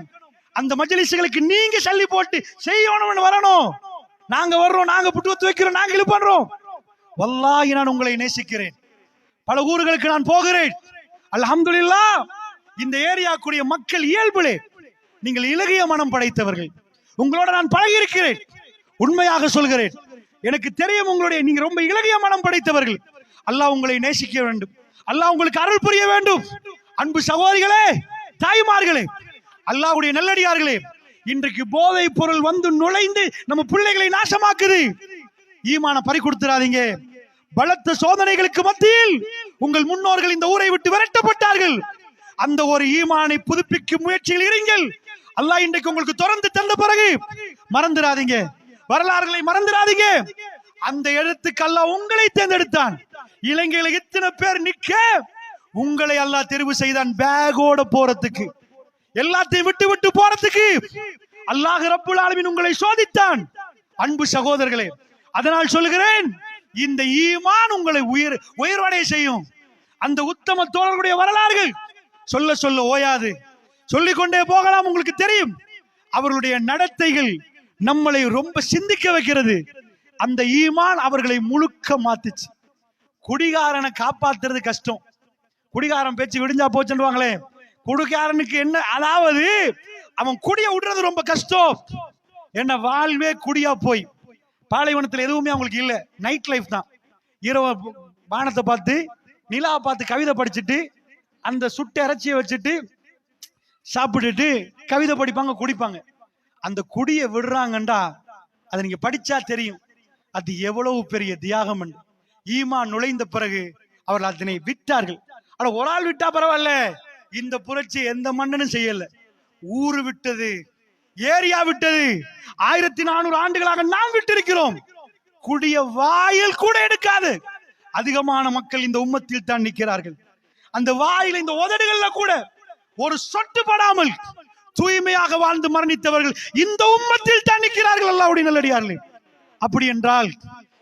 அந்த மஜ்லிஸ்களுக்கு நீங்க சல்லி போட்டு செய்யணும்னு வரணும். நாங்க வர்றோம், நாங்க புட்டு வைக்கிறோம், நாங்க இது பண்றோம். வல்லாஹி நான் உங்களை நேசிக்கிறேன், பல ஊர்களுக்கு நான் போகிறேன். அல்ஹம்துலில்லாஹ், இந்த ஏரியாக்குரிய மக்கள் இயல்புலே நீங்கள் இலகிய மனம் படைத்தவர்கள், உங்களோட நான் பழகி இருக்கிறேன். உண்மையாக சொல்கிறேன், எனக்கு தெரியும் உங்களுடைய நீங்க ரொம்ப இலகிய மனம் படைத்தவர்கள். அல்லாஹ் உங்களை நேசிக்க வேண்டும், அல்லாஹ் உங்களுக்கு அருள் புரிய வேண்டும். அன்பு சகோதரிகளே, தாய்மார்களே, அல்லாஹ்வுடைய நல்லடியார்களே, இன்றைக்கு போதை பொருள் வந்து நுழைந்து நம்ம பிள்ளைகளை நாசமாக்குது. ஈமான பறி கொடுத்துறாதீங்க. பலத்த சோதனைகளுக்கு மத்தியில் உங்கள் முன்னோர்கள் இந்த ஊரை விட்டு விரட்டப்பட்டார்கள். அந்த ஒரு ஈமானை புதுப்பிக்கும் முயற்சியில் இருங்கள். அல்லாஹ் இன்றைக்கு உங்களுக்கு தொடர்ந்து தந்த பிறகு மறந்துடாதீங்க, வரலாறுகளை மறந்துடாதீங்க. அந்த இடத்துக்கு அல்லாஹ் உங்களை தேர்ந்தெடுத்தான். இலங்கையில எத்தனை பேர் நிக்க உங்களை அல்லாஹ் தெரிவு செய்தான், பேகோட போறதுக்கு, எல்லாத்தையும் விட்டு விட்டு போறதுக்கு. அல்லாஹ் ரப்புல் ஆலமீன் உங்களை சோதித்தான். அன்பு சகோதரர்களே, அதனால் சொல்கிறேன், இந்த ஈமான் உங்களை உயர்வடைய செய்யும். அந்த உத்தம தோழர்களுடைய வரலாறுகள் சொல்ல சொல்ல ஓயாது, சொல்லிக்கொண்டே போகலாம். உங்களுக்கு தெரியும், அவர்களுடைய நடத்தைகள் நம்மளை ரொம்ப சிந்திக்க வைக்கிறது. அந்த ஈமான் அவர்களை முழுக்க மாத்துச்சு. குடிகாரனை காப்பாத்துறது கஷ்டம். குடிகாரன் பேச்சு விடிஞ்சா போச்சுவாங்களே, குடிகாரனுக்கு என்ன, அதாவது அவன் குடிய விடுறது ரொம்ப கஷ்டம். என்ன வாழ்வே குடியா போய் பாலைவனத்தில் எதுவுமே அவங்களுக்கு இல்ல, நைட் லைஃப் தான். இரவு வானத்தை பார்த்து நிலாவை பார்த்து கவிதை படிச்சுட்டு அந்த சுட்ட இறைச்சியை வச்சுட்டு சாப்பிட்டுட்டு கவிதை படிப்பாங்க, குடிப்பாங்க. அந்த குடியை விடுறாங்கண்டா அதை நீங்க படிச்சா தெரியும் அது எவ்வளவு பெரிய தியாகம். ஈமான் நுழைந்த பிறகு அவர்கள் அதனை விட்டார்கள். ஆனா ஒரு ஆள் விட்டா பரவாயில்ல, இந்த புரட்சி எந்த மன்னனும் செய்யல. ஊரு விட்டது, ஏரியா விட்டது, 1400 ஆண்டுகளாக நாம் விட்டிருக்கிறோம். குடிய வாயில் கூட எடுக்காது அதிகமான மக்கள் இந்த உம்மத்தில் தான் நிற்கிறார்கள். அந்த வாயில, இந்த உதடுகள்ல கூட ஒரு சொட்டு படாமல் தூய்மையாக வாழ்ந்து மரணித்தவர்கள் இந்த உம்மத்தில் தான் நிற்கிறார்கள். அல்லாஹ்வுடைய நல்லடியார்களே, அப்படி என்றால்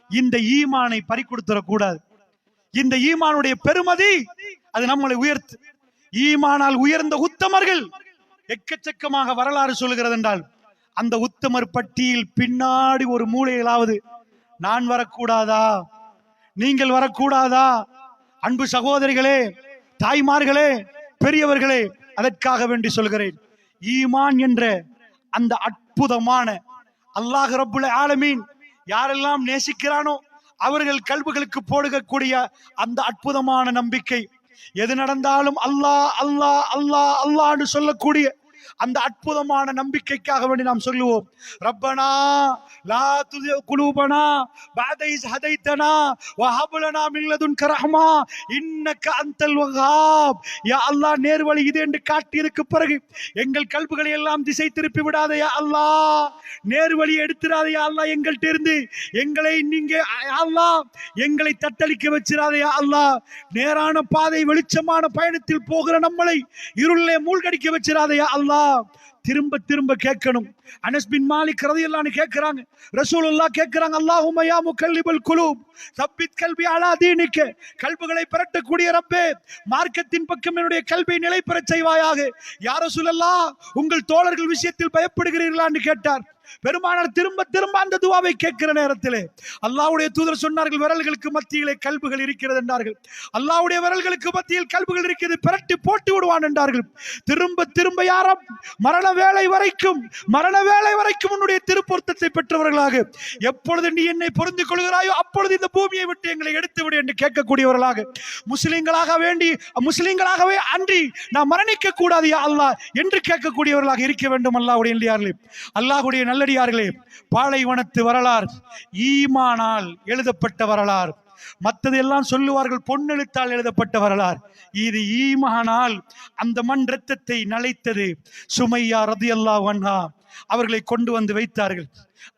இந்த ஈமானை பறிகொடுத்துடக் கூடாது. இந்த ஈமானுடைய பெருமதி அது நம்மளை உயர்த்து. ஈமானால் உயர்ந்த உத்தமர்கள் எக்கச்சக்கமாக வரலாறு சொல்லுகிறது என்றால், அந்த உத்தமர் பட்டியல் பின்னாடி ஒரு மூலையிலாவது நான் வரக்கூடாதா, நீங்கள் வரக்கூடாதா? அன்பு சகோதரிகளே, தாய்மார்களே, பெரியவர்களே, அதற்காக வேண்டி சொல்கிறேன். ஈமான் என்ற அந்த அற்புதமான அல்லாஹ் ரப்புல் ஆலமீன் யாரெல்லாம் நேசிக்கிறானோ அவர்கள் கல்புகளுக்கு போடுகக்கூடிய அந்த அற்புதமான நம்பிக்கை, எது நடந்தாலும் அல்லாஹ் அல்லாஹ் அல்லாஹ் அல்லாஹ்னு சொல்லக்கூடிய அந்த அற்புதமான நம்பிக்கைக்காக வேண்டி நாம் சொல்லுவோம். ரப்பனா லா துஸிக் குலூபனா பஅத இஸ் ஹதைதனா வ ஹப் லனா மின் லதுன்க ரஹ்மா இன்னக அன்தல் வஹ்ஹாப். யா அல்லாஹ், நேர்வழி இது என்று காட்டியதற்கு பிறகு எங்கள் கல்புகளை எல்லாம் திசை திருப்பி விடாதே யா அல்லாஹ், நேர்வழி எடுத்துறாதே யா அல்லாஹ், எங்கள்ட்ட இருந்து எங்களை நீங்க அல்லாஹ் எங்களை தத்தளிக்க வச்சிராதே யா அல்லாஹ், நேரான பாதை வெளிச்சமான பயணத்தில் போகிற நம்மளை இருளிலே மூழ்கடிக்க வச்சிராதே யா அல்லாஹ். திரும்ப திரும்ப கேட்கணும். அனஸ் பின் மாலிக் ரலியல்லாஹு அன்ஹு கேட்கிறாங்க, ரசூலுல்லாஹ் கேட்கிறாங்க, அல்லாஹும்ம யா முகல்லிபல் குலூப் சப்பித் கல்பி அலா தீனிக, கல்புகளை பிரட்டக்கூடிய ரப்பே, மார்க்கத்தின் பக்கம் என்னுடைய கல்பை நிலை பெறச் செய்வாயாக. யா ரசூலல்லாஹ், உங்கள் தோழர்கள் விஷயத்தில் பயப்படுகிறீர்களா என்று கேட்டார். பெருமானார் திரும்ப திரும்ப அந்த துவாவை கேட்கிற நேரத்திலே அல்லாஹ்வுடைய தூதர் சொன்னார்கள், விரல்களுக்கு மத்தியிலே கல்புகள் இருக்கிறது என்றார்கள். அல்லாஹ்வுடைய விரல்களுக்கு மத்தியில் கல்புகள் இருக்கிறது, பிரட்டி போட்டு விடுவான் என்றார்கள். திரும்ப திரும்ப யாரும் மரண வேளை வரைக்கும் உன்னுடைய திருப்பொருத்தத்தை பெற்றவர்களாக, எப்பொழுது நீ என்னை பொருந்திக் கொள்கிறாயோ அப்பொழுது இந்த பூமியை விட்டு எங்களை எடுத்து விடு என்று கேட்கக்கூடியவர்களாக, முஸ்லிம்களாகவே அன்றி நாம் மரணிக்க கூடாது யா அல்லாஹ் என்று கேட்கக்கூடியவர்களாக இருக்க வேண்டும். அல்லாஹ்வுடைய நல்லடியார்களே, அல்லாஹ்வுடைய நல்லடியார்களே, பாலைவனத்து வரலாறு ஈமானால் எழுதப்பட்ட வரலாறு. மற்றது எல்லாம் சொல்லுவார்கள் பொன்னெழுத்தால் எழுதப்பட்ட வரலாறு. இது ஈமானால் அந்த மண் இரத்தத்தை நனைத்தது. சுமையா ரலியல்லாஹு அன்ஹா அவர்களை கொண்டு வந்து வைத்தார்கள்.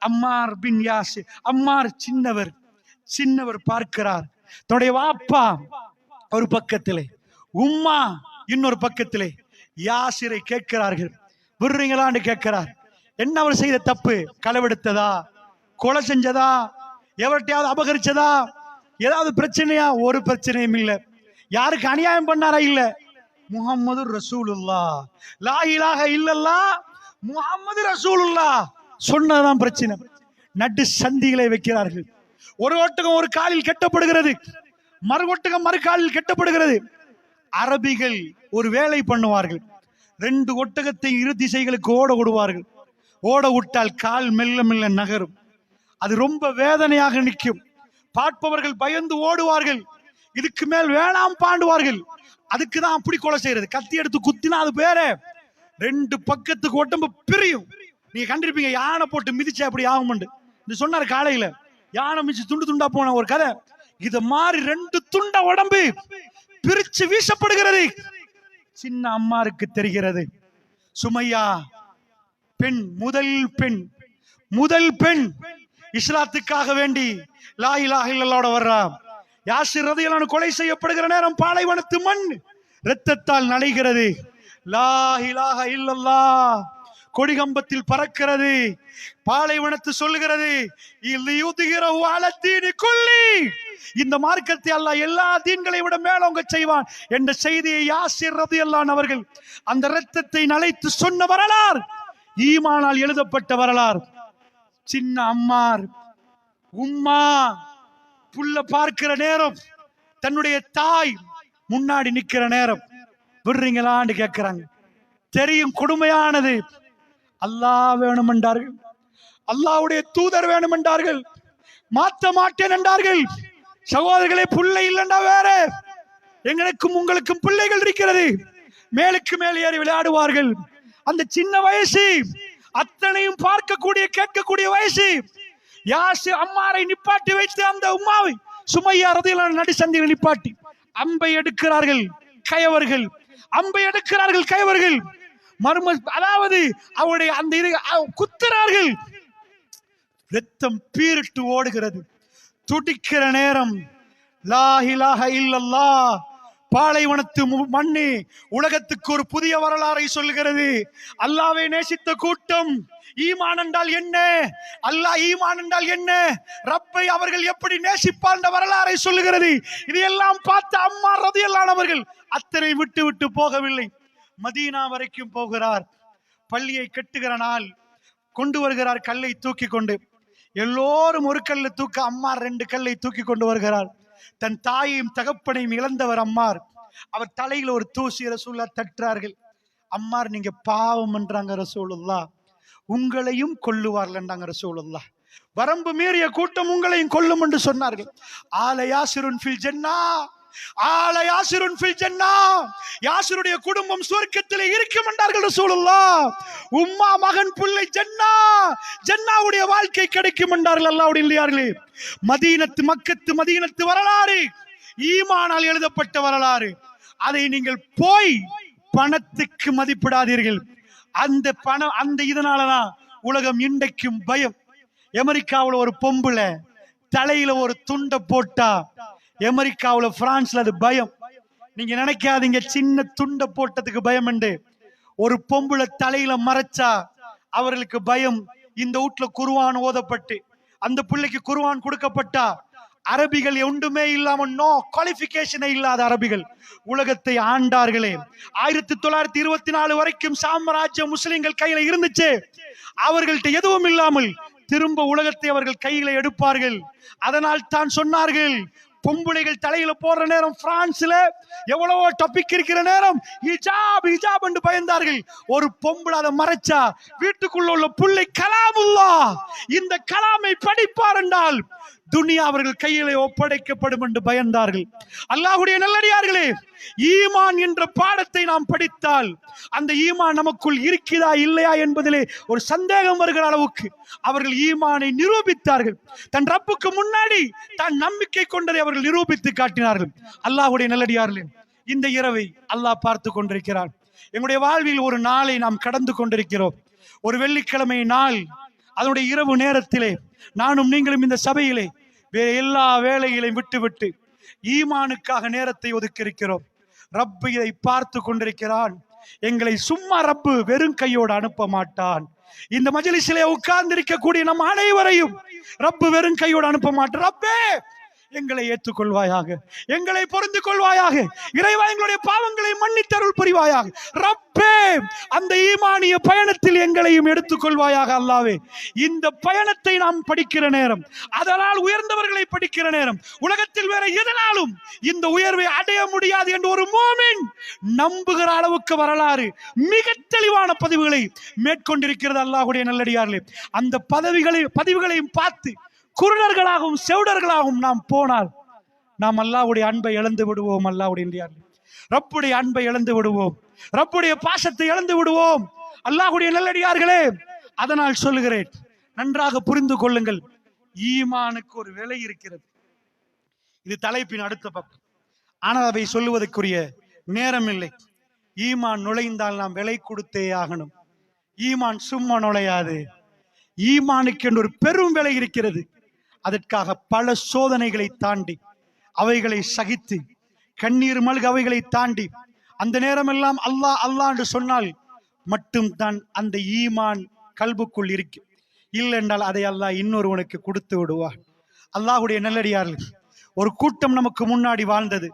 அம்மார் பின் யாசிர், அம்மார் சின்னவர் பார்க்கிறார். தன்னுடைய வாப்பா ஒரு பக்கத்திலே, உம்மா இன்னொரு பக்கத்திலே. யாசிரை கேட்கிறார்கள், விடுறீங்களான்னு கேட்கிறார். என்ன அவர் செய்த தப்பு? களவெடுத்ததா, கொலை செஞ்சதா, எவர்கிட்டயாவது அபகரிச்சதா, ஏதாவது பிரச்சனையா? ஒரு பிரச்சனையும் இல்லை. யாருக்கு அநியாயம் பண்ணாரா? இல்ல. முஹம்மது ரசூலுல்லாஹ், லா இலாஹ இல்லல்லாஹ் முஹம்மது ரசூலுல்லாஹ் சொன்னதான் பிரச்சனை. நடு சந்திகளை வைக்கிறார்கள். ஒரு ஒட்டகம் ஒரு காலில் கட்டப்படுகிறது, மறு ஒட்டகம் மறு காலில் கட்டப்படுகிறது. அரபிகள் ஒரு வேலை பண்ணுவார்கள், 2 ஒட்டகத்தை இரு திசைகளுக்கு ஓட விடுவார்கள். ஓட விட்டால் கால் மெல்ல மெல்ல நகரும். அது ரொம்ப வேதனையாக நிற்கும். பார்ப்பவர்கள் பயந்து ஓடுவார்கள். இதுக்கு மேல் வேணாம் பாண்டுவார்கள். அதுக்குதான் அப்படி கொலை செய்யறது. கத்தி எடுத்து குத்தினா அது பேரு 2 பக்கத்துக்கு உடம்பு பிரியும். நீங்க கண்டிருப்பீங்க, யானை போட்டு மிதிச்சா அப்படி ஆகும் சொன்னார் காலையில. யானை மிதிச்சு துண்டு துண்டா போன ஒரு கதை. இது மாதிரி 2 துண்ட உடம்பு பிரிச்சு வீசப்படுகிறது. சின்ன அம்மாருக்கு தெரிகிறது. சுமையா பெண், முதல் பெண் இஸ்லாத்துக்காக வேண்டி லா இலாஹ இல்லல்லாஹ் வர்றா. யாசிர் ரலியல்லாஹு அன்ஹு கொலை செய்யப்படுகிற நேரம் பாலைவனத்து மண் இரத்தத்தால் நனைகிறது. லா இலாஹ இல்லல்லாஹ் கொடிகம்பத்தில் பறக்கிறது. பாலைவனத்து சொல்லுகிறது, இந்த மார்க்கத்தை அல்லாஹ் எல்லா தீன்களை விட மேலோங்க செய்வான் என்ற செய்தியை யாசிர் ரலியல்லாஹு அவர்கள் அந்த இரத்தத்தை நலைத்து சொன்ன வரலாறு, ஈமானால் எழுதப்பட்ட வரலாறு. சின்ன அம்மார் உம்மா புள்ள பார்க்கிற நேரம், தன்னுடைய தாய் முன்னாடி நிக்கிற நேரம், விடுறீங்களான்னு கேட்கிறாங்க. தெரியும் கொடுமையானது. அல்லாஹ் வேணும் என்றார்கள், அல்லாஹ்வுடைய தூதர் வேணும் என்றார்கள், மாற்ற மாட்டேன் என்றார்கள். சகோதரர்களே, பிள்ளை இல்லைண்டா வேற, எங்களுக்கும் உங்களுக்கும் பிள்ளைகள் இருக்கிறது. மேலுக்கு மேல் ஏறி விளையாடுவார்கள். அந்த சின்ன வயசு அத்தனையும் பார்க்கக்கூடிய கேட்கக்கூடிய வயசு. யாசி அம்மாரை நிப்பாட்டி வைத்து அந்த உம்மாவை சுமையா ரலியல்லாஹு நடி சந்தியில் நிப்பாட்டி அம்பை எடுக்கிறார்கள் கயவர்கள், அம்பை எடுக்கிறார்கள் கயவர்கள். அதாவது அவருடைய அந்த குத்துறார்கள், ரத்தம் பீரிட்டு ஓடுகிறது. துடிக்கிற நேரம், லா இலாஹ இல்லல்லாஹ். பாலைவனத்து மண்ணு உலகத்துக்கு ஒரு புதிய வரலாறை சொல்லுகிறது. அல்லாஹ்வை நேசித்த கூட்டம் ஈமான் என்றால் என்ன, அல்லாஹ் ஈமான் என்றால் என்ன, ரப்பை அவர்கள் எப்படி நேசிப்பார் என்ற வரலாறை சொல்லுகிறது. இதையெல்லாம் பார்த்த அம்மார் ரலியல்லாஹு அவர்கள் அத்தனை விட்டு விட்டு போகவில்லை, மதீனா வரைக்கும் போகிறார். பள்ளியை கட்டுகிற நாள் கொண்டு வருகிறார் கல்லை தூக்கி கொண்டு. எல்லோரும் ஒரு கல்லை தூக்க அம்மார் 2 கல்லை தூக்கி கொண்டு வருகிறார். தன் தாயையும் தகப்பனையும் இழந்தவர் அம்மார். அவர் தலையில ஒரு தூசி ரசூலுல்லாஹ் தட்டுறார்கள். அம்மார், நீங்க பாவம் என்றாங்க ரசூலுல்லாஹ், உங்களையும் கொல்லுவார்கள் ரசூலுல்லாஹ். வரம்பு மீறிய கூட்டம் உங்களையும் கொல்லும் என்று சொன்னார்கள். ஆல யாசிருன் ஃபில் ஜன்னா, ஆல யாசிருன் ஃபில் ஜன்னா, யாசிருடைய குடும்பம் சுவர்க்கத்திலே இருக்கும் என்றார்கள் ரசூலுல்லாஹ். உம்மா மகன் பிள்ளை ஜன்னா, ஜன்னாவுடைய வாழ்க்கை கிடைக்கும் என்றார்கள் அல்லாஹ்வுடைய இல்லையார்களே. மதீனத்து வரலாறு ஈமானால் எழுதப்பட்ட வரலாறு. அதை நீங்கள் போய் பணத்துக்கு மதிப்பிடாதீர்கள். அந்த பணம், அந்த இதனாலதான் உலகம் இன்றைக்கும் பயம். அமெரிக்காவில் ஒரு பொம்புல தலையில ஒரு துண்டை போட்டா, அமெரிக்காவில் பிரான்ஸ்ல அது பயம். நீங்க நினைக்காதீங்க சின்ன துண்டை போட்டதுக்கு பயம் என்று. ஒரு பொம்புல தலையில மறைச்சா அவர்களுக்கு பயம். இந்த வீட்டுல குர்ஆன் ஓதப்பட்டு அந்த பிள்ளைக்கு குர்ஆன் கொடுக்கப்பட்டா, அரபிகள் ஒன்றுமே இல்லாம, நோ குவாலிபிகேஷனே இல்லாத அரபிகள் உலகத்தை ஆண்டார்களே. 1924 வரைக்கும் சாம்ராஜ்யம் முஸ்லிம்கள் கையில இருந்துச்சு. அவர்கள்ட்ட எதுவும் இல்லாமல் திரும்ப உலகத்தை அவர்கள் கையில எடுப்பார்கள். அதனால் தான் சொன்னார்கள், பொம்புளைகள் தலையில போடுற நேரம் பிரான்ஸ்ல எவ்வளவோ டாபிக் இருக்கிற நேரம் ஹிஜாப் ஹிஜாப் என்று பயந்தார்கள். ஒரு பொம்பளை அதை மறைச்சா வீட்டுக்குள்ள உள்ள புள்ளை கலாமுல்லாஹ், இந்த கலாமை படிப்பார் என்றால் துனியா அவர்கள் கையிலே ஒப்படைக்கப்படும் என்று பயந்தார்கள். அல்லாஹ்வுடைய நல்லடியார்களே, ஈமான் என்ற பாடத்தை நாம் படித்தால் அந்த ஈமான் நமக்குள் இருக்கிறதா இல்லையா என்பதிலே ஒரு சந்தேகம் வருகிற அளவுக்கு அவர்கள் ஈமானை நிரூபித்தார்கள். தன் ரப்புக்கு முன்னாடி தான் நம்பிக்கை கொண்டதை அவர்கள் நிரூபித்து காட்டினார்கள். அல்லாஹ்வுடைய நல்லடியார்களே, இந்த இரவை அல்லாஹ் பார்த்து கொண்டிருக்கிறான். எங்களுடைய வாழ்வில் ஒரு நாளை நாம் கடந்து கொண்டிருக்கிறோம். ஒரு வெள்ளிக்கிழமை நாள், அதனுடைய இரவு நேரத்திலே நானும் நீங்களும் இந்த சபையிலே வேற எல்லா வேலைகளையும் விட்டுவிட்டு ஈமானுக்காக நேரத்தை ஒதுக்கி இருக்கிறோம். ரப்பு இதை பார்த்து கொண்டிருக்கிறான். எங்களை சும்மா ரப்பு வெறும் கையோடு அனுப்ப மாட்டான். இந்த மஜ்லிஸிலே உட்கார்ந்து இருக்கக்கூடிய நம் அனைவரையும் ரப்பு வெறும் கையோடு அனுப்ப மாட்டான். ரப்பே, எங்களை ஏற்றுக்கொள்வாயாக, எங்களை பொருந்து கொள்வாயாக, இறைவா எங்களுடைய பாவங்களை மன்னித்தருள் புரிவாயாக. ரப்பே, அந்த ஈமானிய பயணத்தில் எங்களையும் எடுத்துக்கொள்வாயாக. அல்லாவே, இந்த பயணத்தை நாம் படிக்கிற நேரம், அதனால் உயர்ந்தவர்களை படிக்கிற நேரம், உலகத்தில் வேற எதனாலும் இந்த உயர்வை அடைய முடியாது என்று ஒரு மூமின் நம்புகிற அளவுக்கு வரலாறு மிக தெளிவான பதிவுகளை மேற்கொண்டிருக்கிறது. அல்லாஹ்வுடைய நல்லடியார்களே, அந்த பதிவுகளையும் பார்த்து குருடர்களாகவும் செவிடர்களாகவும் நாம் போனால் நாம் அல்லாஹ்வுடைய அன்பை இழந்து விடுவோம். அல்லாஹ்வுடைய ரப்புடைய அன்பை இழந்து விடுவோம், ரப்புடைய பாசத்தை இழந்து விடுவோம். அல்லாஹ்வுடைய நல்லடியார்களே, அதனால் சொல்லுகிறேன், நன்றாக புரிந்து கொள்ளுங்கள். ஈமானுக்கு ஒரு விலை இருக்கிறது. இது தலைப்பின் அடுத்த பக்கம். ஆனால் அவை சொல்லுவதற்குரிய நேரம் இல்லை. ஈமான் நுழைந்தால் நாம் விலை கொடுத்தே ஆகணும். ஈமான் சும்மா நுழையாது. ஈமானுக்கு என்று ஒரு பெரும் விலை இருக்கிறது. அதற்காக பல சோதனைகளை தாண்டி, அவைகளை சகித்து, கண்ணீர் மல்க அவைகளை தாண்டி, அந்த நேரம் எல்லாம் அல்லாஹ் அல்லாஹ் என்று சொன்னால் மட்டும்தான் அந்த ஈமான் கல்புக்குள் இருக்கு. இல்லை என்றால் அதை அல்லாஹ் இன்னொருவனுக்கு கொடுத்து விடுவார். அல்லாஹ்வுடைய நல்லடியார்கள் ஒரு கூட்டம் நமக்கு முன்னாடி வாழ்ந்தது.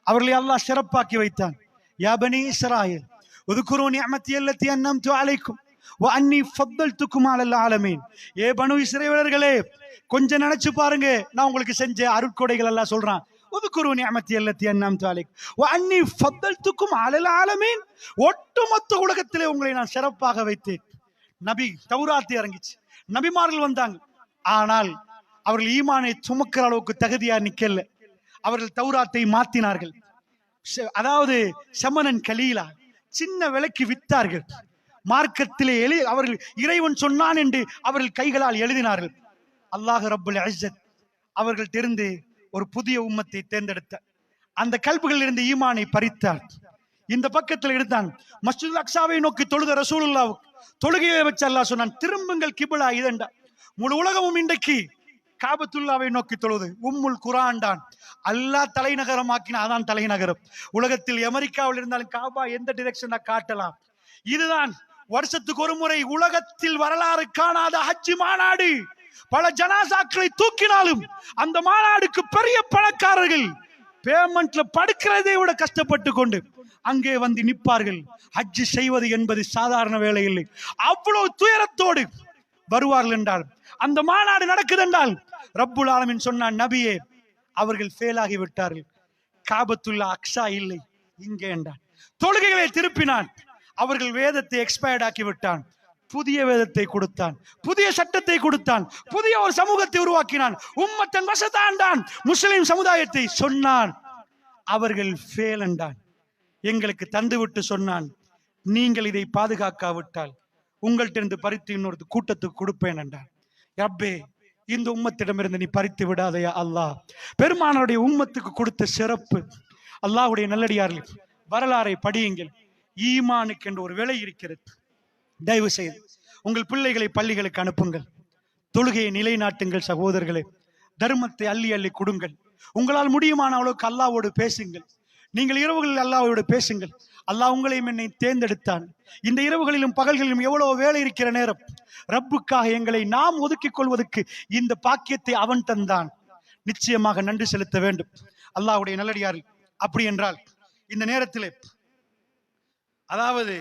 அவர்களை அல்லாஹ் சிறப்பாக்கி வைத்தான். யா பனி இஸ்ராயீல் உذ்குரு நிஅமதி அல்லதி அன்அம்து அலைக்கும் வ அன்னி ஃபضلتكم அலல் ஆலமீன். ஏ பனு இஸ்ரவேலர்களே, கொஞ்சம் நினைச்சு பாருங்க, நான் உங்களுக்கு செஞ்ச அருட்கொடைகள் எல்லாம் சொல்றான். உذ்குரு நிஅமதி அல்லதி அன்அம்து அலைக்கும் வ அன்னி ஃபضلتكم அலல் ஆலமீன். ஒட்டுமொத்த உலகத்திலே உங்களை நான் சிறப்பாக வைத்தேன். நபி தௌராத் இறங்கிச்சு, நபிமார்கள் வந்தாங்க. ஆனால் அவர்கள் ஈமானை சுமக்கிற அளவுக்கு தகுதியா நிக்கல. அவர்கள் தௌராத்தை மாத்தினார்கள். அதாவது சமனன் கலீலா, சின்ன விலைக்கு வித்தார்கள். மார்க்கத்திலே அவர்கள் இறைவன் சொன்னான் என்று அவர்கள் கைகளால் எழுதினார்கள். அல்லாஹ் ரப்புல் இஸ்ஸத் அவர்கள் தெரிந்து ஒரு புதிய உம்மத்தை தேர்ந்தெடுத்தார். அந்த கல்புகளில் இருந்து ஈமானை பறித்தார். இந்த பக்கத்தில் எடுத்தான். மஸ்ஜிதுல் அக்ஸாவை நோக்கி தொழுத ரசூலுல்லாஹ் தொழுகையை வச்சு அல்லாஹ் சொன்னான், திரும்புங்கள் கிபிலா இதண்டா. முழு உலகமும் இன்றைக்கு காபத்துல்லாவை நோக்கி தொழுது. உம்முல் குரான் தான் அல்லாஹ் தலைநகரமாக்கின, அதான் தலைநகரம். உலகத்தில் அமெரிக்காவில் இருந்தாலும் காபா எந்த டிரெக்ஷனா காட்டலாம். இதுதான் வருஷத்துக்கு ஒரு முறை உலகத்தில் வரலாறு காணாத ஹஜ் மாநாடு. பல ஜனாசாக்களை தூக்கினாலும் அந்த மாநாடுக்கு பெரிய பணக்காரர்கள் பேமெண்ட்ல படுக்கிறதை விட கஷ்டப்பட்டு கொண்டு அங்கே வந்து நிற்பார்கள். ஹஜ் செய்வது என்பது சாதாரண வேலை இல்லை. அவ்வளவு துயரத்தோடு வருவார்கள் என்றால் அந்த மாநாடு நடக்குது என்றால் ரப்புல் ஆலமீன் சொன்னான், நபியே அவர்கள் ஃபெயில் ஆகி விட்டார்கள். காபத்துல்லா அக்ஸா இல்லை இங்கே என்றான். தொழுகைகளை திருப்பினான். அவர்கள் வேதத்தை எக்ஸ்பயர்ட் ஆக்கி விட்டான். புதிய வேதத்தை கொடுத்தான், புதிய சட்டத்தை கொடுத்தான், புதிய ஒரு சமூகத்தை உருவாக்கினான். உம்மத்தன் வசதான் முஸ்லிம் சமுதாயத்தை சொன்னான். அவர்கள் ஃபெயில் என்றான். எங்களுக்கு தந்துவிட்டு சொன்னான், நீங்கள் இதை பாதுகாக்காவிட்டால் உங்கள்கிட்ட பறித்து இன்னொரு கூட்டத்துக்கு கொடுப்பேன் என்றான். ரப்பே, இந்த உம்மத்திடமிருந்து நீ பறித்து விடாதையா அல்லாஹ். பெருமானாருடைய உம்மத்துக்கு கொடுத்த சிறப்பு. அல்லாஹ்வுடைய நல்லடியார்கள் வரலாறை படியுங்கள். ஈமானுக்கு என்று ஒரு விலை இருக்கிறது. தயவு செய்து உங்கள் பிள்ளைகளை பள்ளிகளுக்கு அனுப்புங்கள். தொழுகையை நிலைநாட்டுங்கள் சகோதரர்களே. தர்மத்தை அள்ளி அள்ளி கொடுங்கள். உங்களால் முடியுமான அளவுக்கு அல்லாஹ்வோடு பேசுங்கள். நீங்கள் இரவுகளில் அல்லாஹ்வோடு பேசுங்கள். அல்லாஹ் உங்களையும் என்னை தேர்ந்தெடுத்தான். இந்த இரவுகளிலும் பகல்களிலும் எவ்வளவு வேலை இருக்கிற நேரம் ரப்புக்காக எங்களை நாம் ஒதுக்கிக் கொள்வதற்கு இந்த பாக்கியத்தை அவன் தந்தான். நிச்சயமாக நன்றி செலுத்த வேண்டும் அல்லாஹ்வுடைய நல்லடியார்கள். அப்படி என்றால் இந்த நேரத்தில் அதாவது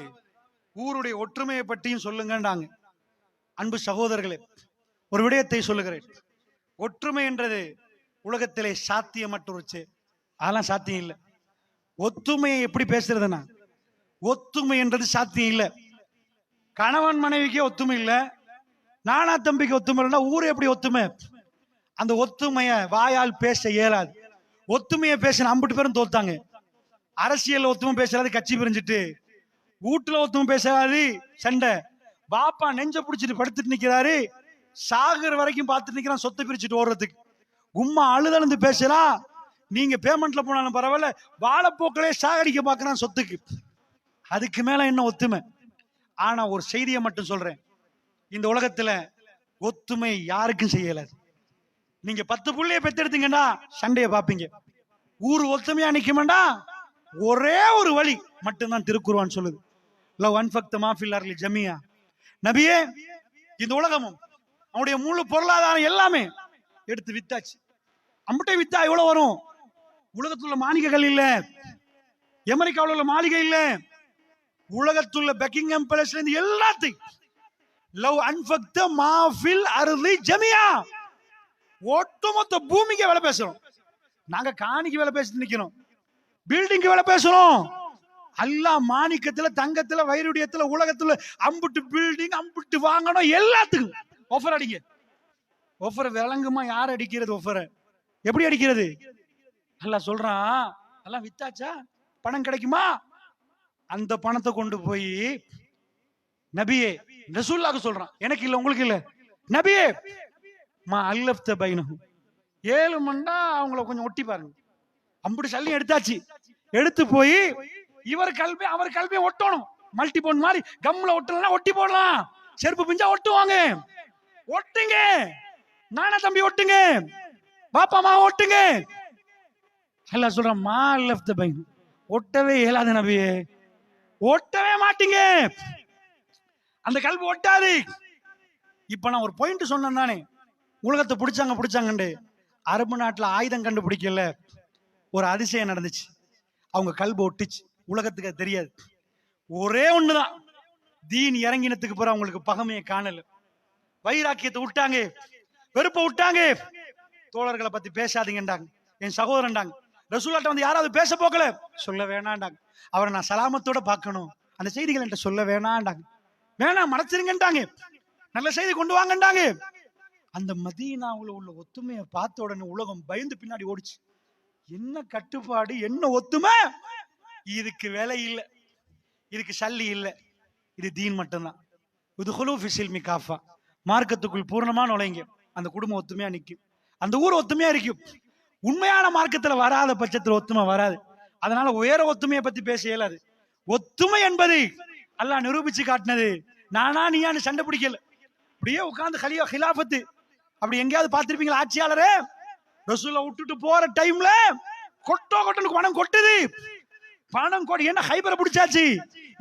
ஊருடைய ஒற்றுமையை பற்றியும் சொல்லுங்கன்றாங்க. அன்பு சகோதரர்களே, ஒரு விடயத்தை சொல்லுகிறேன். ஒற்றுமை என்றது உலகத்திலே சாத்தியமற்ற ஒரு அதெல்லாம் சாத்தியம் இல்லை. ஒத்துமையை எப்படி பேசுறதுன்னா, ஒத்துமை என்றது சாத்தியம் இல்லை. கணவன் மனைவிக்கே ஒத்துமை இல்லை, நானா தம்பிக்கு ஒத்துமை இல்லைன்னா ஊரே எப்படி ஒத்துமை? அந்த ஒத்துமைய வாயால் பேச இயலாது. ஒத்துமையை பேசின 50 பேரும் தோத்தாங்க. அரசியல் ஒத்துமை பேசுறாது, கட்சி பிரிஞ்சுட்டு. வீட்டுல ஒத்துமை பேசாது, சண்டை. பாப்பா நெஞ்ச பிடிச்சிட்டு படுத்துட்டு நிக்கிறாரு, சாகுற வரைக்கும் பார்த்துட்டு நிக்கிறான் சொத்தை பிரிச்சுட்டு ஓடுறதுக்கு. உம்மா அழுதழுந்து பேசுறான், நீங்க பேமெண்ட்ல போனாலும் பரவாயில்ல, வாழைப்போக்களே சாகடிக்க பாக்குறான் சொத்துக்கு. அதுக்கு மேல என்ன ஒத்துமை? ஆனா ஒரு செய்தியை மட்டும் சொல்றேன், இந்த உலகத்துல ஒத்துமை யாருக்கும் செய்யல. நீங்க 10 புள்ளைய பெத்தெடுத்தீங்கன்னா சண்டைய பாப்பீங்க. ஊர் ஒத்துமையா நிக்குமெண்டா ஒரே ஒரு வழி மட்டும்தான் திருக்குர்ஆன் சொல்லுது. லவ் அன்ஃபக்த மா ஃபில் அர்லி ஜமியா. நபியே, இந்த உலகமும் அவனுடைய முழு பொருளாதாரம் எல்லாமே எடுத்து வித்தாச்சு. அம்பட்டை வித்தா எவ்வளவு வரும்? உலகத்துள்ள மாளிகைகள் இல்ல, அமெரிக்காவில் உள்ள மாளிகை இல்ல, உலகத்துள்ள பக்கிங்ஹாம் பேலஸ்ல இருந்து எல்லாத்தையும் லவ் அன்ஃபக்த மா ஃபில் அர்லி ஜமியா, ஒட்டுமொத்த பூமிக்கு வேலை பேசுறோம். நாங்க காணிக்கு வேலை பேசிட்டு நிக்கிறோம், பில்டிங் வேலை பேசுறோம். அல்லாஹ் மாணிக்கத்துல, தங்கத்துல, வைரூடியத்துல, உலகத்துல அம்புட்டு பில்டிங், அம்புட்டு வாங்கணும், எல்லாத்துக்கும் ஆஃபர் அடிங்க. ஆஃபர் விளங்குமா? யார் அடிக்கிறது? ஆஃபர் எப்படி அடிக்கிறது? அல்லாஹ் சொல்றான், எல்லாம் வித்தாச்சா பணம் கிடைக்குமா? அந்த பணத்தை கொண்டு போய் நபியே ரசூலுல்லாஹ்க்கு சொல்றான், எனக்கு இல்ல உங்களுக்கு இல்ல, நபியே மா அல்லஃப்த பைனஹும், 7 மண்டா அவங்கள கொஞ்சம் ஒட்டி பாருங்க. அம்புட்டு சல்லி எடுத்தாச்சு. எடுத்து போய் இவர் கல்வி அவர் கல்வியை ஒட்டணும். மல்டி போன் மாதிரி கம்ல ஒட்டலாம், ஒட்டி போடலாம். செருப்பு பிஞ்சா ஒட்டுவாங்க. ஒட்டுங்க, நானா தம்பி ஒட்டுங்க, பாப்பா மா ஒட்டுங்க. அல்லாஹ் சொல்றான், மா அல்லஃப்த பைனஹும், ஒட்டவே இயலாத நபியே, ஒட்டவே மாட்டீங்க. அந்த கல்வி ஒட்டாது. இப்ப நான் ஒரு பாயிண்ட் சொன்னேன் தானே, உலகத்தை பிடிச்சாங்கண்டு. அரபு நாட்டுல ஆயுதம் கண்டுபிடிக்கல, ஒரு அதிசயம் நடந்துச்சு. அவங்க கல்வி ஒட்டுச்சு. உலகத்துக்கு அது தெரியாது. ஒரே ஒண்ணுதான், தீன் இறங்கினத்துக்கு பிறகு அவங்களுக்கு பகமையை காணல, வைராக்கியத்தை விட்டாங்க, வெறுப்பை விட்டாங்க. தோழர்களை பத்தி பேசாதீங்கன்றாங்க, என் சகோதரன்டாங்க. ரசூலாட்ட வந்து யாராவது பேச போக்கல, சொல்ல வேணாண்டாங்க. அவரை நான் சலாமத்தோட பார்க்கணும், அந்த செய்திகள் என்கிட்ட சொல்ல வேணாண்டாங்க. வேணாம், மறைச்சிருங்கன்றாங்க. நல்ல செய்தி கொண்டு வாங்கன்றாங்க. அந்த மதீனாவுல உள்ள ஒத்துமையை பார்த்த உடனே உலகம் பயந்து பின்னாடி ஓடிச்சு. என்ன கட்டுப்பாடு, என்ன ஒத்துமை! இதுக்கு வேலை இல்லை, இதுக்கு சல்லி இல்லை, இது தீன் மட்டும்தான். இது ஹுலூஃபில் காஃபா, மார்க்கத்துக்குள் பூர்ணமா நுழைங்க. அந்த குடும்பம் ஒத்துமையா நிற்கும், அந்த ஊர் ஒத்துமையா இருக்கும். உண்மையான மார்க்கத்துல வராத பட்சத்துல ஒத்துமை வராது. அதனால உயர ஒத்துமையை பத்தி பேச இயலாது. ஒத்துமை என்பது அல்லாஹ் நிரூபிச்சு காட்டினது. நானா நீயான்னு சண்டை பிடிக்கல. அப்படியே உட்கார்ந்து ஹிலாஃபத்து அப்படி எங்கேயாவது பார்த்திருப்பீங்களா? ஆட்சியாளரே ரசூலை விட்டுட்டு போற டைம்ல கொட்டோன்னு பணம் கொட்டுது, பணம் கொடு. என்ன ஹைபரை பிடிச்சாச்சு,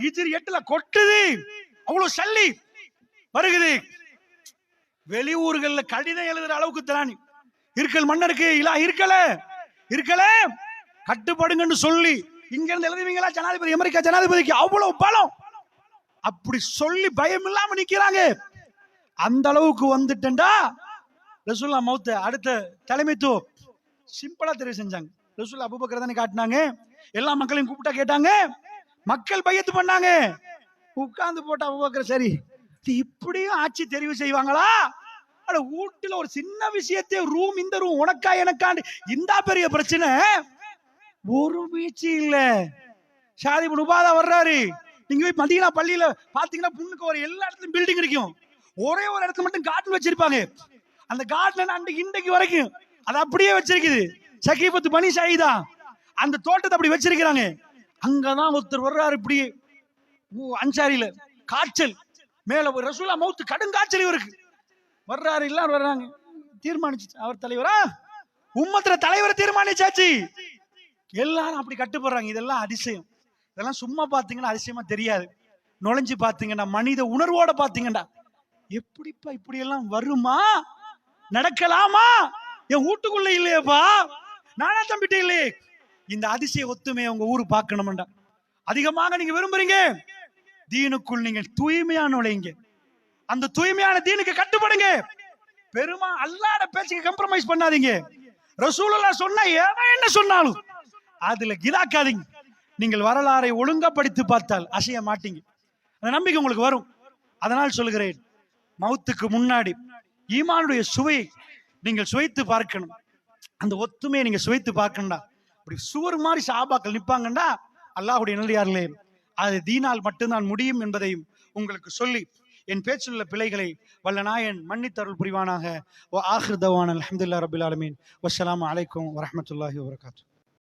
ஹிஜ்ரி 8ல கொட்டுது, அவ்வளவு சல்லி வருகுது. வெளியூர்கள்ல கடிதம் எழுதுற அளவுக்கு திராணி இருக்கல் மன்னருக்கு இல்ல இருக்கல கட்டுப்படுங்கன்னு சொல்லி இங்க இருந்து எழுதுவீங்களா ஜனாதிபதி, அமெரிக்கா ஜனாதிபதிக்கு அவ்வளவு பலம். அப்படி சொல்லி பயம் இல்லாம நிக்கிறாங்க. அந்த அளவுக்கு வந்துட்டா ரசூலுல்லா மௌத்த அடுத்த தலைமைத்துவம் சிம்பிளா தெரிவு செஞ்சாங்க. ரசூலுல்லா அபூபக்கர் தானே காட்டினாங்க. எல்லா மக்களையும் கூப்பிட்டா கேட்டாங்க, மக்கள் பையத்து பண்ணாங்க. உட்கார்ந்து போட்ட அபூபக்கர், சரி இப்படியும் ஆட்சி தெரிவு செய்வாங்களா? வீட்டுல ஒரு சின்ன விஷயத்தை ரூம், இந்த ரூம் உனக்கா எனக்காண்டு இந்த பெரிய பிரச்சனை, ஒரு வீச்சு இல்ல. ஷாதி இப்னு உபாதா வர்றாரு. நீங்க போய் மதீனா பள்ளியில பாத்தீங்கன்னா புண்ணுக்கு ஒரு எல்லா இடத்துலயும் பில்டிங் இருக்கும். ஒரே ஒரு இடத்துல மட்டும் கார்டன் வச்சிருப்பாங்க. அந்த கார்டன் அன்றைக்கு இன்றைக்கு வரைக்கும் அது அப்படியே வச்சிருக்குது. சகீபத்து பனி ஷஹீதா அந்த தோட்டத்தை அப்படி வச்சிருக்கிறாங்க. அங்கதான் ஒருத்தர் வர்றாரு, இப்படி அன்சாரியில காய்ச்சல் மேல ரசூலுல்லா மௌத் கடும் காய்ச்சல் இவருக்கு வர்றாரு. எல்லாரும் வர்றாங்க. தீர்மானிச்சு அவர் தலைவரா, உம்மத்துல தலைவரை தீர்மானிச்சாச்சு. எல்லாரும் அப்படி கட்டுப்படுறாங்க. இதெல்லாம் அதிசயம். இதெல்லாம் சும்மா பாத்தீங்கன்னா அதிசயமா தெரியாது. நுழைஞ்சு பாத்தீங்கன்னா, மனித உணர்வோட பாத்தீங்கன்னா, எப்படிப்பா இப்படி எல்லாம் வருமா, நடக்கலாமா? என் வீட்டுக்குள்ள இல்லையப்பா, நானா தம்பிட்ட இல்லையே. இந்த அதிசய ஒத்துமையை உங்க ஊரு பார்க்கணும்டா. அதிகமாக நீங்க விரும்புறீங்க, தீனுக்குள் நீங்க தூய்மையான நுழைங்க. அந்த தூய்மையான தீனுக்கு கட்டுப்படுங்க. பெருமா அல்லாஹ்வோட பேச்சுக்கு கம்ப்ரமைஸ் பண்ணாதீங்க. ரசூலுல்லாஹ் சொன்னா எவன் என்ன சொன்னாலும் அதுல கிதாக்காதீங்க. நீங்கள் வரலாறை ஒழுங்கா படித்து பார்த்தால் அசைய மாட்டீங்க. அந்த நம்பிக்கை உங்களுக்கு வரும். அதனால் சொல்கிறேன், மௌத்துக்கு முன்னாடி ஈமானுடைய சுவையை நீங்கள் சுவைத்து பார்க்கணும். அந்த ஒத்துமையை நீங்க சுவைத்து பார்க்கணும்டா. அப்படி சுவர் மாதிரி சஹாபாக்கள் நிப்பாங்கண்டா, அல்லாஹ்வுடைய நல்லடியார்களே, அது தீனால் மட்டும்தான் முடியும் என்பதையும் உங்களுக்கு சொல்லி என் பேச்சுள்ள பிழைகளை வல்ல நாயன் மன்னித்தருள் புரிவானாக. வ ஆகிர் தவானா அல்ஹம்துலில்லாஹி ரப்பில் ஆலமீன். வஸ்ஸலாமு அலைக்கும் வரஹ்மத்துல்லாஹி வபரகாத்துஹு.